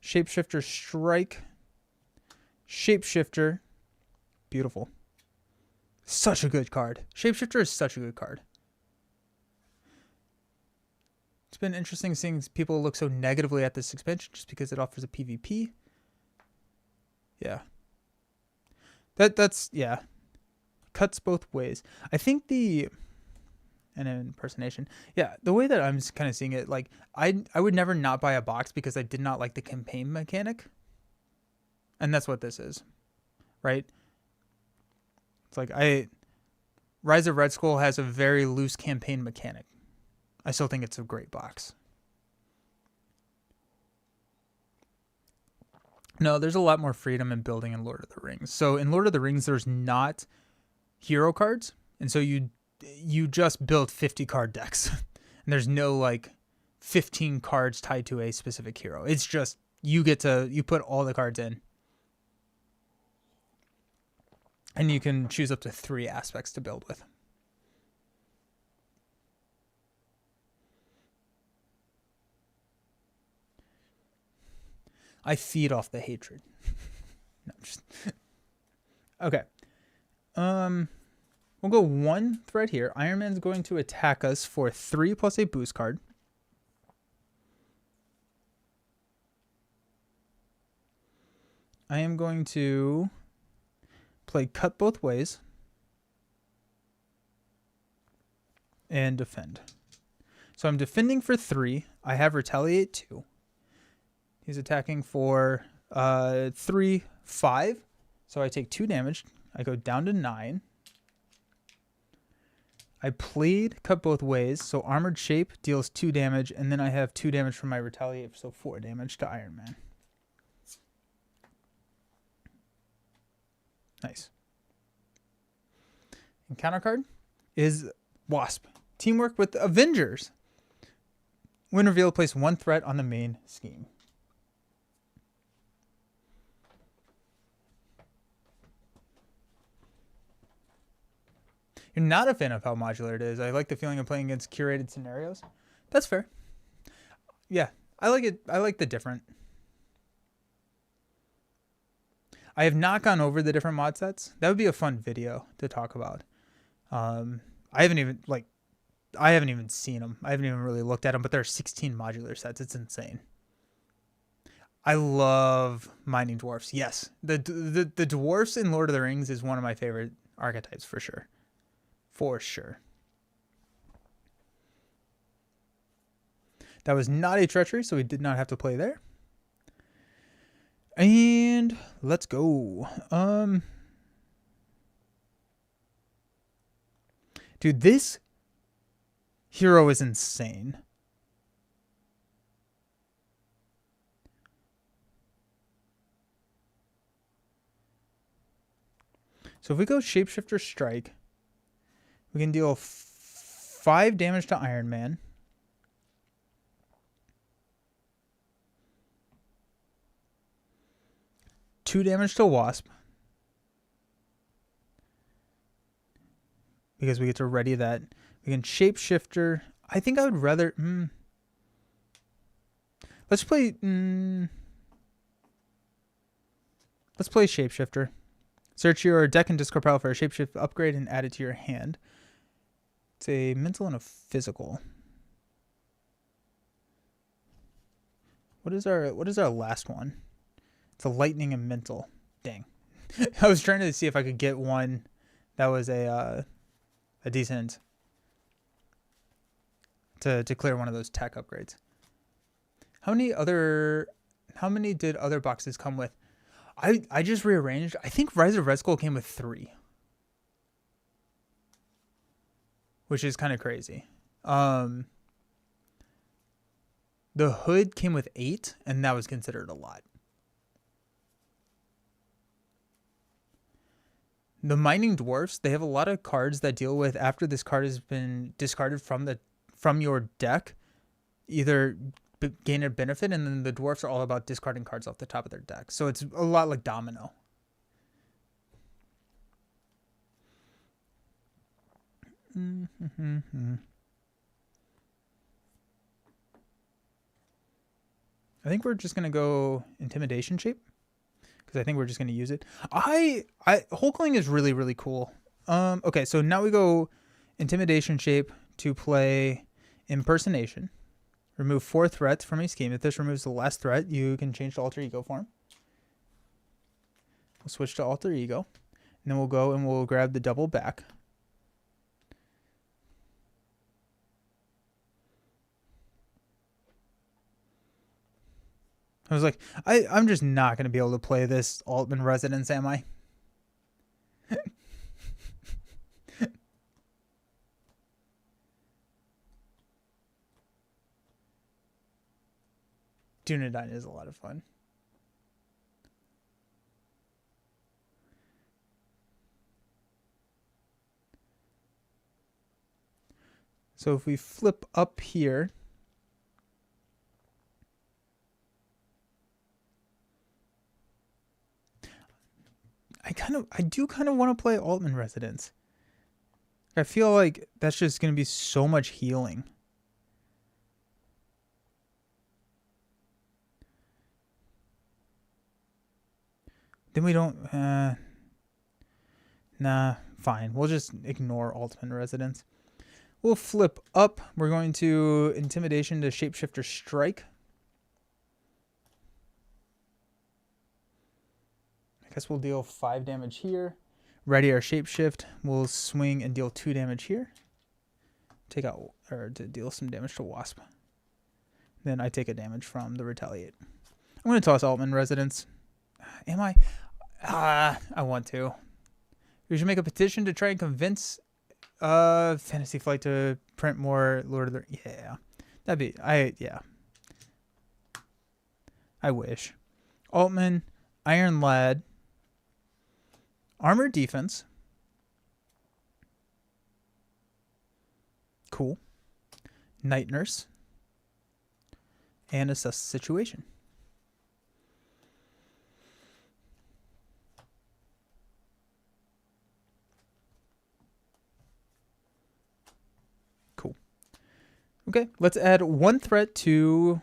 Shapeshifter Strike. Shapeshifter. Beautiful. Such a good card. Shapeshifter is such a good card. It's been interesting seeing people look so negatively at this expansion just because it offers a PvP. Yeah. That's yeah. Cuts both ways. I think an impersonation. Yeah, the way that I'm kind of seeing it, like I would never not buy a box because I did not like the campaign mechanic. And that's what this is. Right? It's like Rise of Red Skull has a very loose campaign mechanic. I still think it's a great box. No, there's a lot more freedom in building in Lord of the Rings. So in Lord of the Rings, there's not hero cards, and so you just build 50 card decks, and there's no like 15 cards tied to a specific hero. It's just you put all the cards in, and you can choose up to 3 aspects to build with. I feed off the hatred. No, just okay. We'll go 1 thread here. Iron Man's going to attack us for 3 plus a boost card. I am going to play Cut Both Ways and defend. So I'm defending for 3. I have Retaliate 2. He's attacking for 3, 5. So I take 2 damage. I go down to 9. I played Cut Both Ways, so Armored Shape deals 2 damage, and then I have 2 damage from my Retaliate, so 4 damage to Iron Man. Nice. And counter card is Wasp. Teamwork with Avengers. When revealed, place 1 threat on the main scheme. You're not a fan of how modular it is. I like the feeling of playing against curated scenarios. That's fair. Yeah, I like it. I like the different. I have not gone over the different mod sets. That would be a fun video to talk about. I haven't even seen them. I haven't even really looked at them, but there are 16 modular sets. It's insane. I love mining dwarfs. Yes, the dwarfs in Lord of the Rings is one of my favorite archetypes for sure. For sure. That was not a treachery, so we did not have to play there. And let's go. Dude, this hero is insane. So if we go Shapeshifter Strike, we can deal 5 damage to Iron Man. Two damage to Wasp. Because we get to ready that. We can Shapeshifter. I think I would rather... Let's play... Let's play Shapeshifter. Search your deck and discard pile for a Shapeshift upgrade and add it to your hand. It's a mental and a physical. What is our last one? It's a lightning and mental. Dang. I was trying to see if I could get one that was a decent to clear one of those tech upgrades. How many did other boxes come with? I just rearranged. I think Rise of Red Skull came with 3. Which is kind of crazy. The hood came with 8, and that was considered a lot. The mining dwarfs, they have a lot of cards that deal with after this card has been discarded from your deck, either gain a benefit, and then the dwarfs are all about discarding cards off the top of their deck. So it's a lot like Domino. I think we're just gonna go Intimidation Shape because I think we're just gonna use it. Hulkling is really, really cool. Okay, so now we go Intimidation Shape to play Impersonation. Remove 4 threats from a scheme. If this removes the last threat, you can change to Alter Ego form. We'll switch to Alter Ego. And then we'll go and we'll grab the double back. I was like, I'm just not going to be able to play this Altman Residence, am I? Dunedain is a lot of fun. So if we flip up here, I do kind of want to play Altman Residence. I feel like that's just going to be so much healing. Then we don't, nah, fine. We'll just ignore Altman Residence. We'll flip up. We're going to Intimidation to Shapeshifter Strike. I guess we'll deal 5 damage here. Ready our Shapeshift. We'll swing and deal 2 damage here. Take out, or to deal some damage to Wasp. Then I take a damage from the Retaliate. I'm going to toss Altman Residence. Am I? I want to. We should make a petition to try and convince Fantasy Flight to print more Lord of the... Yeah. That'd be... Yeah. I wish. Altman, Iron Lad, Armor Defense. Cool. Night Nurse. And Assess the Situation. Cool. Okay, let's add 1 threat to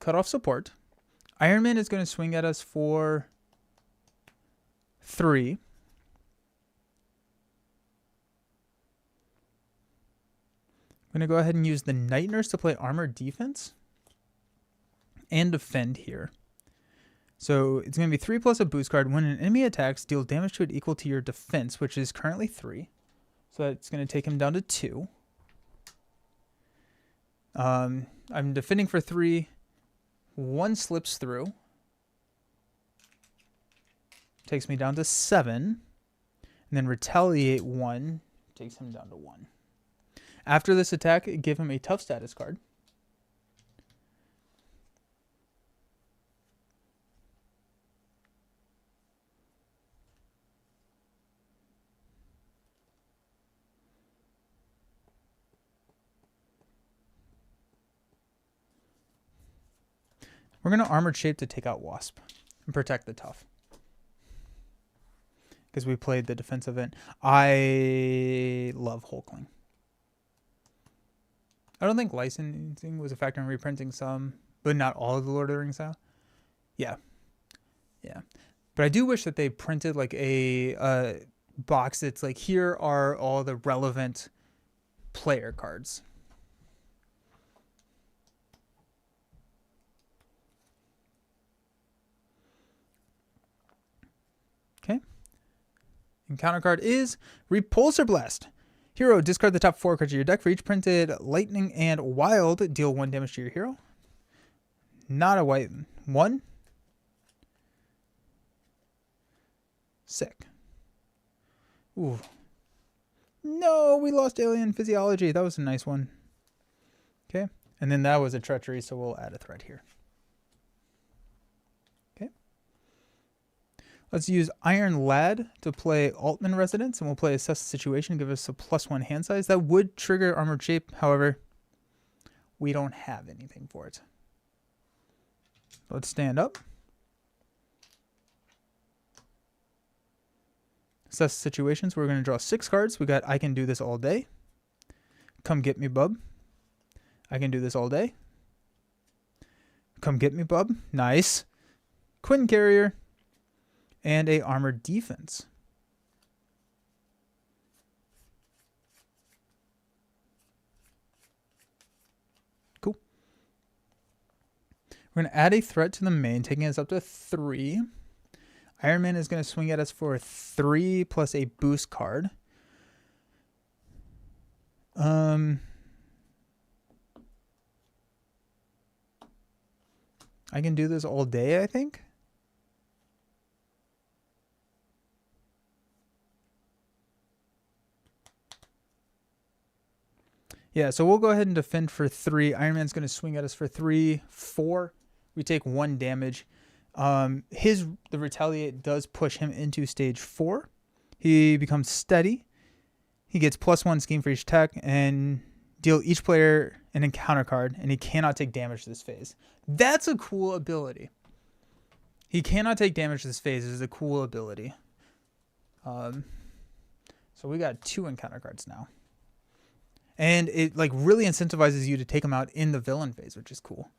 cut off support. Iron Man is going to swing at us for 3. I'm going to go ahead and use the Night Nurse to play Armor Defense and Defend here. So it's going to be 3 plus a boost card. When an enemy attacks, deal damage to it equal to your defense, which is currently 3. So that's going to take him down to 2. I'm defending for 3. 1 slips through. Takes me down to 7. And then Retaliate 1 takes him down to 1. After this attack, give him a tough status card. We're going to Armored Shape to take out Wasp and protect the tough. Because we played the defensive end. I love Hulkling. I don't think licensing was a factor in reprinting some, but not all of the Lord of the Rings style. Yeah. Yeah. But I do wish that they printed like a box that's like, here are all the relevant player cards. Okay. Encounter card is Repulsor Blast. Hero, discard the top 4 cards of your deck. For each printed Lightning and Wild, deal 1 damage to your hero. Not a white 1. Sick. Ooh. No, we lost Alien Physiology. That was a nice one. Okay. And then that was a Treachery, so we'll add a threat here. Okay. Let's use Iron Lad to play Altman Residence, and we'll play Assess the Situation, give us a +1 hand size. That would trigger Armored Shape, however, we don't have anything for it. Let's stand up. Assess Situations, we're going to draw 6 cards. We got I Can Do This All Day. Come Get Me, Bub. I Can Do This All Day. Come Get Me, Bub. Nice. Quinn Carrier. And a Armored Defense. We're going to add a threat to the main, taking us up to 3. Iron Man is going to swing at us for 3 plus a boost card. I can do this all day, I think. Yeah, so we'll go ahead and defend for 3. Iron Man's going to swing at us for 3, 4. We take 1 damage. The retaliate does push him into stage 4. He becomes steady. He gets +1 scheme for each attack and deal each player an encounter card, and he cannot take damage this phase. That's a cool ability. He cannot take damage this phase is a cool ability. So we got 2 encounter cards now. And it like really incentivizes you to take him out in the villain phase, which is cool.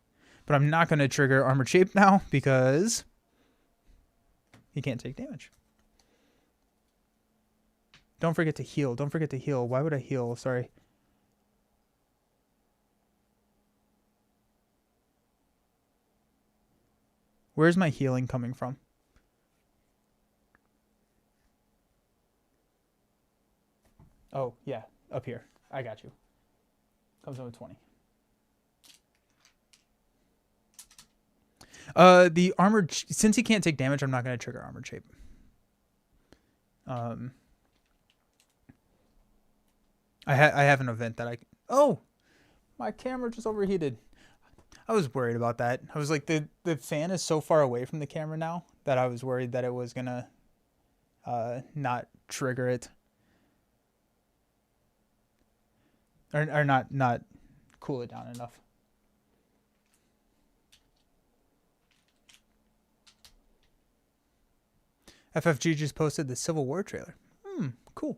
But I'm not going to trigger Armored Shape now because he can't take damage. Don't forget to heal. Don't forget to heal. Why would I heal? Sorry. Where's my healing coming from? Oh, yeah. Up here. I got you. Comes in with 20. The armored... Since he can't take damage, I'm not going to trigger Armored Shape. I have an event that I... Oh! My camera just overheated. I was worried about that. I was like, the fan is so far away from the camera now that I was worried that it was going to not trigger it. Or not cool it down enough. FFG just posted the Civil War trailer. Cool.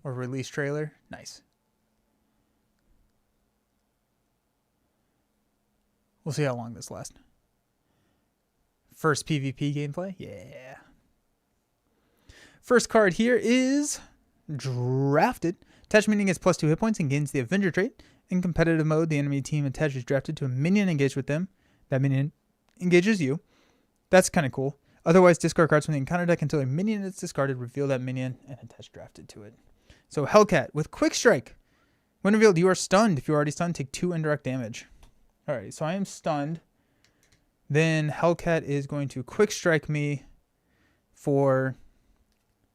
Or release trailer. Nice. We'll see how long this lasts. First PvP gameplay? Yeah. First card here is Drafted. Attached minion gets +2 hit points and gains the Avenger trait. In competitive mode, the enemy team attached is drafted to a minion engaged with them. That minion engages you. That's kind of cool. Otherwise, discard cards from the encounter deck until a minion is discarded. Reveal that minion and attach drafted to it. So Hellcat with Quick Strike. When revealed, you are stunned. If you're already stunned, take 2 indirect damage. Alright, so I am stunned. Then Hellcat is going to Quick Strike me for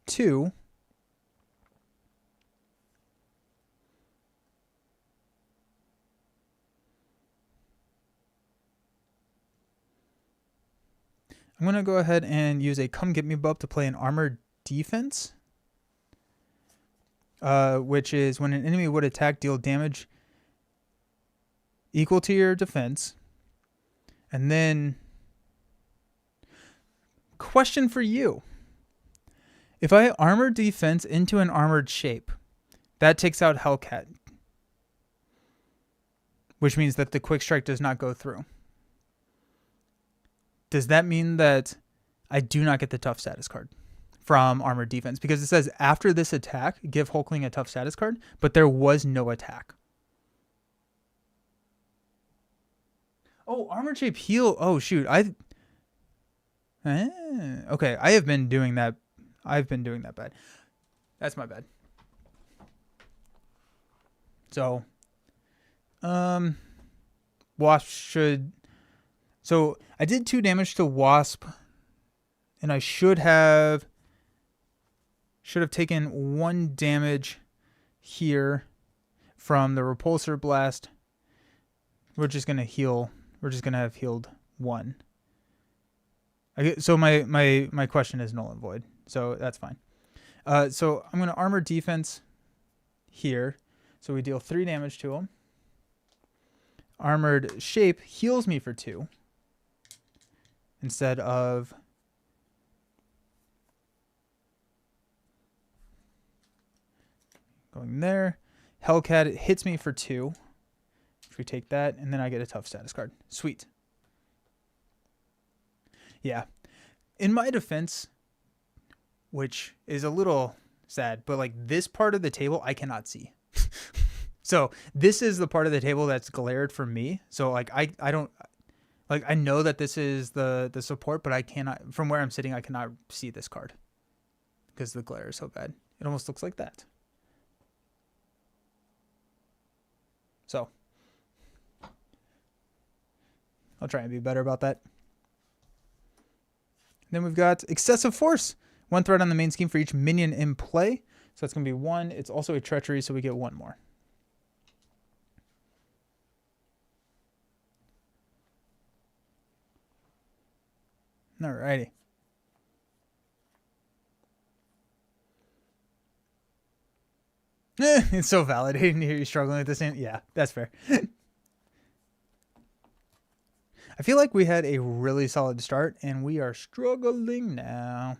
2. I'm going to go ahead and use a Come Get Me buff to play an Armored Defense. Which is when an enemy would attack, deal damage equal to your defense. And then, question for you. If I armor defense into an armored shape, that takes out Hellcat. Which means that the Quick Strike does not go through. Does that mean that I do not get the tough status card from armored defense? Because it says after this attack, give Hulkling a tough status card, but there was no attack. Oh, armored shape heal. Oh, shoot. Okay, I have been doing that. I've been doing that bad. That's my bad. So, Wasp should... So, I did 2 damage to Wasp, and I should have taken 1 damage here from the Repulsor Blast. We're just going to heal. We're just going to have healed 1. So my question is null and void. So that's fine. So I'm going to armor defense here. So we deal 3 damage to him. Armored shape heals me for 2. Instead of... going there. Hellcat hits me for 2. If we take that, and then I get a tough status card. Sweet. Yeah. In my defense, which is a little sad, but like this part of the table I cannot see. So this is the part of the table that's glared for me. So like I don't like I know that this is the support, but I cannot, from where I'm sitting, I cannot see this card because the glare is so bad. It almost looks like that. So I'll try and be better about that. Then we've got Excessive Force. 1 threat on the main scheme for each minion in play. So that's going to be 1. It's also a treachery, so we get 1 more. Alrighty. It's so validating to hear you struggling with this. Yeah, that's fair. I feel like we had a really solid start, and we are struggling now.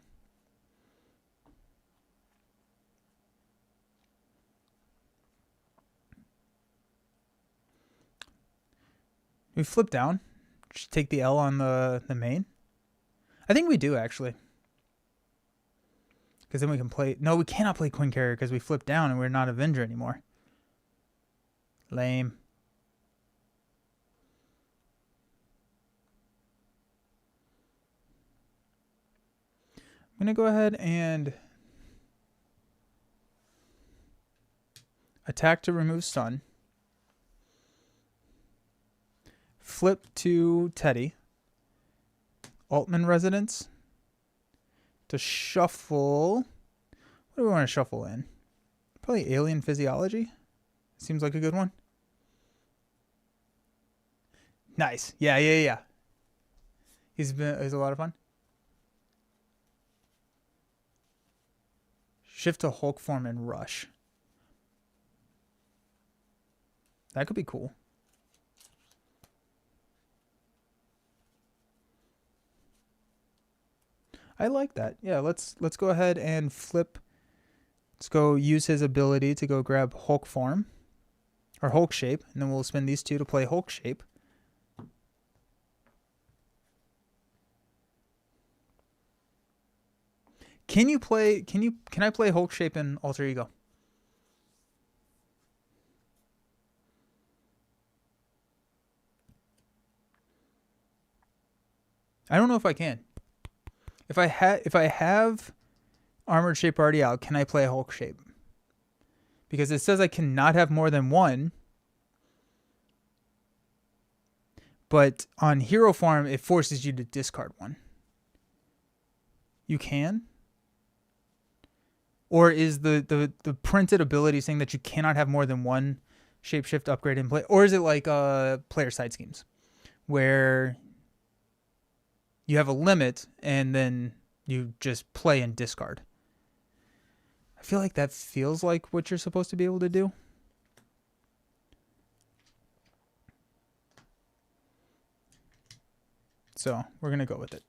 We flip down. Just take the L on the main. I think we do, actually. Because then we can play... No, we cannot play Queen Carrier because we flip down and we're not Avenger anymore. Lame. I'm going to go ahead and attack to remove stun. Flip to Teddy. Altman Residence. To shuffle. What do we want to shuffle in? Probably Alien Physiology. Seems like a good one. Nice. Yeah. He's a lot of fun. Shift to Hulk form and rush. That could be cool. I like that. Yeah, let's go ahead and flip. Let's go use his ability to go grab Hulk form or Hulk shape, and then we'll spend these 2 to play Hulk shape. Can I play Hulk shape in Alter Ego? I don't know if I can. If I have Armored Shape already out, can I play Hulk shape? Because it says I cannot have more than 1. But on Hero Farm, it forces you to discard 1. You can? Or is the printed ability saying that you cannot have more than 1 shapeshift upgrade in play? Or is it like player side schemes where you have a limit and then you just play and discard? I feel like that feels like what you're supposed to be able to do. So we're going to go with it.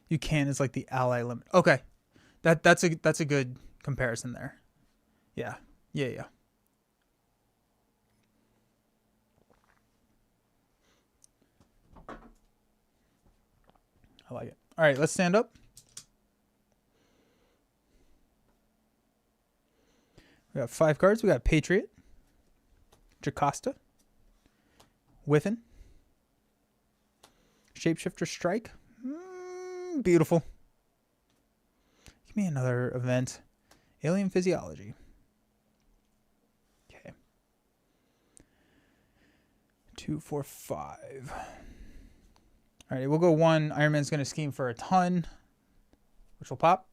You can is like the ally limit. Okay. That's a good comparison there. Yeah. I like it. All right, let's stand up. We got 5 cards. We got Patriot, Jocasta, Whiffin, Shapeshifter Strike. Beautiful. Give me another event. Alien Physiology. Okay. 2, 4, 5. All right, we'll go 1. Iron Man's going to scheme for a ton, which will pop.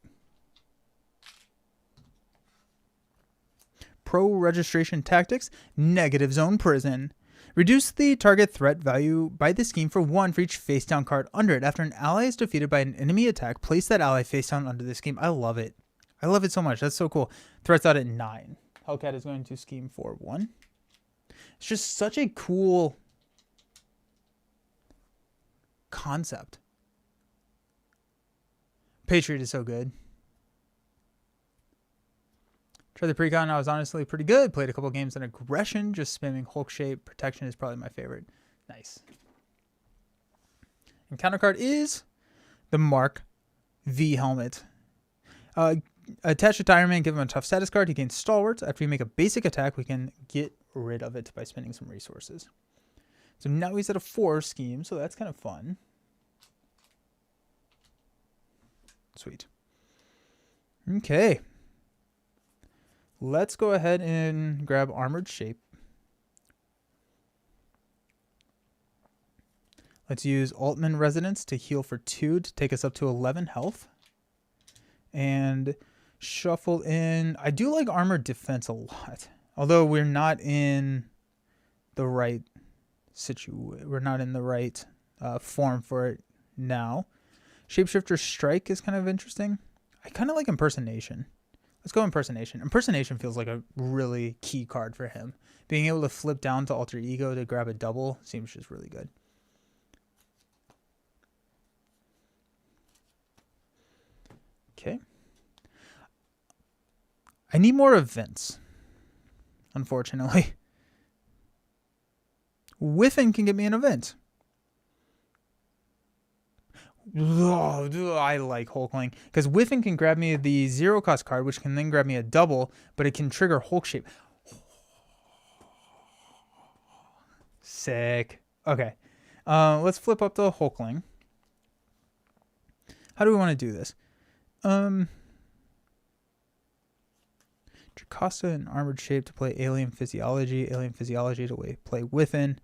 Pro Registration Tactics, Negative Zone Prison. Reduce the target threat value by the scheme for 1 for each face down card under it. After an ally is defeated by an enemy attack, place that ally face down under the scheme. I love it. I love it so much. That's so cool. Threats out at 9. Hellcat is going to scheme for 1. It's just such a cool concept. Patriot is so good. Tried the precon. I was honestly pretty good. Played a couple games in aggression. Just spamming Hulk shape. Protection is probably my favorite. Nice. And counter card is the Mark V helmet. attach a to Iron Man, give him a tough status card. He gains Stalwarts. After you make a basic attack, we can get rid of it by spending some resources. So now he's at a 4 scheme, so that's kind of fun. Sweet. Okay. Let's go ahead and grab Armored Shape. Let's use Altman Resonance to heal for 2 to take us up to 11 health. And shuffle in... I do like Armored Defense a lot. Although we're not in the right we're not in the right form for it now. Shapeshifter Strike is kind of interesting. I kind of like Impersonation. Let's go Impersonation. Impersonation feels like a really key card for him. Being able to flip down to Alter Ego to grab a double seems just really good. Okay. I need more events, unfortunately. Whiffin can get me an event. Oh, I like Hulkling. Because Whiffin can grab me the 0 cost card, which can then grab me a double, but it can trigger Hulk Shape. Sick. Okay. Let's flip up to Hulkling. How do we want to do this? Jocasta and Armored Shape to play Alien Physiology. Alien Physiology to play Whiffin.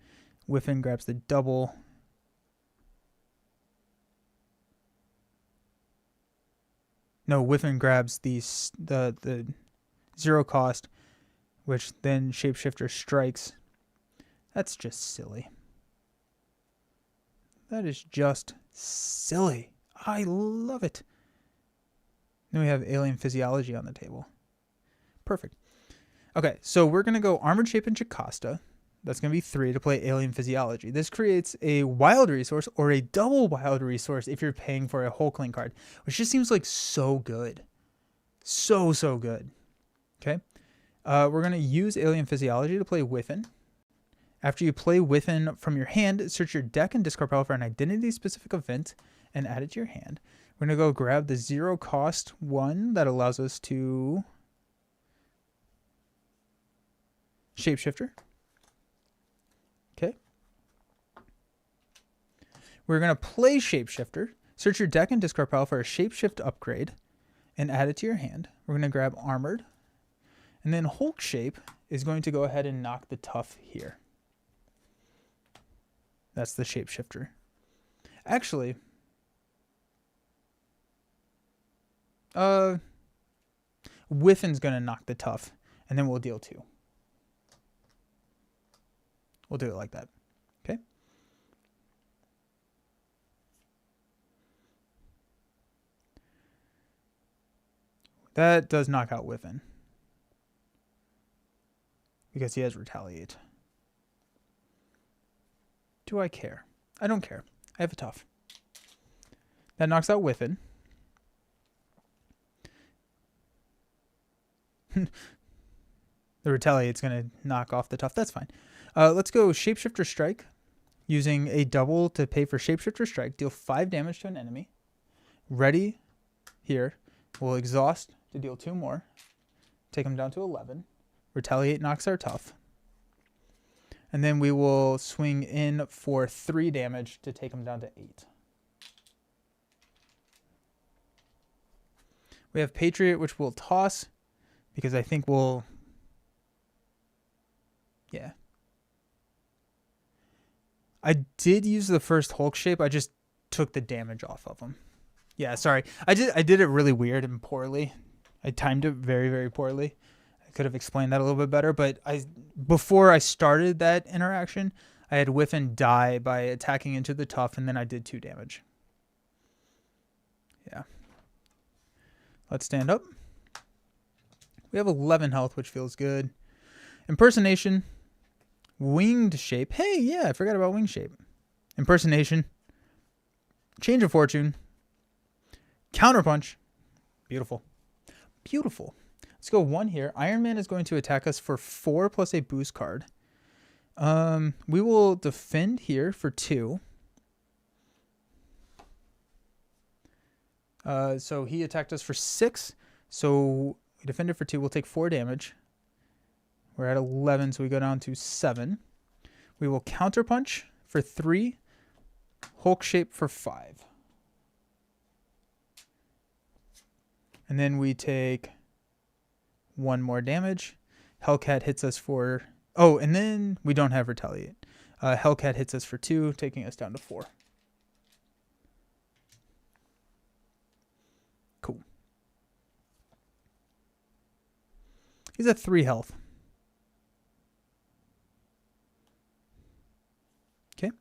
Whiffin grabs the double. No, Whiffin grabs the 0 cost, which then Shapeshifter strikes. That's just silly. That is just silly. I love it. Then we have Alien Physiology on the table. Perfect. Okay, so we're going to go Armored Shape and Jocasta. That's going to be 3 to play Alien Physiology. This creates a wild resource or a double wild resource if you're paying for a Hulkling card, which just seems like so good. So good. Okay. We're going to use Alien Physiology to play Whiffin. After you play Whiffin from your hand, search your deck and discard pile for an identity-specific event and add it to your hand. We're going to go grab the 0 cost one that allows us to Shapeshifter. Okay. We're going to play Shapeshifter. Search your deck and discard pile for a Shapeshift upgrade and add it to your hand. We're going to grab Armored. And then Hulk Shape is going to go ahead and knock the tough here. That's the Shapeshifter. Actually, Whiffin's going to knock the tough, and then we'll deal 2. We'll do it like that. Okay? That does knock out Whiffin, because he has Retaliate. Do I care? I don't care. I have a tough. That knocks out Whiffin. The Retaliate's going to knock off the tough. That's fine. Let's go Shapeshifter Strike. Using a double to pay for Shapeshifter Strike. Deal 5 damage to an enemy. Ready here. We'll exhaust to deal 2 more. Take him down to 11. Retaliate knocks our tough. And then we will swing in for 3 damage to take him down to 8. We have Patriot, which we'll toss because I think we'll... Yeah. I did use the first Hulk Shape. I just took the damage off of him. Yeah, sorry. I did it really weird and poorly. I timed it very, very poorly. I could have explained that a little bit better, but before I started that interaction, I had Whiffin die by attacking into the tough, and then I did 2 damage. Yeah. Let's stand up. We have 11 health, which feels good. Impersonation. Winged Shape. Hey, yeah, I forgot about Winged Shape. Impersonation. Change of Fortune. Counterpunch. Beautiful. Beautiful. Let's go 1 here. Iron Man is going to attack us for 4 plus a boost card. We will defend here for 2. So he attacked us for 6. So we defend it for 2. We'll take 4 damage. We're at 11, so we go down to 7. We will counterpunch for 3. Hulk shape for 5. And then we take 1 more damage. Hellcat hits us for... Oh, and then we don't have retaliate. Hellcat hits us for 2, taking us down to 4. Cool. He's at 3 health. Okay.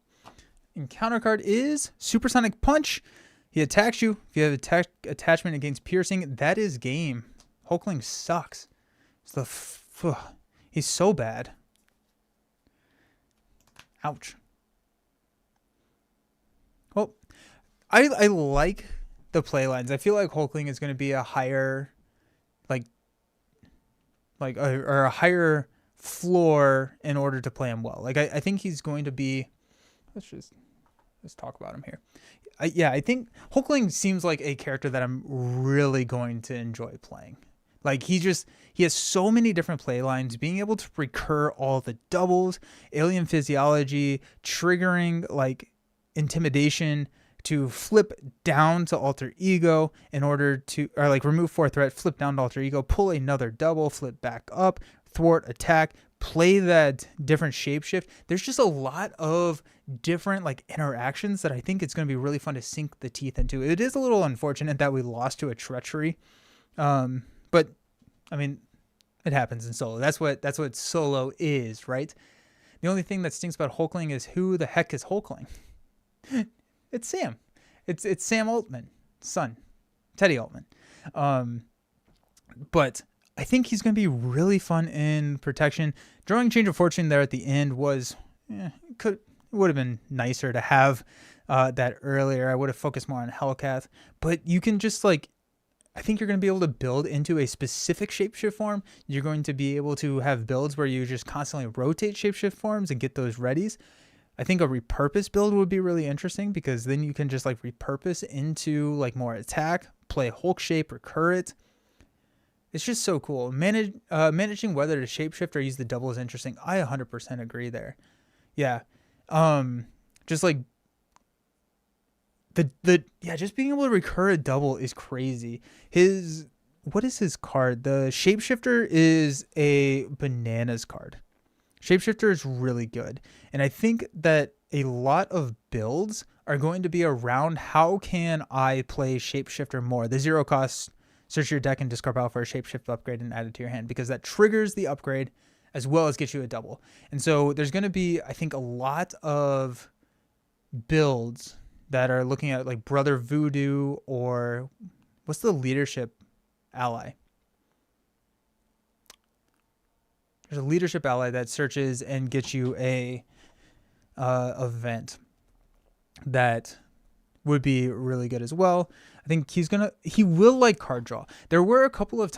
And counter card is Supersonic Punch. He attacks you. If you have attachment against piercing, that is game. Hulkling sucks. He's so bad. Ouch. Well, I like the play lines. I feel like Hulkling is going to be a higher, or a higher floor in order to play him well. Like I think he's going to be. Let's talk about him here. I think Hulkling seems like a character that I'm really going to enjoy playing. Like he has so many different play lines, being able to recur all the doubles, alien physiology, triggering like intimidation, to flip down to alter ego in order to, or like remove 4 threat, flip down to alter ego, pull another double, flip back up, thwart attack, play that different shapeshift. There's just a lot of different like interactions that I think it's going to be really fun to sink the teeth into. It is a little unfortunate that we lost to a treachery. But I mean, it happens in solo. That's what solo is, right? The only thing that stinks about Hulkling is who the heck is Hulkling? It's Sam. It's Sam Altman's son, Teddy Altman. But I think he's going to be really fun in protection. Drawing Change of Fortune there at the end was would have been nicer to have that earlier. I would have focused more on Hellcat, but you can just like. I think you're going to be able to build into a specific shapeshift form. You're going to be able to have builds where you just constantly rotate shapeshift forms and get those readies. I think a repurpose build would be really interesting because then you can just like repurpose into like more attack, play Hulk shape, recur it. It's just so cool. Managing whether to shapeshift or use the double is interesting. I 100% agree there. Yeah. Just like just being able to recur a double is crazy. What is his card? The Shapeshifter is a bananas card. Shapeshifter is really good. And I think that a lot of builds are going to be around how can I play Shapeshifter more? The 0 cost, search your deck and discard power for a Shapeshift upgrade and add it to your hand because that triggers the upgrade as well as gets you a double. And so there's going to be, I think, a lot of builds that are looking at like Brother Voodoo or what's the leadership ally? There's a leadership ally that searches and gets you a event that would be really good as well. I think he will like card draw. There were a couple of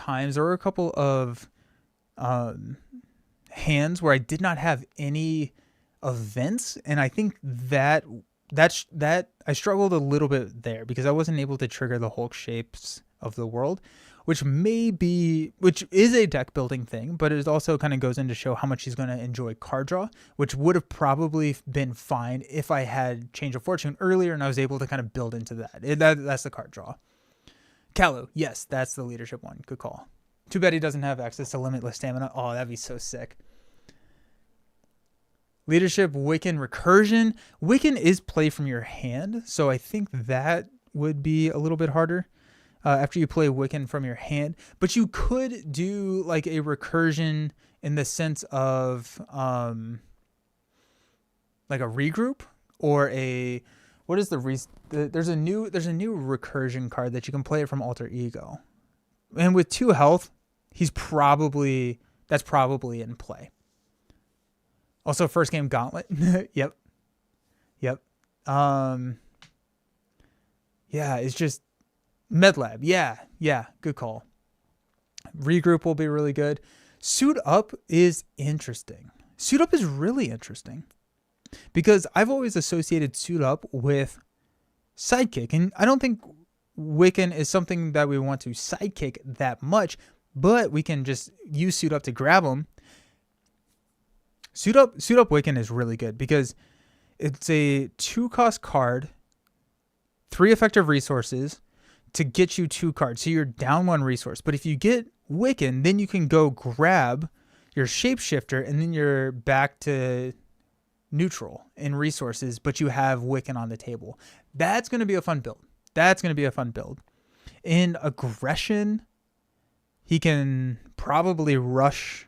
hands where I did not have any events, and I think that I struggled a little bit there because I wasn't able to trigger the Hulk shapes of the world, which is a deck building thing, but it also kind of goes in to show how much he's going to enjoy card draw, which would have probably been fine if I had Change of Fortune earlier and I was able to kind of build into that. That's the card draw. Kalu, yes, that's the leadership one. Good call. Too bad he doesn't have access to limitless stamina. Oh, that'd be so sick. Leadership, Wiccan, Recursion. Wiccan is play from your hand, so I think that would be a little bit harder after you play Wiccan from your hand. But you could do like a Recursion in the sense of like a regroup or a what is there's a new Recursion card that you can play it from Alter Ego, and with 2 health, that's probably in play. Also, first game Gauntlet. Yep. Yeah, it's just MedLab. Yeah, good call. Regroup will be really good. Suit Up is interesting. Suit Up is really interesting because I've always associated Suit Up with Sidekick, and I don't think Wiccan is something that we want to sidekick that much, but we can just use Suit Up to grab him. Suit Up Wiccan is really good because it's a 2-cost card, 3 effective resources to get you 2 cards. So you're down 1 resource. But if you get Wiccan, then you can go grab your Shapeshifter and then you're back to neutral in resources, but you have Wiccan on the table. That's going to be a fun build. In aggression, he can probably rush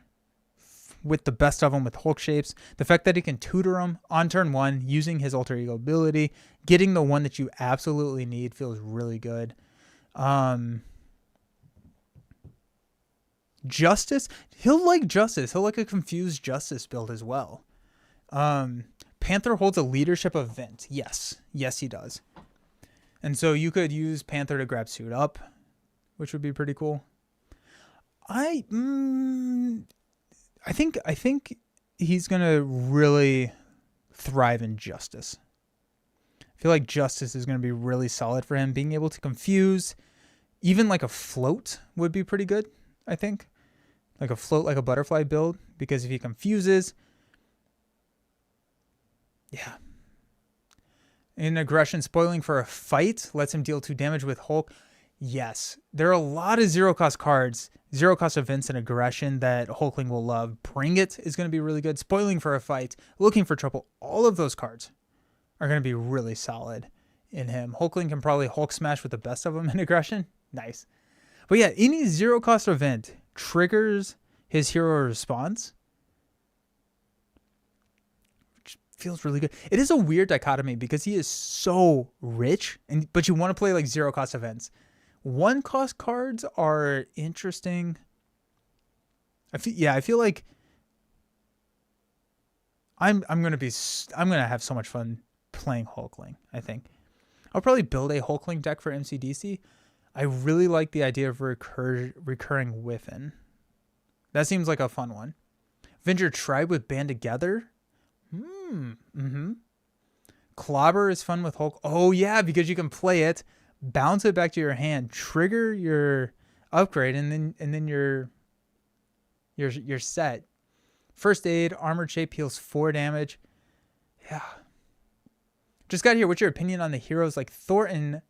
with the best of them with Hulk shapes. The fact that he can tutor them on turn 1 using his alter ego ability, getting the one that you absolutely need feels really good. Justice, he'll like Justice. He'll like a confused Justice build as well. Panther holds a leadership event. Yes, he does. And so you could use Panther to grab Suit Up, which would be pretty cool. I think he's gonna really thrive in Justice. I feel like Justice is gonna be really solid for him. Being able to confuse, even like a float would be pretty good. I think like a float, like a butterfly build, because if he confuses, yeah. In aggression, spoiling for a fight lets him deal 2 damage with Hulk. Yes, there are a lot of 0-cost cards, 0-cost events in aggression that Hulkling will love. Bring It is going to be really good. Spoiling for a fight, looking for trouble. All of those cards are going to be really solid in him. Hulkling can probably Hulk smash with the best of them in aggression. Nice. But yeah, any 0-cost event triggers his hero response. Which feels really good. It is a weird dichotomy because he is so rich, but you want to play like 0-cost events. 1-cost cards are interesting. I feel like I'm gonna have so much fun playing Hulkling. I think I'll probably build a Hulkling deck for MCDC. I really like the idea of recurring Whiffin. That seems like a fun one. Avenger Tribe with Band Together. Clobber is fun with Hulk. Oh yeah, because you can play it, bounce it back to your hand, trigger your upgrade, and then you're set. First Aid, Armored Shape heals 4 damage. Yeah. Just got here. What's your opinion on the heroes like Thornton,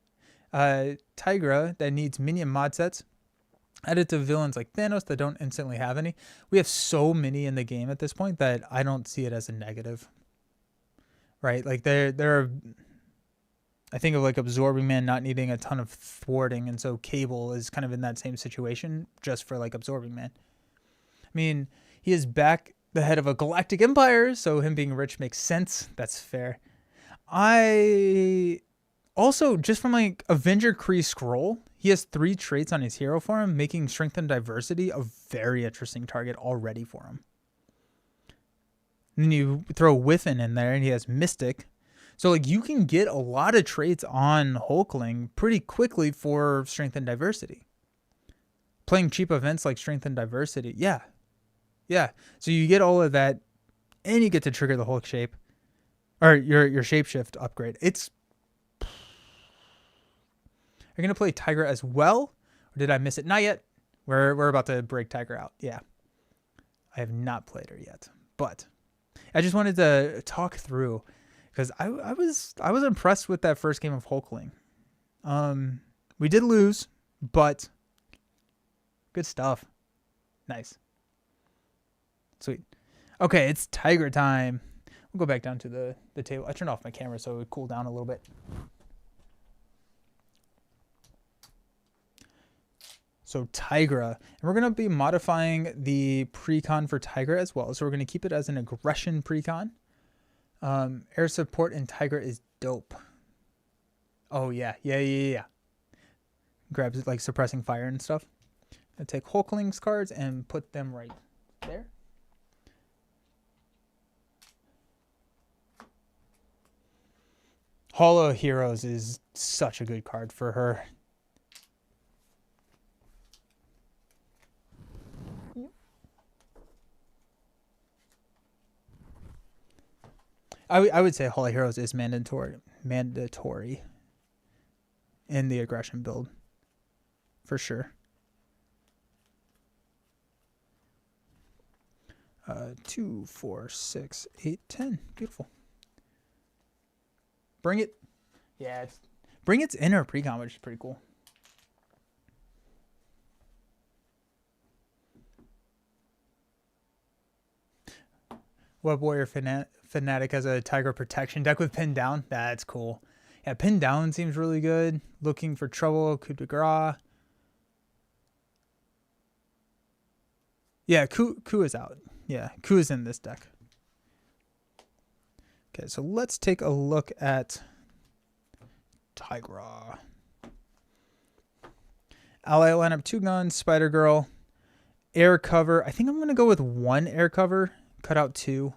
Tigra that needs minion mod sets? Added to villains like Thanos that don't instantly have any. We have so many in the game at this point that I don't see it as a negative. Right? Like there are, I think of like Absorbing Man not needing a ton of thwarting, and so Cable is kind of in that same situation just for like Absorbing Man. I mean, he is back the head of a galactic empire, so him being rich makes sense. That's fair. I also, just from like Avenger Kree Scroll, he has 3 traits on his hero form, making Strength and Diversity a very interesting target already for him. And then you throw Whiffin in there, and he has Mystic. So like you can get a lot of traits on Hulkling pretty quickly for Strength and Diversity. Playing cheap events like Strength and Diversity, yeah. So you get all of that, and you get to trigger the Hulk shape, or your shapeshift upgrade. Are you gonna play Tigra as well, or did I miss it? Not yet. We're about to break Tigra out. Yeah, I have not played her yet, but I just wanted to talk through because I was impressed with that first game of Hulkling. We did lose, but good stuff. Nice, sweet. Okay, it's Tigra time. We'll go back down to the table. I turned off my camera so it would cool down a little bit. So Tigra, and we're going to be modifying the precon for Tigra as well. So we're going to keep it as an aggression precon. Air support in Tigra is dope. Oh yeah. Grabs like suppressing fire and stuff. I take Hulkling's cards and put them right there. Hall of Heroes is such a good card for her. I would say Hall of Heroes is mandatory. in the aggression build. For sure. 2, 4, 6, 8, 10. Beautiful. Bring it. Yeah, Bring It's inner precon, which is pretty cool. Web Warrior Fanatic has a Tiger Protection deck with Pin Down. That's cool. Yeah, Pin Down seems really good. Looking for trouble. Coup de grace. Yeah, Coup is out. Yeah, Coup is in this deck. Okay, so let's take a look at Tigra. Ally lineup: 2 guns, Spider Girl, air cover. I think I'm going to go with 1 air cover, cut out 2,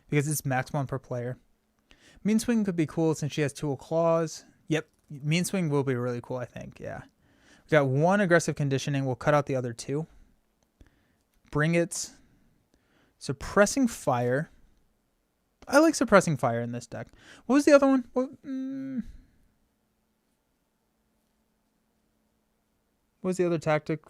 because it's max 1 per player. Mean Swing could be cool since she has 2 claws. Yep, Mean Swing will be really cool, I think, yeah. We got 1 aggressive conditioning. We'll cut out the other 2. Bring It. Suppressing Fire. I like Suppressing Fire in this deck. What was the other one? What was the other tactic?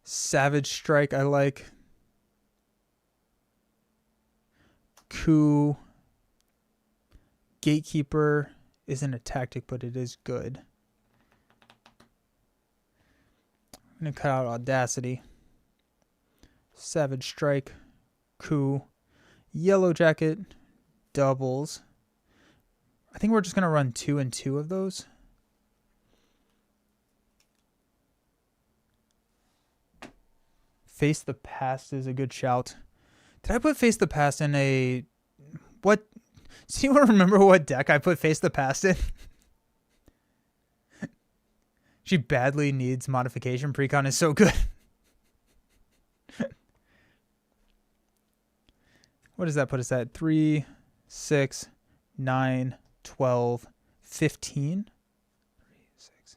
Savage Strike, I like. Coup. Gatekeeper isn't a tactic, but it is good. I'm going to cut out Audacity. Savage Strike. Coup. Yellow Jacket. Doubles. I think we're just going to run 2 and 2 of those. Face the Past is a good shout. Did I put Face the Past in a... What? Do you remember what deck I put Face the Past in? She badly needs modification. Precon is so good. What does that put us at? 3, 6, 9, 12, 15. 3, 6,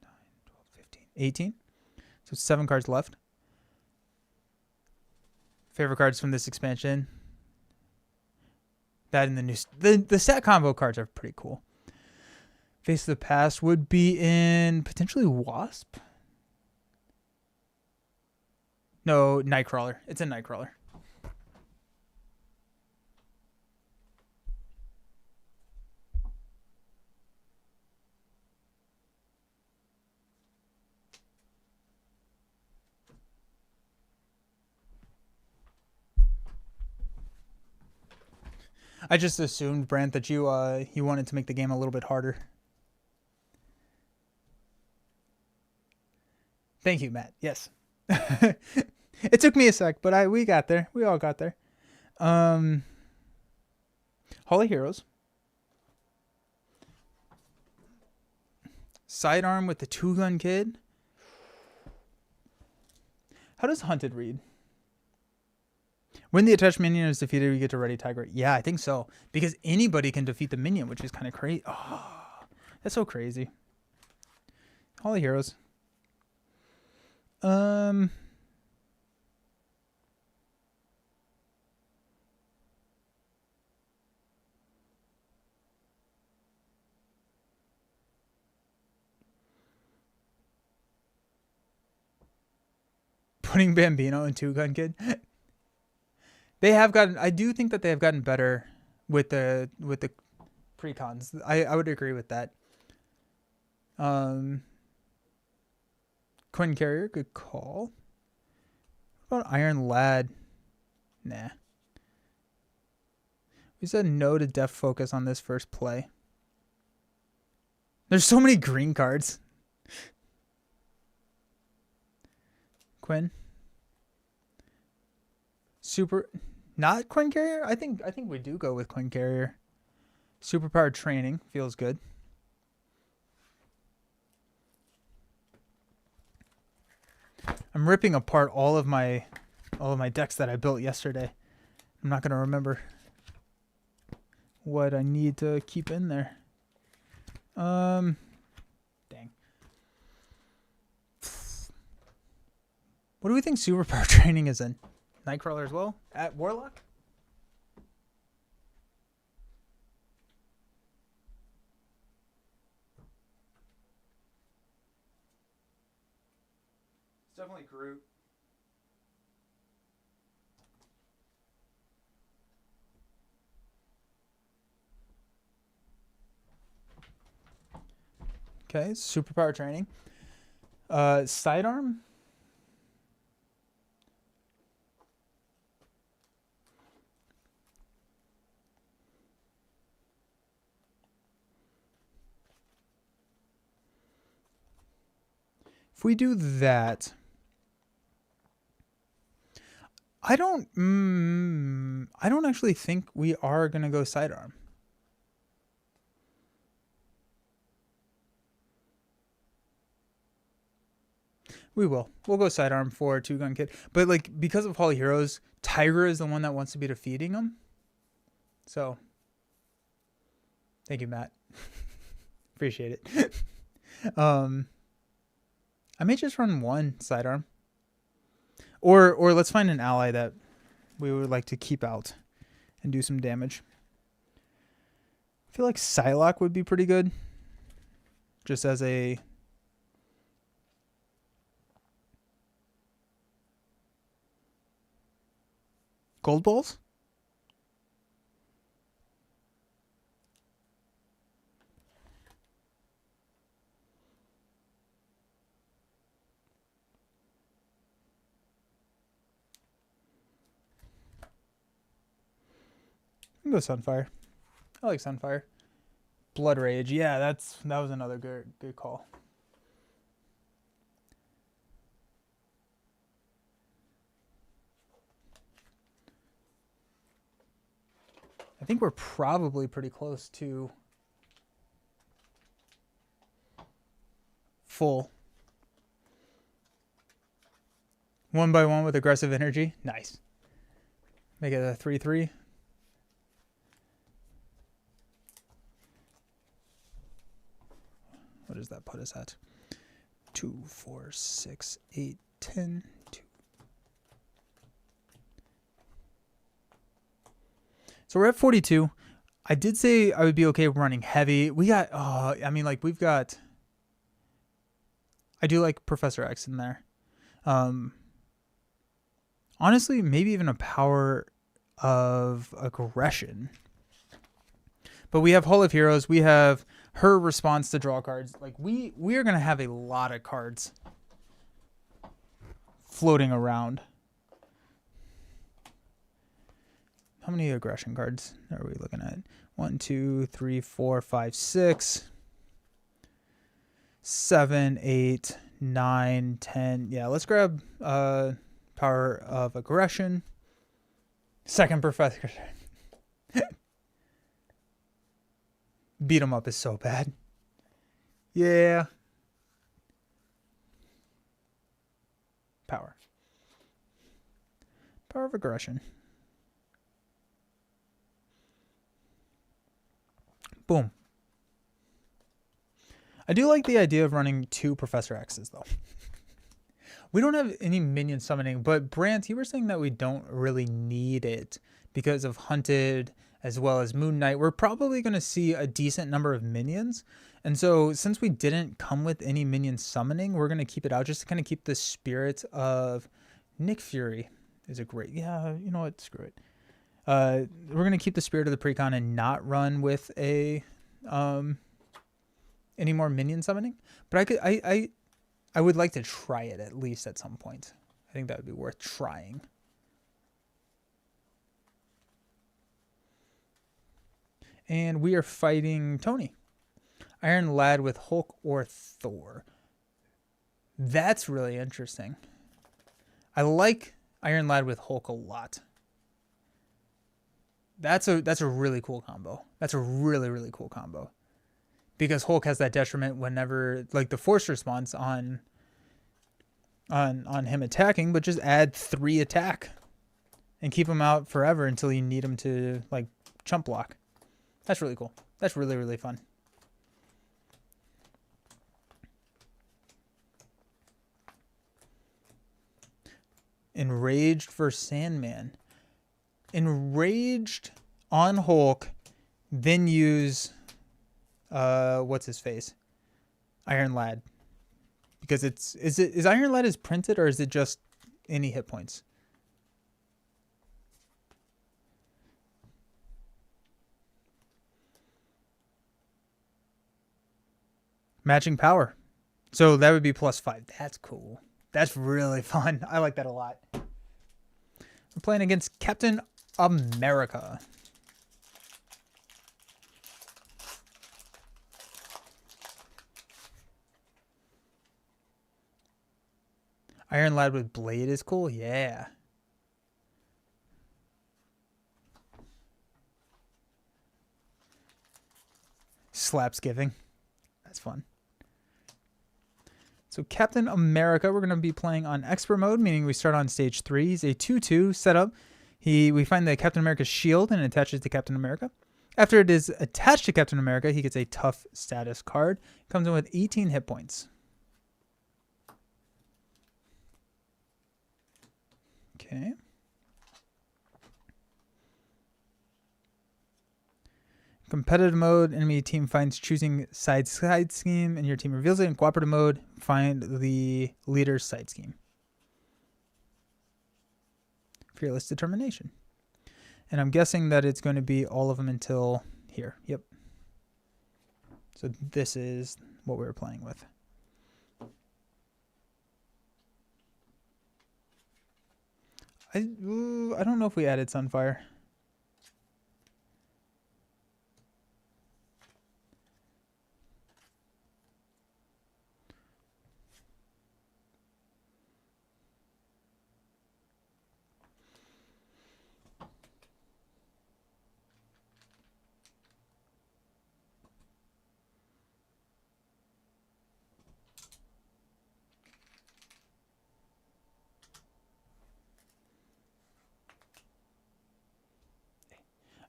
9, 12, 15, 18. So 7 cards left. Favorite cards from this expansion. That and the new... The stat combo cards are pretty cool. Face of the Past would be in potentially Wasp. No, Nightcrawler. It's a Nightcrawler. I just assumed, Brant, that you wanted to make the game a little bit harder. Thank you, Matt. Yes. It took me a sec, but we got there. We all got there. Hall of Heroes. Sidearm with the 2-gun kid. How does Hunted read? When the attached minion is defeated, we get to ready Tiger. Yeah, I think so. Because anybody can defeat the minion, which is kind of crazy. Oh, that's so crazy. Hall of Heroes. Putting Bambino in 2-gun kid. They have gotten... I do think that they have gotten better with the precons. I would agree with that. Coin Carrier, good call. What about Iron Lad? Nah. We said no to Def Focus on this first play. There's so many green cards. Quinn. Super... Not Coin Carrier? I think we do go with Coin Carrier. Superpowered Training feels good. I'm ripping apart all of my decks that I built yesterday. I'm not going to remember what I need to keep in there. Dang. What do we think superpower training is in? Nightcrawler as well? At Warlock? It's definitely Groot. Okay, superpower training. Sidearm? If we do that, I don't actually think we are gonna go sidearm. We will. We'll go sidearm for Two Gun Kid. But like because of Hall of Heroes, Tiger is the one that wants to be defeating him. So thank you, Matt. Appreciate it. I may just run one sidearm. Or let's find an ally that we would like to keep out and do some damage. I feel like Psylocke would be pretty good. Just as a... Gold balls? Go Sunfire. I like Sunfire. Blood Rage. Yeah, that was another good call. I think we're probably pretty close to full. 1x1 with aggressive energy. Nice. Make it a 3-3. What does that put us at? 2, 4, 6, 8, 10, 2. So we're at 42. I did say I would be okay running heavy. We got, I mean, like, we've got, I do like Professor X in there. Honestly, maybe even a power of aggression. But we have Hall of Heroes. We have her response to draw cards. Like, we are going to have a lot of cards floating around. How many aggression cards are we looking at? 1, 2, 3, 4, 5, 6, 7, 8, 9, 10. Yeah, let's grab power of aggression. Second Professor. Beat 'em up is so bad. Yeah. Power. Power of aggression. Boom. I do like the idea of running 2 Professor X's, though. We don't have any minion summoning, but Brant, you were saying that we don't really need it because of Hunted as well as Moon Knight. We're probably going to see a decent number of minions. And so since we didn't come with any minion summoning, we're going to keep it out just to kind of keep the spirit of Nick Fury. Is a great... Yeah, you know what? Screw it. We're going to keep the spirit of the precon and not run with a any more minion summoning. But I would like to try it at least at some point. I think that would be worth trying. And we are fighting Tony. Iron Lad with Hulk or Thor. That's really interesting. I like Iron Lad with Hulk a lot. That's a really cool combo. That's a really, really cool combo. Because Hulk has that detriment whenever, like, the force response on him attacking, but just add 3 attack and keep him out forever until you need him to, like, chump block. That's really cool. That's really, really fun. Enraged for Sandman. Enraged on Hulk, then use what's his face? Iron Lad. Because is Iron Lad is printed, or is it just any hit points? Matching power. So that would be +5. That's cool. That's really fun. I like that a lot. We're playing against Captain America. Iron Lad with Blade is cool. Yeah. Slaps giving. That's fun. So Captain America, we're going to be playing on expert mode, meaning we start on stage 3. He's a 2/2 setup. We find the Captain America's shield and it attaches to Captain America. After it is attached to Captain America, he gets a tough status card. Comes in with 18 hit points. Okay. Competitive mode, enemy team finds choosing side scheme, and your team reveals it. In cooperative mode, find the leader's side scheme. Fearless determination. And I'm guessing that it's going to be all of them until here. Yep. So this is what we were playing with. I don't know if we added Sunfire.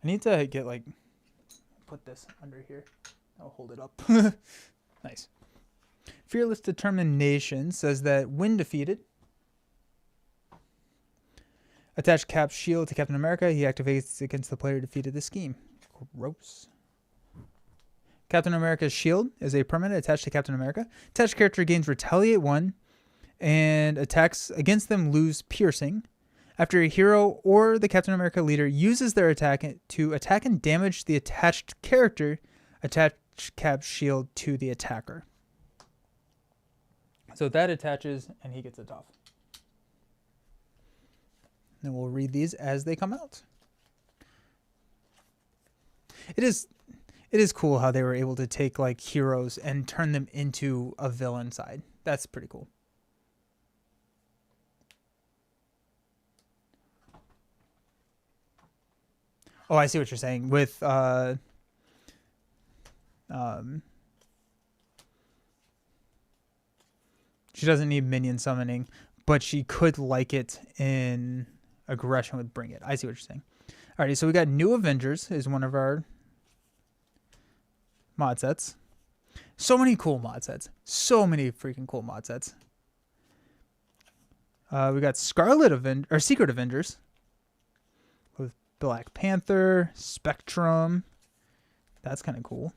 I need to get put this under here. I'll hold it up. Nice. Fearless Determination says that when defeated, attach Cap's shield to Captain America. He activates against the player defeated the scheme. Gross. Captain America's shield is a permanent attached to Captain America. Attached character gains Retaliate 1 and attacks against them lose piercing. After a hero or the Captain America leader uses their attack to attack and damage the attached character, attach Cap's shield to the attacker. So that attaches and he gets it off. Then we'll read these as they come out. It is cool how they were able to take heroes and turn them into a villain side. That's pretty cool. Oh, I see what you're saying. With she doesn't need minion summoning, but she could like it in aggression with Bring It. I see what you're saying. Alrighty, so we got New Avengers is one of our mod sets. So many cool mod sets. So many freaking cool mod sets. We got Secret Avengers. Black Panther, Spectrum. That's kind of cool.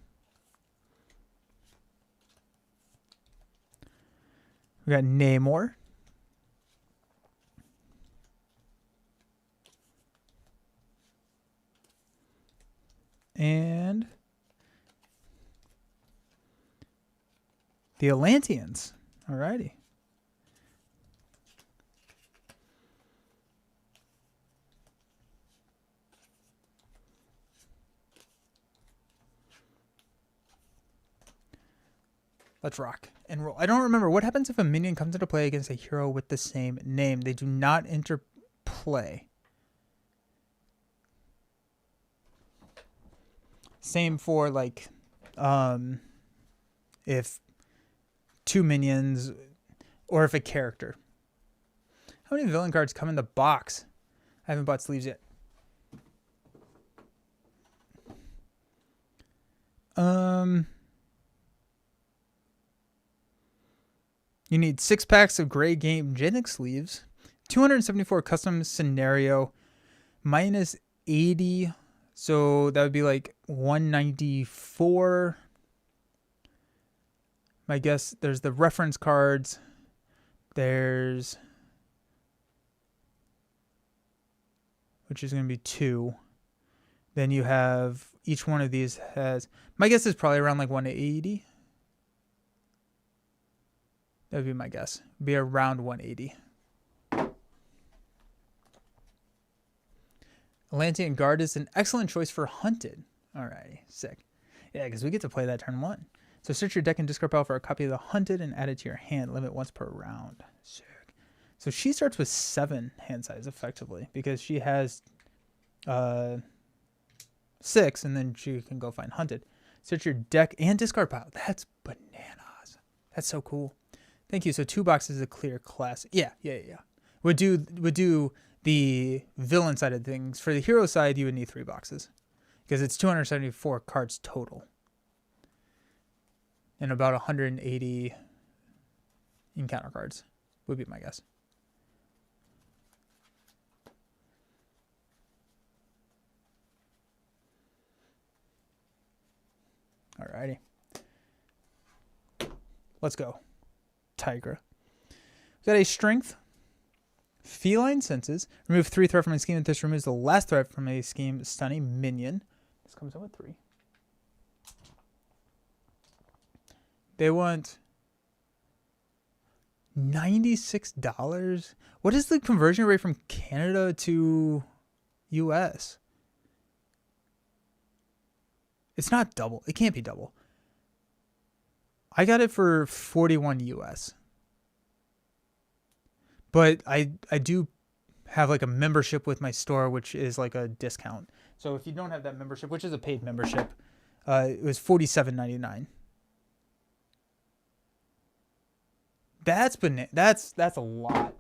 We got Namor. And the Atlanteans. Alrighty. Let's rock and roll. I don't remember. What happens if a minion comes into play against a hero with the same name? They do not interplay. Same for if two minions or if a character. How many villain cards come in the box? I haven't bought sleeves yet. You need 6 packs of Grey Game Genic sleeves, 274 custom scenario, minus 80. So that would be like 194. I guess there's the reference cards. There's, which is going to be 2. Then you have, each one of these has, my guess is probably around like 180. That would be my guess. Be around 180. Atlantean Guard is an excellent choice for Hunted. Alrighty, sick. Yeah, because we get to play that turn 1. So search your deck and discard pile for a copy of the Hunted and add it to your hand. Limit once per round. Sick. So she starts with 7 hand size effectively because she has 6, and then she can go find Hunted. Search your deck and discard pile. That's bananas. That's so cool. Thank you. So 2 boxes of clear classic. Yeah. Would do the villain side of things. For the hero side, you would need 3 boxes because it's 274 cards total and about 180 encounter cards would be my guess. Alrighty. Let's go. Tigra. We got a strength. Feline senses. Remove 3 threat from a scheme. This removes the last threat from a scheme. Stunning minion. This comes out with 3. They want $96. What is the conversion rate from Canada to US? It's not double. It can't be double. I got it for 41 US. But I do have like a membership with my store, which is like a discount. So if you don't have that membership, which is a paid membership, it was $47.99. That's a lot.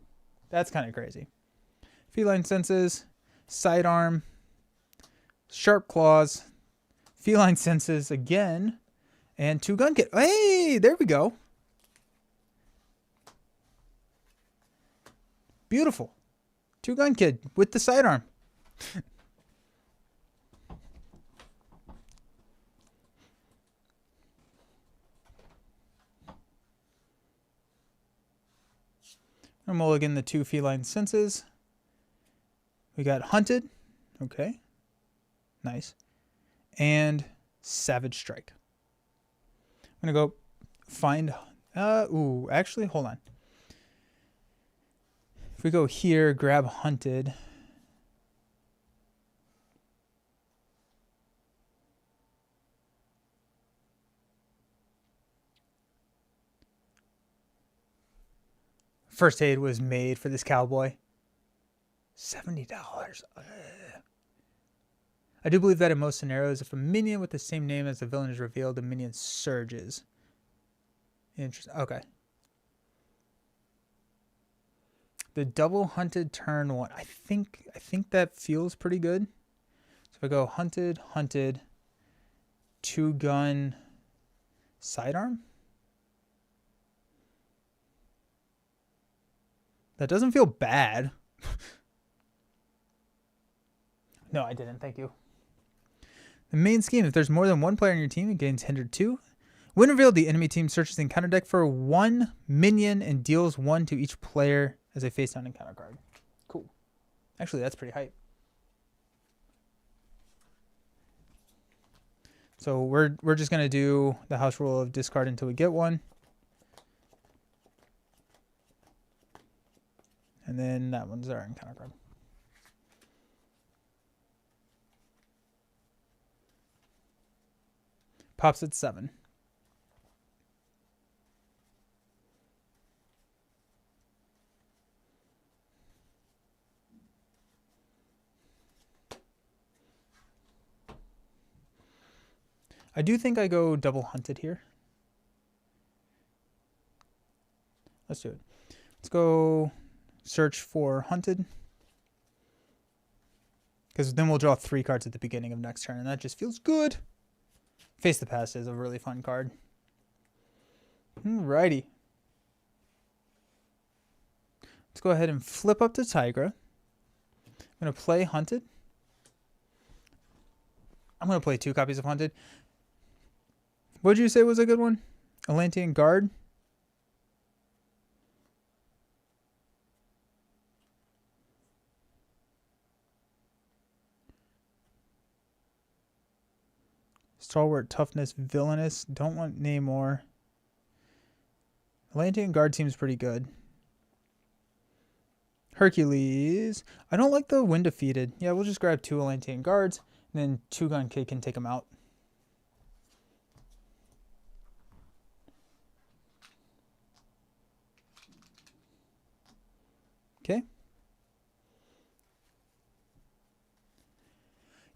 That's kind of crazy. Feline senses, sidearm, sharp claws, feline senses again, and 2 gun kit. Hey, there we go. Beautiful. 2 gun kit with the sidearm. I'm mulligan the 2 feline senses. We got Hunted. Okay. Nice. And Savage Strike. I'm going to go find... actually, hold on. If we go here, grab Hunted. First aid was made for this cowboy. $70. I do believe that in most scenarios, if a minion with the same name as the villain is revealed, the minion surges. Interesting. Okay. The double Hunted turn 1. I think that feels pretty good. So if I go Hunted, 2 gun, sidearm. That doesn't feel bad. No, I didn't. Thank you. The main scheme, if there's more than 1 player on your team, it gains hindered 2. When revealed, the enemy team searches the encounter deck for 1 minion and deals 1 to each player as a face-down encounter card. Cool. Actually, that's pretty hype. So we're just going to do the house rule of discard until we get 1. And then that one's our encounter card. Pops at 7. I do think I go double Hunted here. Let's do it. Let's go search for Hunted. Because then we'll draw 3 cards at the beginning of next turn, and that just feels good. Face the Past is a really fun card. Alrighty. Let's go ahead and flip up to Tigra. I'm going to play Hunted. I'm going to play 2 copies of Hunted. What did you say was a good one? Atlantean Guard. Stalwart, Toughness, Villainous. Don't want Namor. Atlantean Guard seems pretty good. Hercules. I don't like the Wind Defeated. Yeah, we'll just grab 2 Atlantean Guards, and then 2 Gun Kid can take them out. Okay.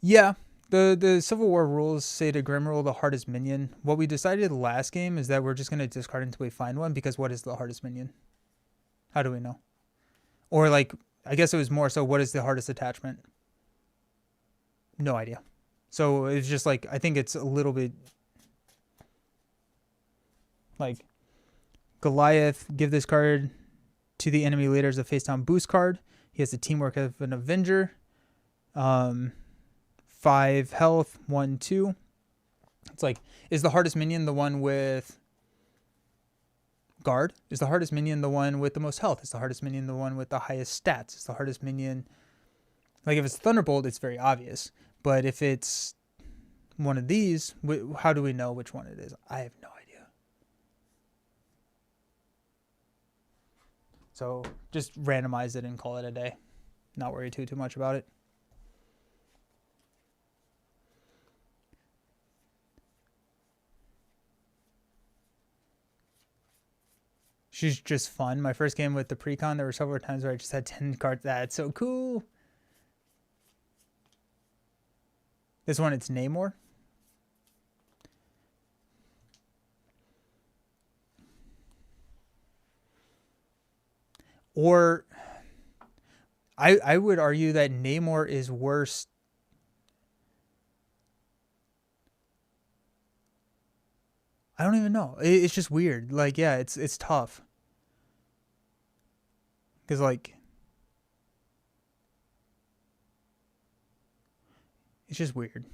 Yeah, the Civil War rules say to Grim Rule the hardest minion. What we decided last game is that we're just going to discard until we find one, because what is the hardest minion? How do we know? Or like, I guess it was more so, what is the hardest attachment? No idea. So it's just like, I think it's a little bit like Goliath, give this card to the enemy leader as a face down boost card. He has the teamwork of an Avenger. 5 health, 1, 2. It's like, is the hardest minion the one with guard? Is the hardest minion the one with the most health? Is the hardest minion the one with the highest stats? Is the hardest minion, like if it's Thunderbolt, it's very obvious. But if it's one of these, how do we know which one it is? I have no idea. So just randomize it and call it a day. Not worry too much about it. She's just fun. My first game with the Precon, there were several times where I just had 10 cards. That's so cool. This one, it's Namor. Or I would argue that Namor is worse. I don't even know. It's just weird. Like, yeah, it's tough. Because, like, it's just weird.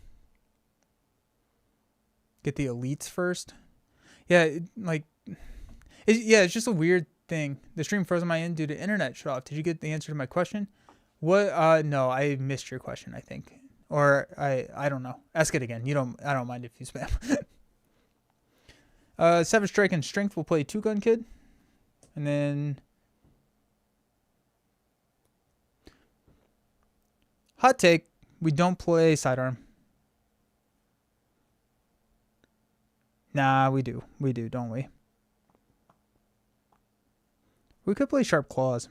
Get the elites first. Yeah, it's just a weird thing. The stream froze on my end due to internet shut off. Did you get the answer to my question? What? No, I missed your question, I think. Or I don't know. Ask it again. I don't mind if you spam. Savage Strike and Strength will play 2 Gun Kid. And then hot take, we don't play Sidearm. Nah, we do. We do, don't we? We could play Sharp Claws.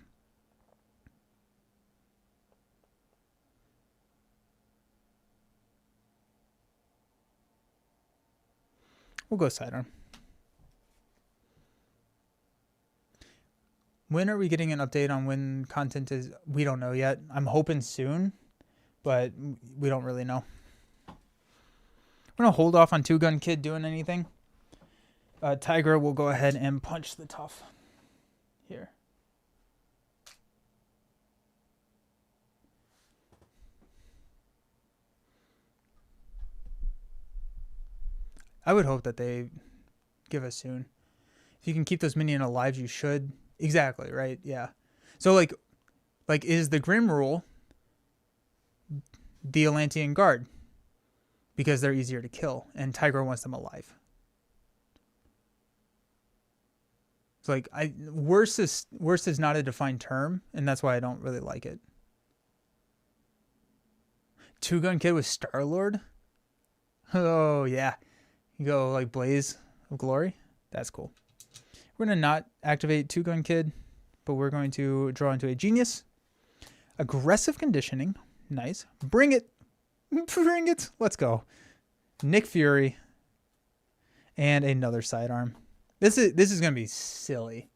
We'll go Sidearm. When are we getting an update on when content is? We don't know yet. I'm hoping soon, but we don't really know. We're going to hold off on 2 Gun Kid doing anything. Tigra will go ahead and punch the tough here. I would hope that they give us soon. If you can keep those minion alive, you should. Exactly, right? Yeah. So, like is the Grim Rule the Atlantean Guard? Because they're easier to kill, and Tigra wants them alive. It's like, worse is not a defined term, and that's why I don't really like it. 2 Gun Kid with Star-Lord? Oh, yeah. You go like Blaze of Glory. That's cool. We're going to not activate 2 Gun Kid, but we're going to draw into a Genius. Aggressive Conditioning. Nice. Bring it. Bring it. Let's go. Nick Fury. And another Sidearm. This is going to be silly.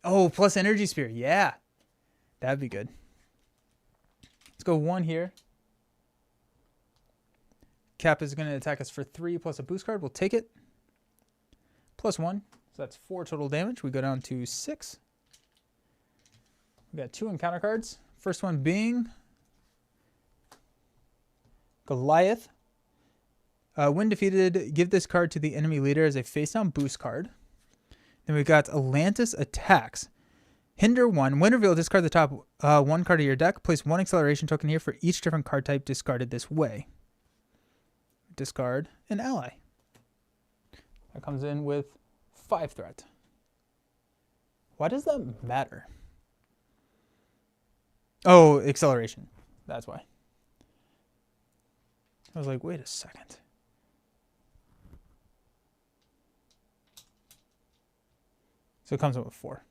Oh, plus Energy Spear. Yeah. That'd be good. Let's go 1 here. Cap is going to attack us for 3 plus a boost card. We'll take it. Plus 1. So that's 4 total damage. We go down to 6. We got 2 encounter cards. First one being Goliath. When defeated, give this card to the enemy leader as a face-down boost card. Then we got Atlantis Attacks. Hinder 1. When revealed, discard the top 1 card of your deck. Place 1 acceleration token here for each different card type discarded this way. Discard an ally. That comes in with 5 threat. Why does that matter? Oh, acceleration. That's why. I was like, wait a second. So it comes in with 4.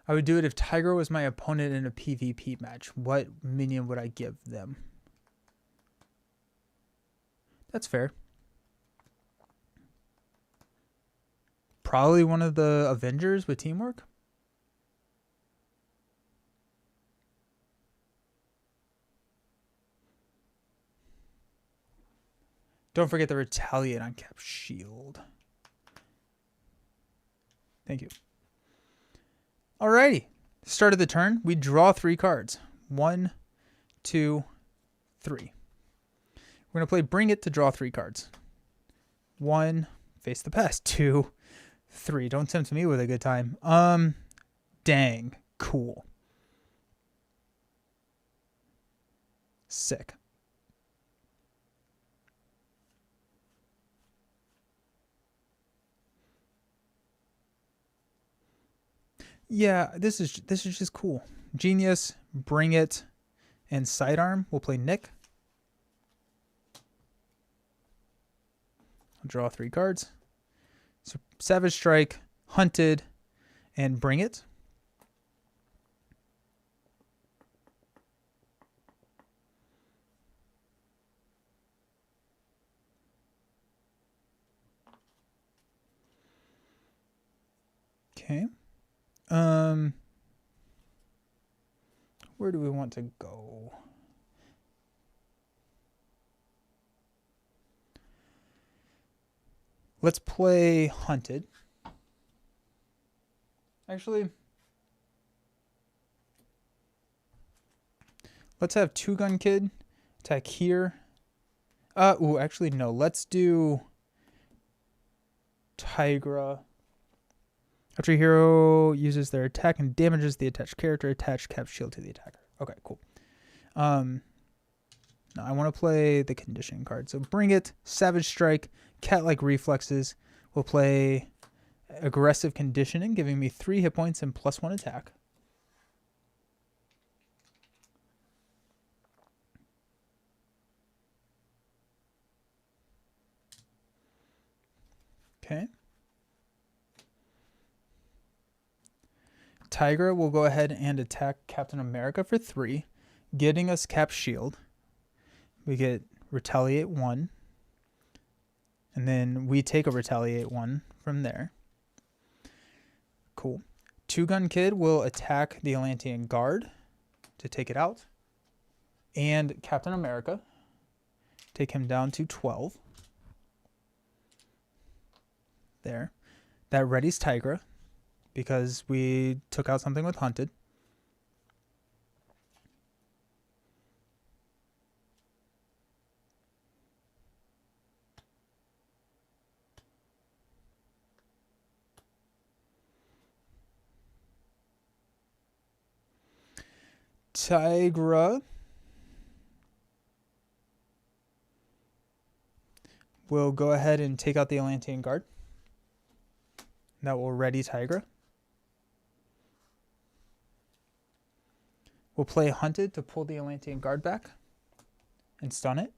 I would do it if Tiger was my opponent in a PvP match. What minion would I give them? That's fair. Probably one of the Avengers with teamwork. Don't forget the Retaliate on Cap Shield. Thank you. Alrighty. Start of the turn, we draw 3 cards. 1, 2, 3. We're going to play Bring It to draw 3 cards. 1, Face the Pest. 2, 3. Don't tempt me with a good time. Dang. Cool. Sick. Yeah, this is just cool. Genius, Bring It, and Sidearm. We'll play Nick. I'll draw 3 cards. So Savage Strike, Hunted, and Bring It. Okay. Where do we want to go? Let's play Hunted. Actually, let's have Two Gun Kid attack here. Actually, no. Let's do Tigra. After a hero uses their attack and damages the attached character, attach Cap Shield to the attacker. Okay, cool. No, I want to play the conditioning card. So Bring It, Savage Strike, Cat-like Reflexes. We'll play Aggressive Conditioning, giving me 3 hit points and +1 attack. Okay. Tigra will go ahead and attack Captain America for 3, getting us Cap Shield. We get Retaliate 1. And then we take a Retaliate 1 from there. Cool. Two Gun Kid will attack the Atlantean Guard to take it out. And Captain America. Take him down to 12. There. That readies Tigra, because we took out something with Hunted. Tigra will go ahead and take out the Atlantean Guard. That will ready Tigra. We'll play Hunted to pull the Atlantean Guard back and stun it.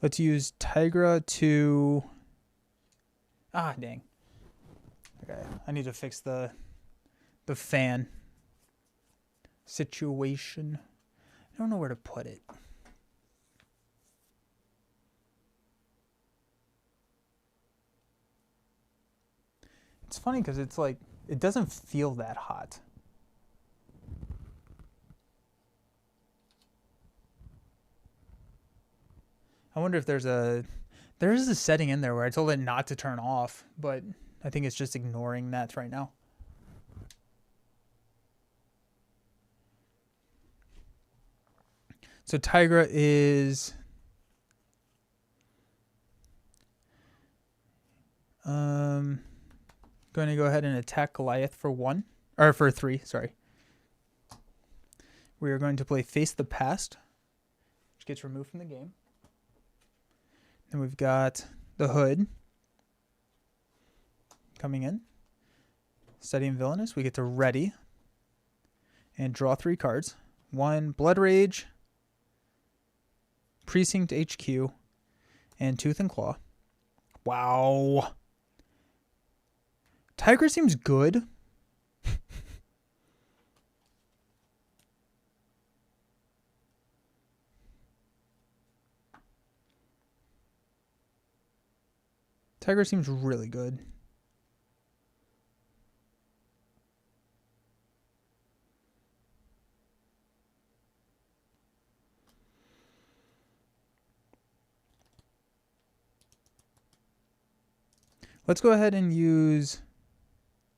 Let's use Tigra to... Ah, dang. Okay, I need to fix the fan situation. I don't know where to put it. It's funny because it's like, it doesn't feel that hot. I wonder if there is a setting in there where I told it not to turn off, but I think it's just ignoring that right now. So Tigra is going to go ahead and attack Goliath for 3, sorry. We are going to play Face the Past, which gets removed from the game. Then we've got the Hood coming in. Studying Villainous, we get to ready and draw 3 cards. 1 Blood Rage, Precinct HQ, and Tooth and Claw. Wow. Tigra seems good. Tigra seems really good. Let's go ahead and use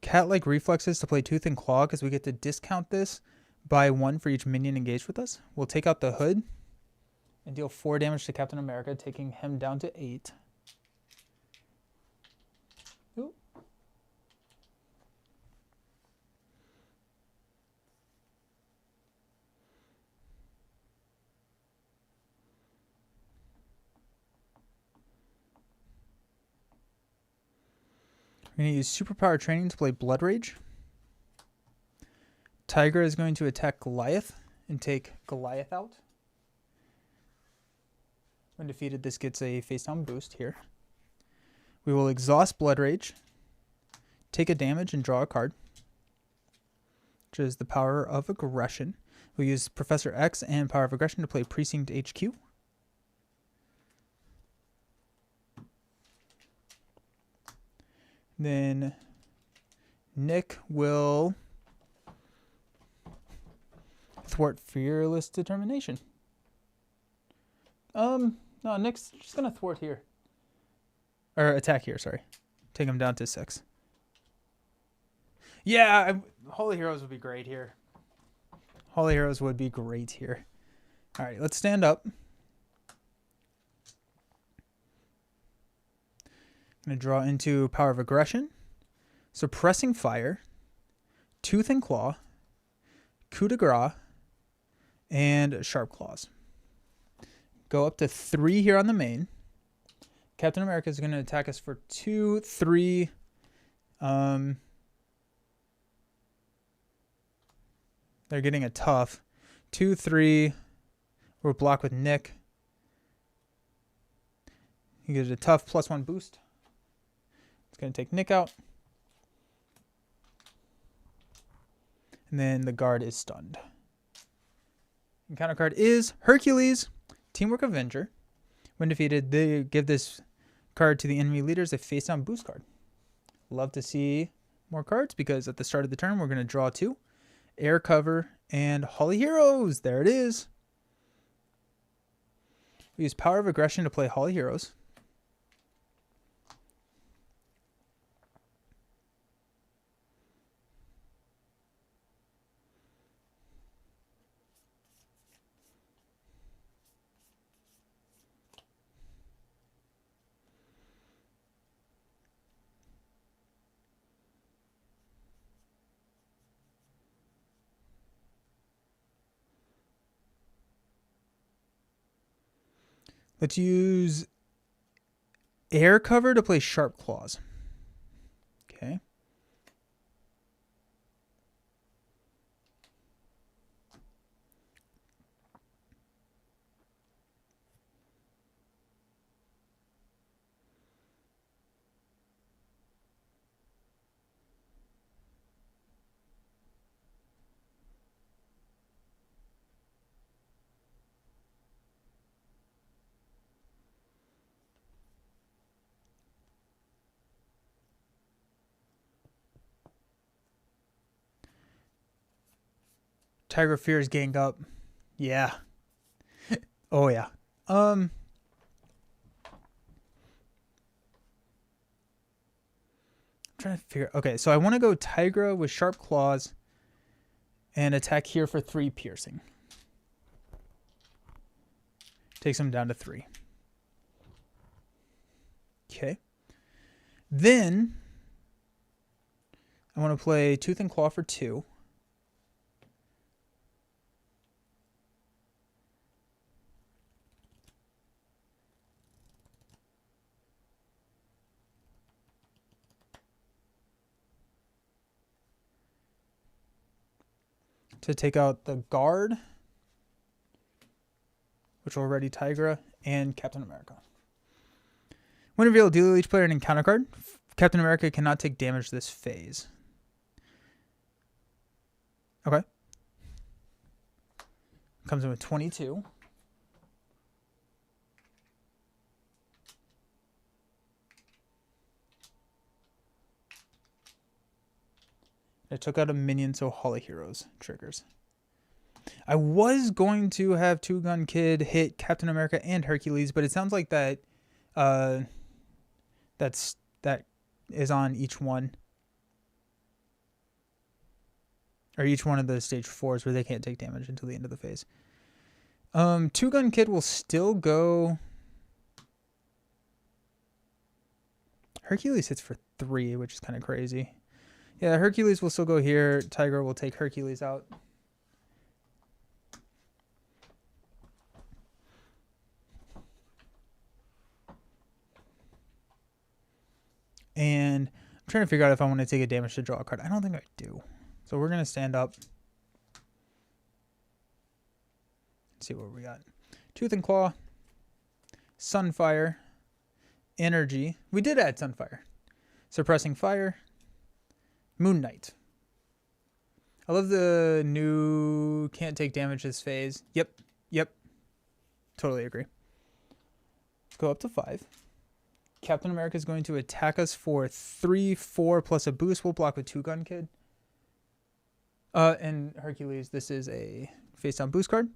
Cat-like Reflexes to play Tooth and Claw because we get to discount this by 1 for each minion engaged with us. We'll take out the Hood and deal 4 damage to Captain America, taking him down to 8. Ooh. We're going to use Superpower Training to play Blood Rage. Tigra is going to attack Goliath and take Goliath out. When defeated, this gets a face down boost here. We will exhaust Blood Rage, take a damage, and draw a card, which is the Power of Aggression. We'll use Professor X and Power of Aggression to play Precinct HQ. Then Nick will thwart Fearless Determination. No, Nick's just gonna thwart here. Or attack here, sorry. Take him down to 6. Yeah, Holy Heroes would be great here. Holy Heroes would be great here. All right, let's stand up. I'm going to draw into Power of Aggression, Suppressing Fire, Tooth and Claw, Coup de Grace, and Sharp Claws. Go up to 3 here on the main. Captain America is going to attack us for 2, 3. They're getting a tough. 2, 3. We're blocked with Nick. He gets a tough +1 boost. It's going to take Nick out. And then the guard is stunned. And counter card is Hercules, Teamwork Avenger. When defeated, they give this card to the enemy leaders, a face-down boost card. Love to see more cards because at the start of the turn, we're going to draw 2. Air Cover and Holy Heroes. There it is. We use Power of Aggression to play Holy Heroes. Let's use Air Cover to play Sharp Claws. Okay. Tiger Fears gang up. Yeah. Oh yeah. I'm trying to figure. Okay, so I want to go Tigra with Sharp Claws and attack here for 3 piercing. Takes him down to 3. Okay. Then I want to play Tooth and Claw for 2. To take out the Guard, which will ready Tigra, and Captain America. When revealed, deal each player an encounter card. Captain America cannot take damage this phase. Okay. Comes in with 22. I took out a minion, so Hall of Heroes triggers. I was going to have Two Gun Kid hit Captain America and Hercules, but it sounds like that that is on each one. Or each one of the stage 4s where they can't take damage until the end of the phase. Two Gun Kid will still go. Hercules hits for 3, which is kind of crazy. Yeah, Hercules will still go here. Tiger will take Hercules out. And I'm trying to figure out if I want to take a damage to draw a card. I don't think I do. So we're going to stand up. Let's see what we got. Tooth and Claw. Sunfire. Energy. We did add Sunfire. Suppressing Fire. Moon Knight. I love the new can't take damage this phase. Yep. Totally agree. Let's go up to 5. Captain America is going to attack us for 3/4 plus a boost. We'll block with Two Gun Kid. And Hercules, this is a face-down boost card.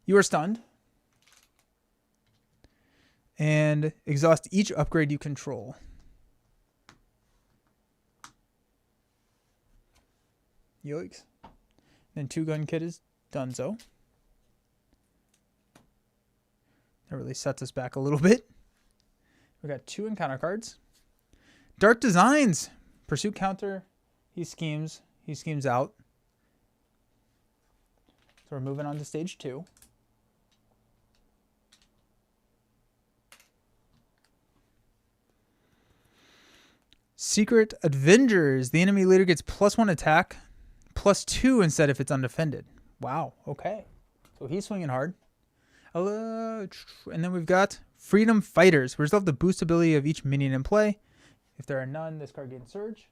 You are stunned. And exhaust each upgrade you control. Yoicks. Then Two Gun Kid is donezo. That really sets us back a little bit. We got 2 encounter cards. Dark Designs. Pursuit counter. He schemes out. So we're moving on to stage 2. Secret Avengers. The enemy leader gets +1 attack, +2 instead if it's undefended. Wow. Okay. So he's swinging hard. And then we've got Freedom Fighters. Resolve the boost ability of each minion in play. If there are none, this card gains Surge.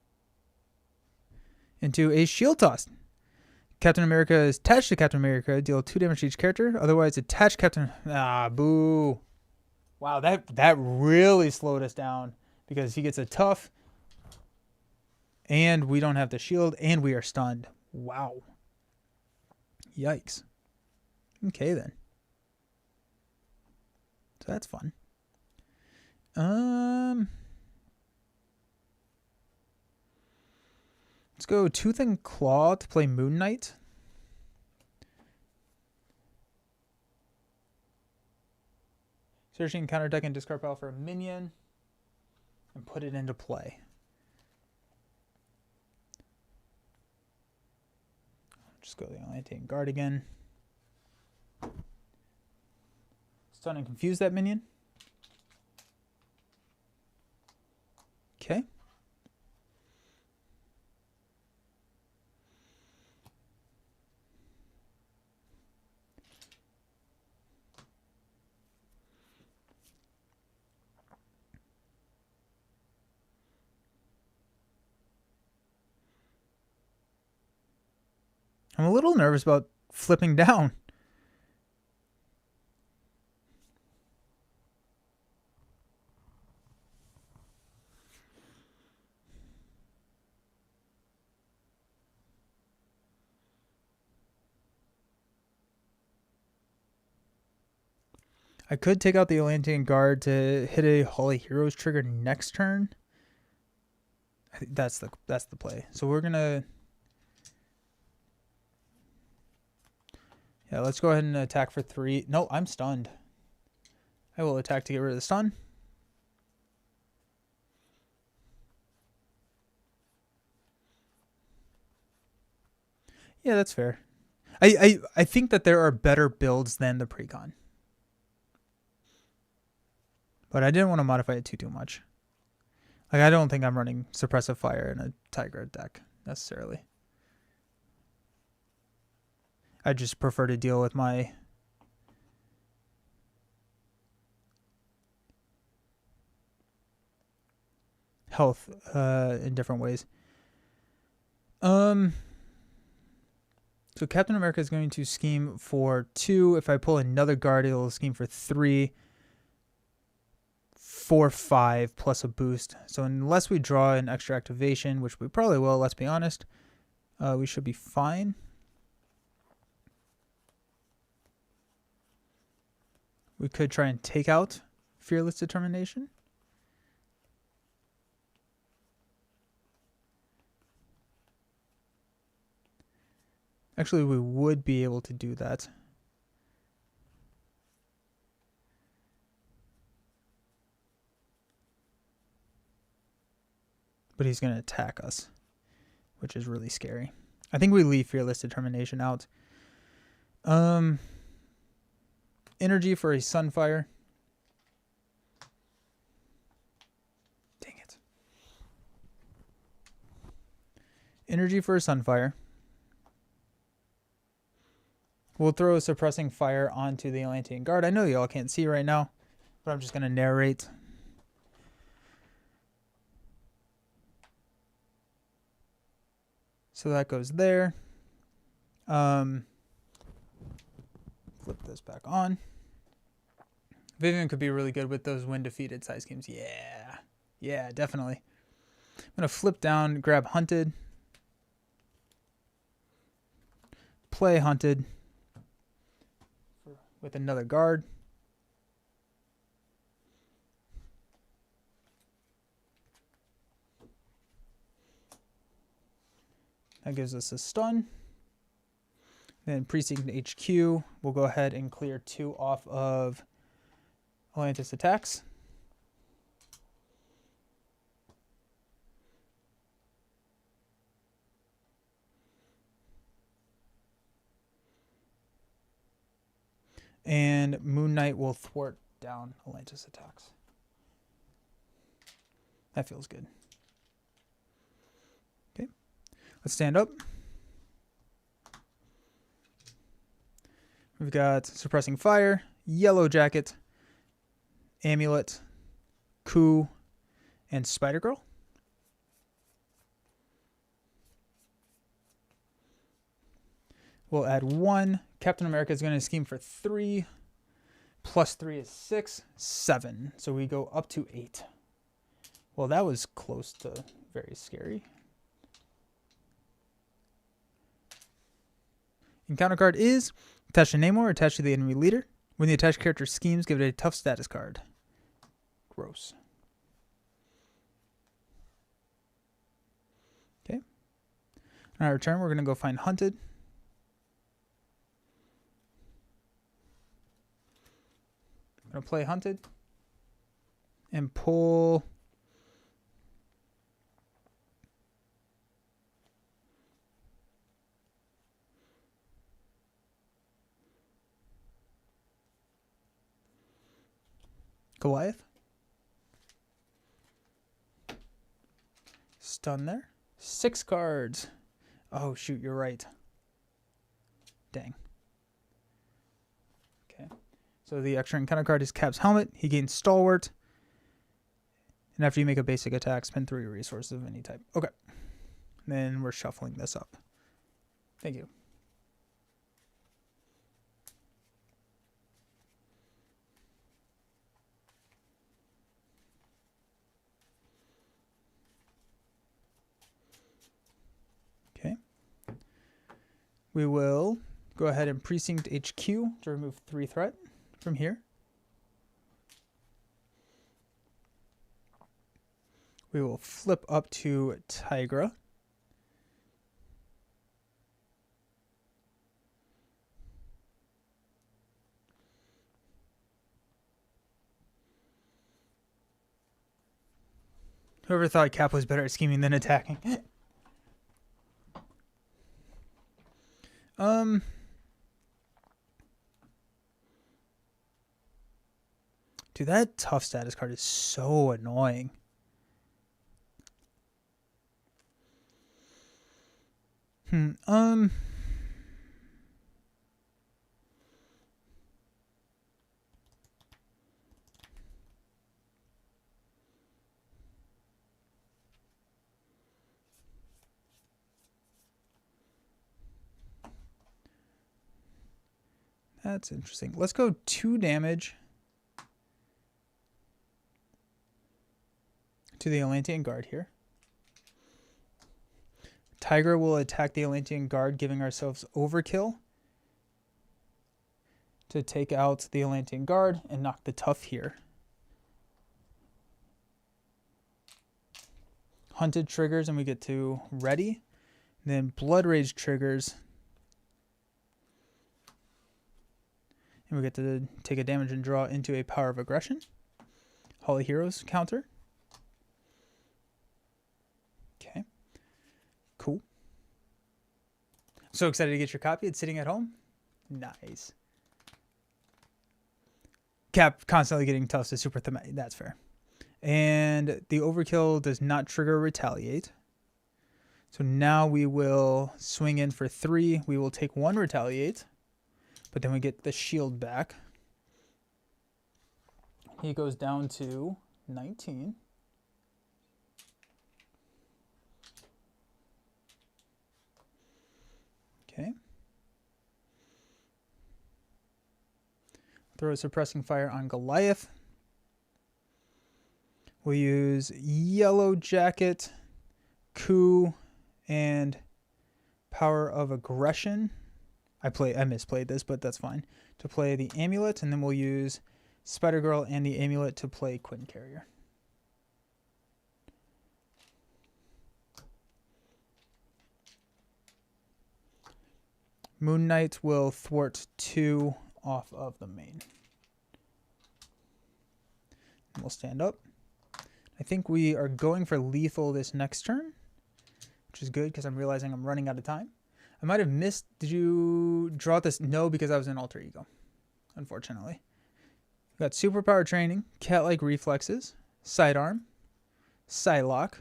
Into a Shield Toss. Captain America is attached to Captain America. Deal 2 damage to each character. Otherwise, attach Captain... boo. Wow, that really slowed us down. Because he gets a tough. And we don't have the shield. And we are stunned. Wow. Yikes. Okay, then. So that's fun. Let's go Tooth and Claw to play Moon Knight. Searching counter deck and discard pile for a minion. And put it into play. Just go the Atlantean Guard again. Stun and confuse that minion. Okay. I'm a little nervous about flipping down. I could take out the Atlantean Guard to hit a Hall of Heroes trigger next turn. I think that's the play. So we're gonna, yeah, let's go ahead and attack for 3. No, I'm stunned. I will attack to get rid of the stun. Yeah, that's fair. I think that there are better builds than the Precon. But I didn't want to modify it too much. Like, I don't think I'm running Suppressive Fire in a Tiger deck, necessarily. I just prefer to deal with my health in different ways. So Captain America is going to scheme for 2. If I pull another guard, it'll scheme for 3, 4, 5 plus a boost. So unless we draw an extra activation, which we probably will, let's be honest, we should be fine. We could try and take out Fearless Determination. Actually, we would be able to do that. But he's going to attack us, which is really scary. I think we leave Fearless Determination out. Energy for a Sunfire. Dang it. Energy for a Sunfire. We'll throw a Suppressing Fire onto the Atlantean Guard. I know y'all can't see right now, but I'm just going to narrate. So that goes there. Flip this back on. Vivian could be really good with those when defeated side schemes. Yeah, definitely. I'm going to flip down, grab Hunted. Play Hunted with another guard. That gives us a stun. Then Precinct HQ, we'll go ahead and clear 2 off of Atlantis attacks. And Moon Knight will thwart down Atlantis attacks. That feels good. Okay, let's stand up. We've got Suppressing Fire, Yellow Jacket, Amulet, Coup, and Spider-Girl. We'll add 1. Captain America is going to scheme for 3. Plus 3 is 6, 7. So we go up to 8. Well, that was close to very scary. Encounter card is attached to Namor, attached to the enemy leader. When the attached character schemes, give it a tough status card. Gross. Okay. On our turn, we're going to go find Hunted. I'm going to play Hunted and pull Goliath. Stun there. 6 cards. Oh, shoot, you're right. Dang. Okay. So the extra encounter card is Cap's Helmet. He gains Stalwart. And after you make a basic attack, spend 3 resources of any type. Okay. Then we're shuffling this up. Thank you. Okay. We will go ahead and Precinct HQ to remove 3 threat from here. We will flip up to Tigra. Whoever thought Cap was better at scheming than attacking. Dude, that tough status card is so annoying. That's interesting. Let's go 2 damage to the Atlantean Guard here. Tigra will attack the Atlantean Guard, giving ourselves overkill to take out the Atlantean Guard and knock the tough here. Hunted triggers and we get to ready. Then Blood Rage triggers. And we get to take a damage and draw into a Power of Aggression. Hall of Heroes counter. Okay. Cool. So excited to get your copy. It's sitting at home. Nice. Cap constantly getting tossed to super thematic. That's fair. And the overkill does not trigger retaliate. So now we will swing in for 3. We will take 1 retaliate. But then we get the shield back. He goes down to 19. Okay. Throw a suppressing fire on Goliath. We'll use Yellow Jacket, Coup, and Power of Aggression. I misplayed this, but that's fine. To play the Amulet, and then we'll use Spider-Girl and the Amulet to play Quinn Carrier. Moon Knight will thwart 2 off of the main. And we'll stand up. I think we are going for lethal this next turn, which is good because I'm realizing I'm running out of time. I might have missed. Did you draw this? No, because I was in Alter Ego, unfortunately. We got Superpower Training, Cat-like Reflexes, Sidearm, Psylocke.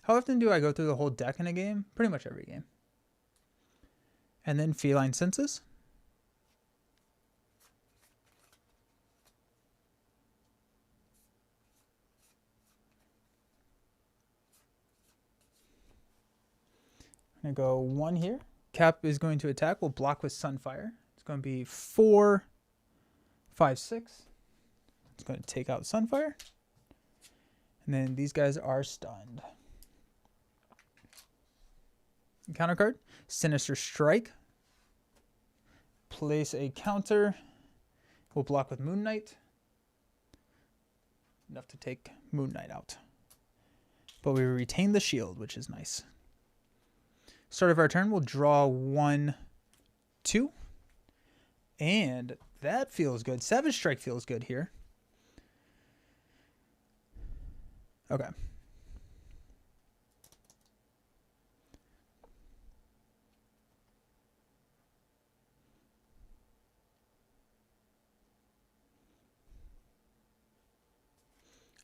How often do I go through the whole deck in a game? Pretty much every game. And then Feline Senses. I'm going to go 1 here. Cap is going to attack. We'll block with Sunfire. It's going to be 4, 5, 6. It's going to take out Sunfire. And then these guys are stunned. Counter card, Sinister Strike. Place a counter. We'll block with Moon Knight. Enough to take Moon Knight out. But we retain the shield, which is nice. Start of our turn, we'll draw 1, 2. And that feels good. Savage Strike feels good here. Okay.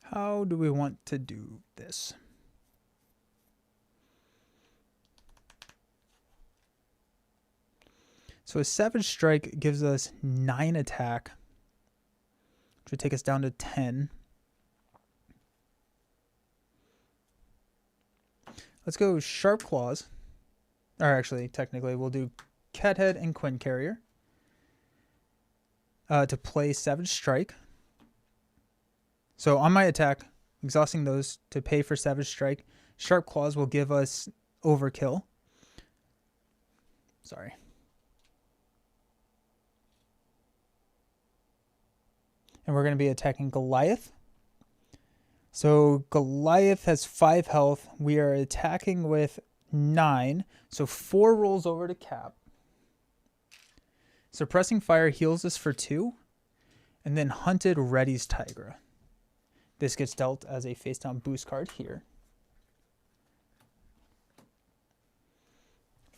How do we want to do this? So a Savage Strike gives us 9 attack, which would take us down to 10. Let's go Sharp Claws. Or actually, technically, we'll do Cathead and Quinn Carrier to play Savage Strike. So on my attack, exhausting those to pay for Savage Strike. Sharp Claws will give us Overkill. Sorry. And we're going to be attacking Goliath. So Goliath has 5 health. We are attacking with 9. So 4 rolls over to Cap. Suppressing Fire heals us for 2. And then Hunted readies Tigra. This gets dealt as a face down boost card here.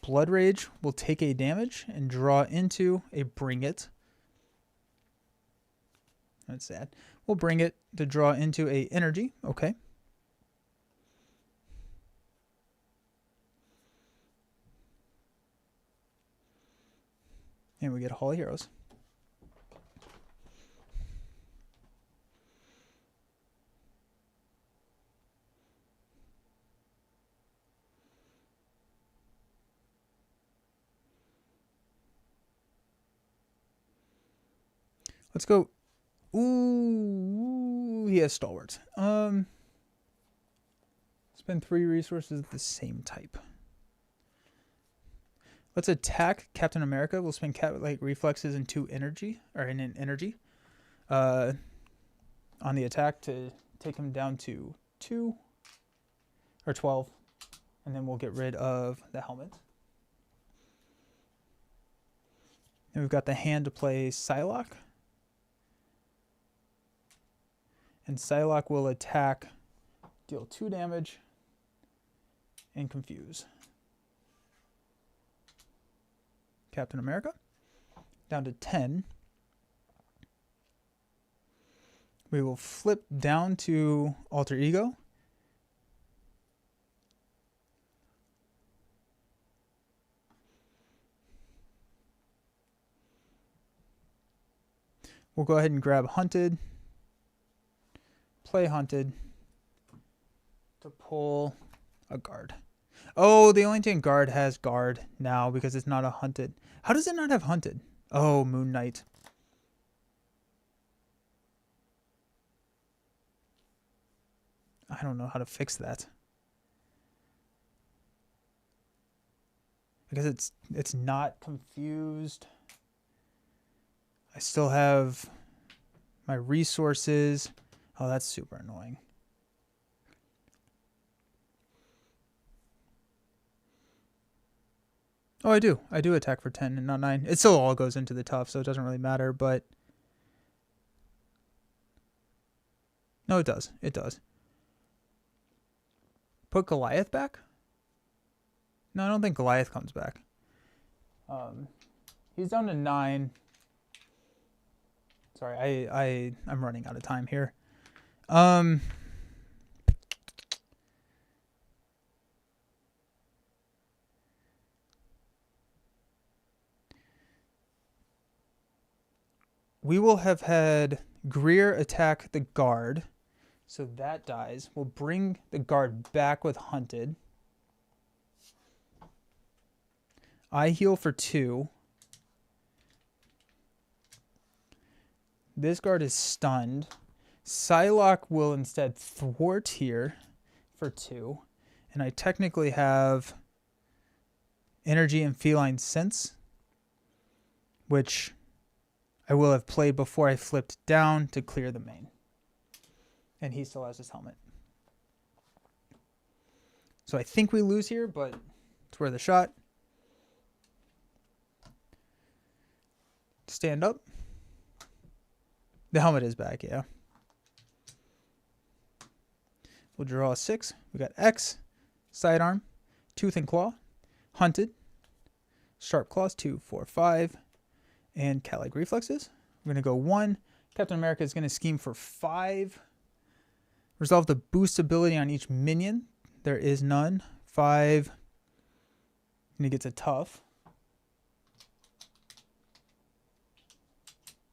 Blood Rage will take a damage and draw into a Bring It. That's sad. We'll bring it to draw into a energy. Okay. And we get Hall of Heroes. Let's go. Ooh, he has Stalwarts. Spend 3 resources of the same type. Let's attack Captain America. We'll spend Cat-like reflexes and 2 energy, or in an energy, on the attack to take him down to 2 or 12, and then we'll get rid of the helmet. And we've got the hand to play Psylocke. And Psylocke will attack, deal 2 damage, and confuse. Captain America down to 10. We will flip down to Alter Ego. We'll go ahead and grab Hunted. Play Hunted to pull a guard. Oh, the only thing guard has guard now because it's not a Hunted. How does it not have Hunted? Oh, Moon Knight. I don't know how to fix that. I guess it's not confused. I still have my resources. Oh, that's super annoying. Oh, I do. I do attack for 10 and not 9. It still all goes into the tough, so it doesn't really matter, but... No, it does. It does. Put Goliath back? No, I don't think Goliath comes back. He's down to 9. Sorry, I'm running out of time here. We will have had Greer attack the guard, so that dies. We'll bring the guard back with Hunted. I heal for 2. This guard is stunned. Psylocke will instead thwart here for 2. And I technically have Energy and Feline Sense, which I will have played before I flipped down to clear the main. And he still has his helmet. So I think we lose here, but it's worth a shot. Stand up. The helmet is back, yeah. We'll draw a 6. We got X, Sidearm, Tooth and Claw, Hunted, Sharp Claws, 2, 4, 5, and Cat-like Reflexes. We're going to go 1. Captain America is going to scheme for 5. Resolve the boost ability on each minion. There is none. 5. And he gets a tough.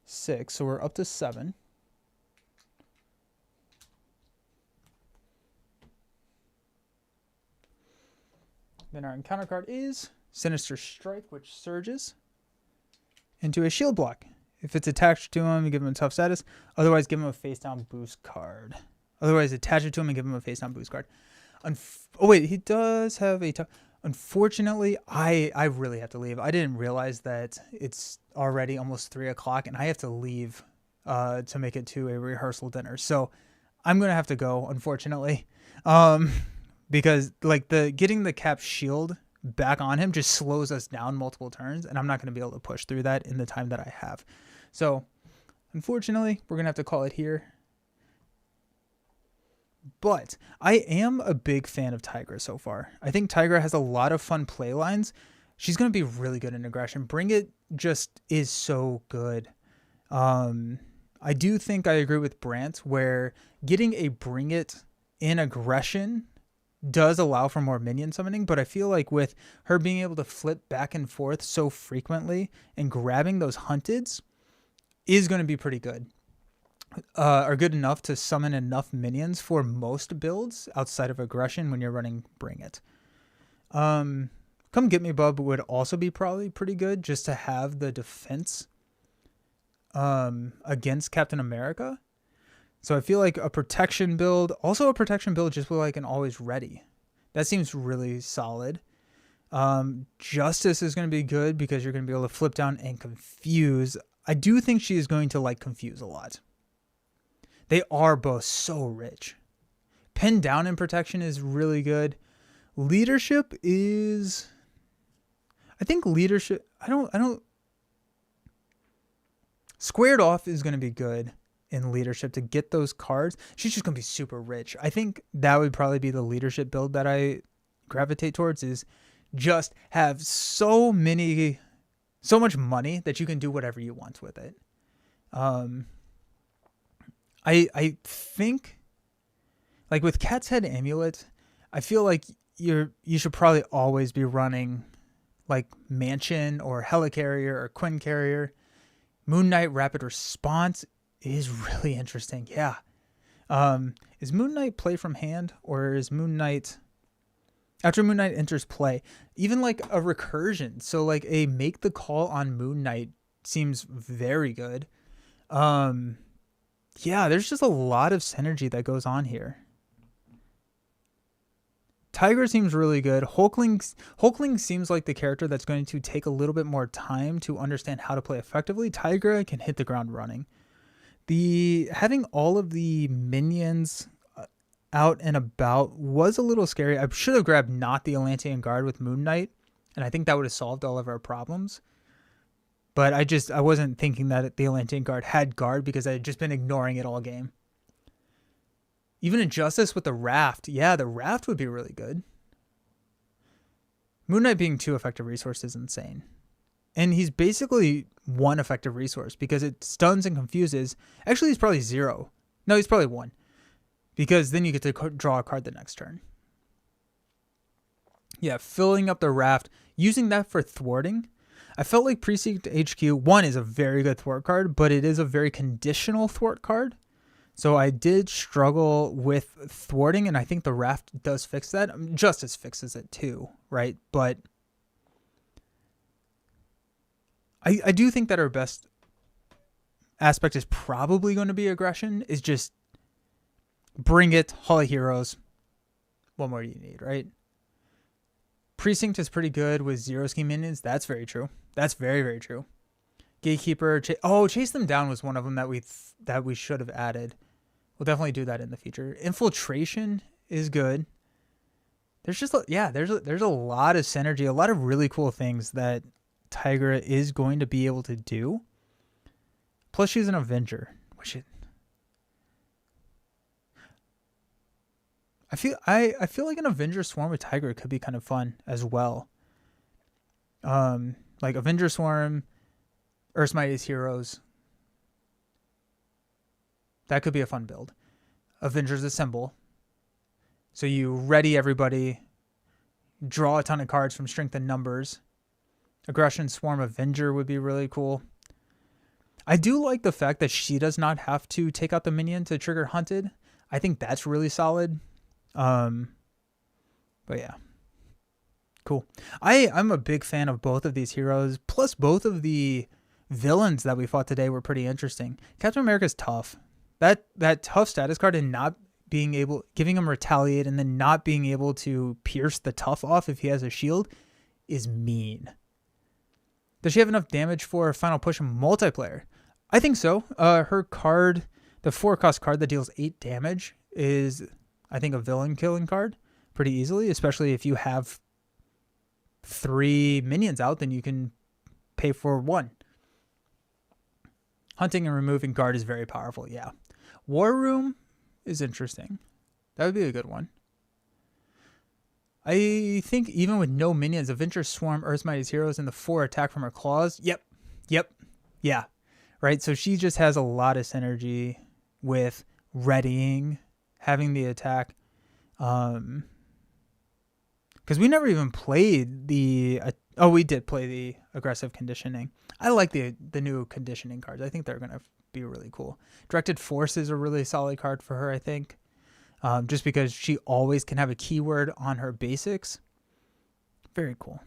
6, so we're up to 7. Then our encounter card is Sinister Strike, which surges into a shield block. If it's attached to him, you give him a tough status. Otherwise, give him a face down boost card. Otherwise, attach it to him and give him a face down boost card. Oh wait, he does have a tough. Unfortunately, I really have to leave. I didn't realize that it's already almost 3 o'clock and I have to leave to make it to a rehearsal dinner. So I'm going to have to go, unfortunately. Um, because like getting the Cap shield back on him just slows us down multiple turns, and I'm not going to be able to push through that in the time that I have. So, unfortunately, we're going to have to call it here. But I am a big fan of Tigra so far. I think Tigra has a lot of fun play lines. She's going to be really good in aggression. Bring It just is so good. I do think I agree with Brant where getting a Bring It in aggression does allow for more minion summoning, but I feel like with her being able to flip back and forth so frequently and grabbing those hunteds is going to be pretty good. Are good enough to summon enough minions for most builds outside of aggression when you're running Bring It. Come Get Me Bub would also be probably pretty good just to have the defense against Captain America. So I feel like a protection build, also a protection build just with like an Always Ready. That seems really solid. Justice is going to be good because you're going to be able to flip down and confuse. I do think she is going to like confuse a lot. They are both so rich. Pin down in protection is really good. Leadership is, I think leadership, I don't, squared off is going to be good in leadership to get those cards. She's just going to be super rich. I think that would probably be the leadership build that I gravitate towards, is just have so much money that you can do whatever you want with it. I think like with Cat's Head Amulet, I feel like you should probably always be running like Mansion or Helicarrier or Quinn Carrier. Moon Knight Rapid Response is really interesting. Yeah. Is Moon Knight play from hand, or is Moon Knight after Moon Knight enters play, even like a recursion? So like a make the call on Moon Knight seems very good. Yeah, there's just a lot of synergy that goes on here. Tiger seems really good. Hulkling seems like the character that's going to take a little bit more time to understand how to play effectively. Tigra can hit the ground running. Having all of the minions out and about was a little scary. I should have grabbed not the Atlantean Guard with Moon Knight, and I think that would have solved all of our problems. But I wasn't thinking that the Atlantean Guard had guard because I had just been ignoring it all game. Even Injustice with the Raft. Yeah, the Raft would be really good. Moon Knight being 2 effective resources is insane. And he's basically 1 effective resource because it stuns and confuses. Actually, he's probably 0. No, he's probably 1. Because then you get to draw a card the next turn. Yeah, filling up the Raft. Using that for thwarting. I felt like Precinct HQ 1 is a very good thwart card, but it is a very conditional thwart card. So I did struggle with thwarting, and I think the Raft does fix that. Justice fixes it too, right? But I do think that our best aspect is probably going to be aggression, is just Bring It, Hall of Heroes. What more do you need, right? Precinct is pretty good with zero scheme minions. That's very true. That's very, very true. Gatekeeper. Chase Them Down was one of them that we should have added. We'll definitely do that in the future. Infiltration is good. There's just there's a lot of synergy, a lot of really cool things that Tigra is going to be able to do. Plus, she's an Avenger, which I feel like an Avenger Swarm with Tigra could be kind of fun as well. Like Avenger Swarm, Earth's Mightiest Heroes. That could be a fun build. Avengers Assemble. So you ready everybody, draw a ton of cards from strength and numbers. Aggression Swarm Avenger would be really cool. I do like the fact that she does not have to take out the minion to trigger Hunted. I think that's really solid. But yeah. Cool. I'm a big fan of both of these heroes, plus both of the villains that we fought today were pretty interesting. Captain America's tough. That tough status card and not being able, giving him Retaliate and then not being able to pierce the tough off if he has a shield is mean. Does she have enough damage for a final push in multiplayer? I think so. Her card The 4-cost card that deals 8 damage is, I think, a villain killing card pretty easily, especially if you have 3 minions out, then you can pay for 1. Hunting and removing guard is very powerful, yeah. War Room is interesting. That would be a good one. I think even with no minions, Avenger Swarm, Earth's Mightiest Heroes, and the 4 attack from her claws. Yep. Yeah. Right, so she just has a lot of synergy with readying, having the attack. Because we never even played the... we did play the aggressive conditioning. I like the new conditioning cards. I think they're going to be really cool. Directed Force is a really solid card for her, I think. Just because she always can have a keyword on her basics. Very cool.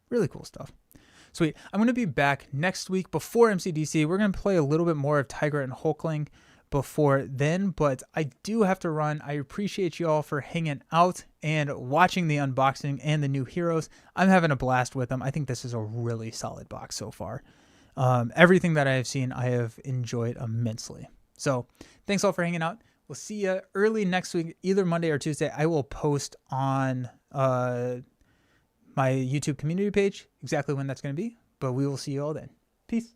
Really cool stuff. Sweet. I'm going to be back next week before MCDC. We're going to play a little bit more of Tigra and Hulkling before then, but I do have to run. I appreciate you all for hanging out and watching the unboxing and the new heroes. I'm having a blast with them. I think this is a really solid box so far. Everything that I have seen, I have enjoyed immensely. So thanks all for hanging out. We'll see you early next week, either Monday or Tuesday. I will post on my YouTube community page exactly when that's going to be, but we will see you all then. Peace.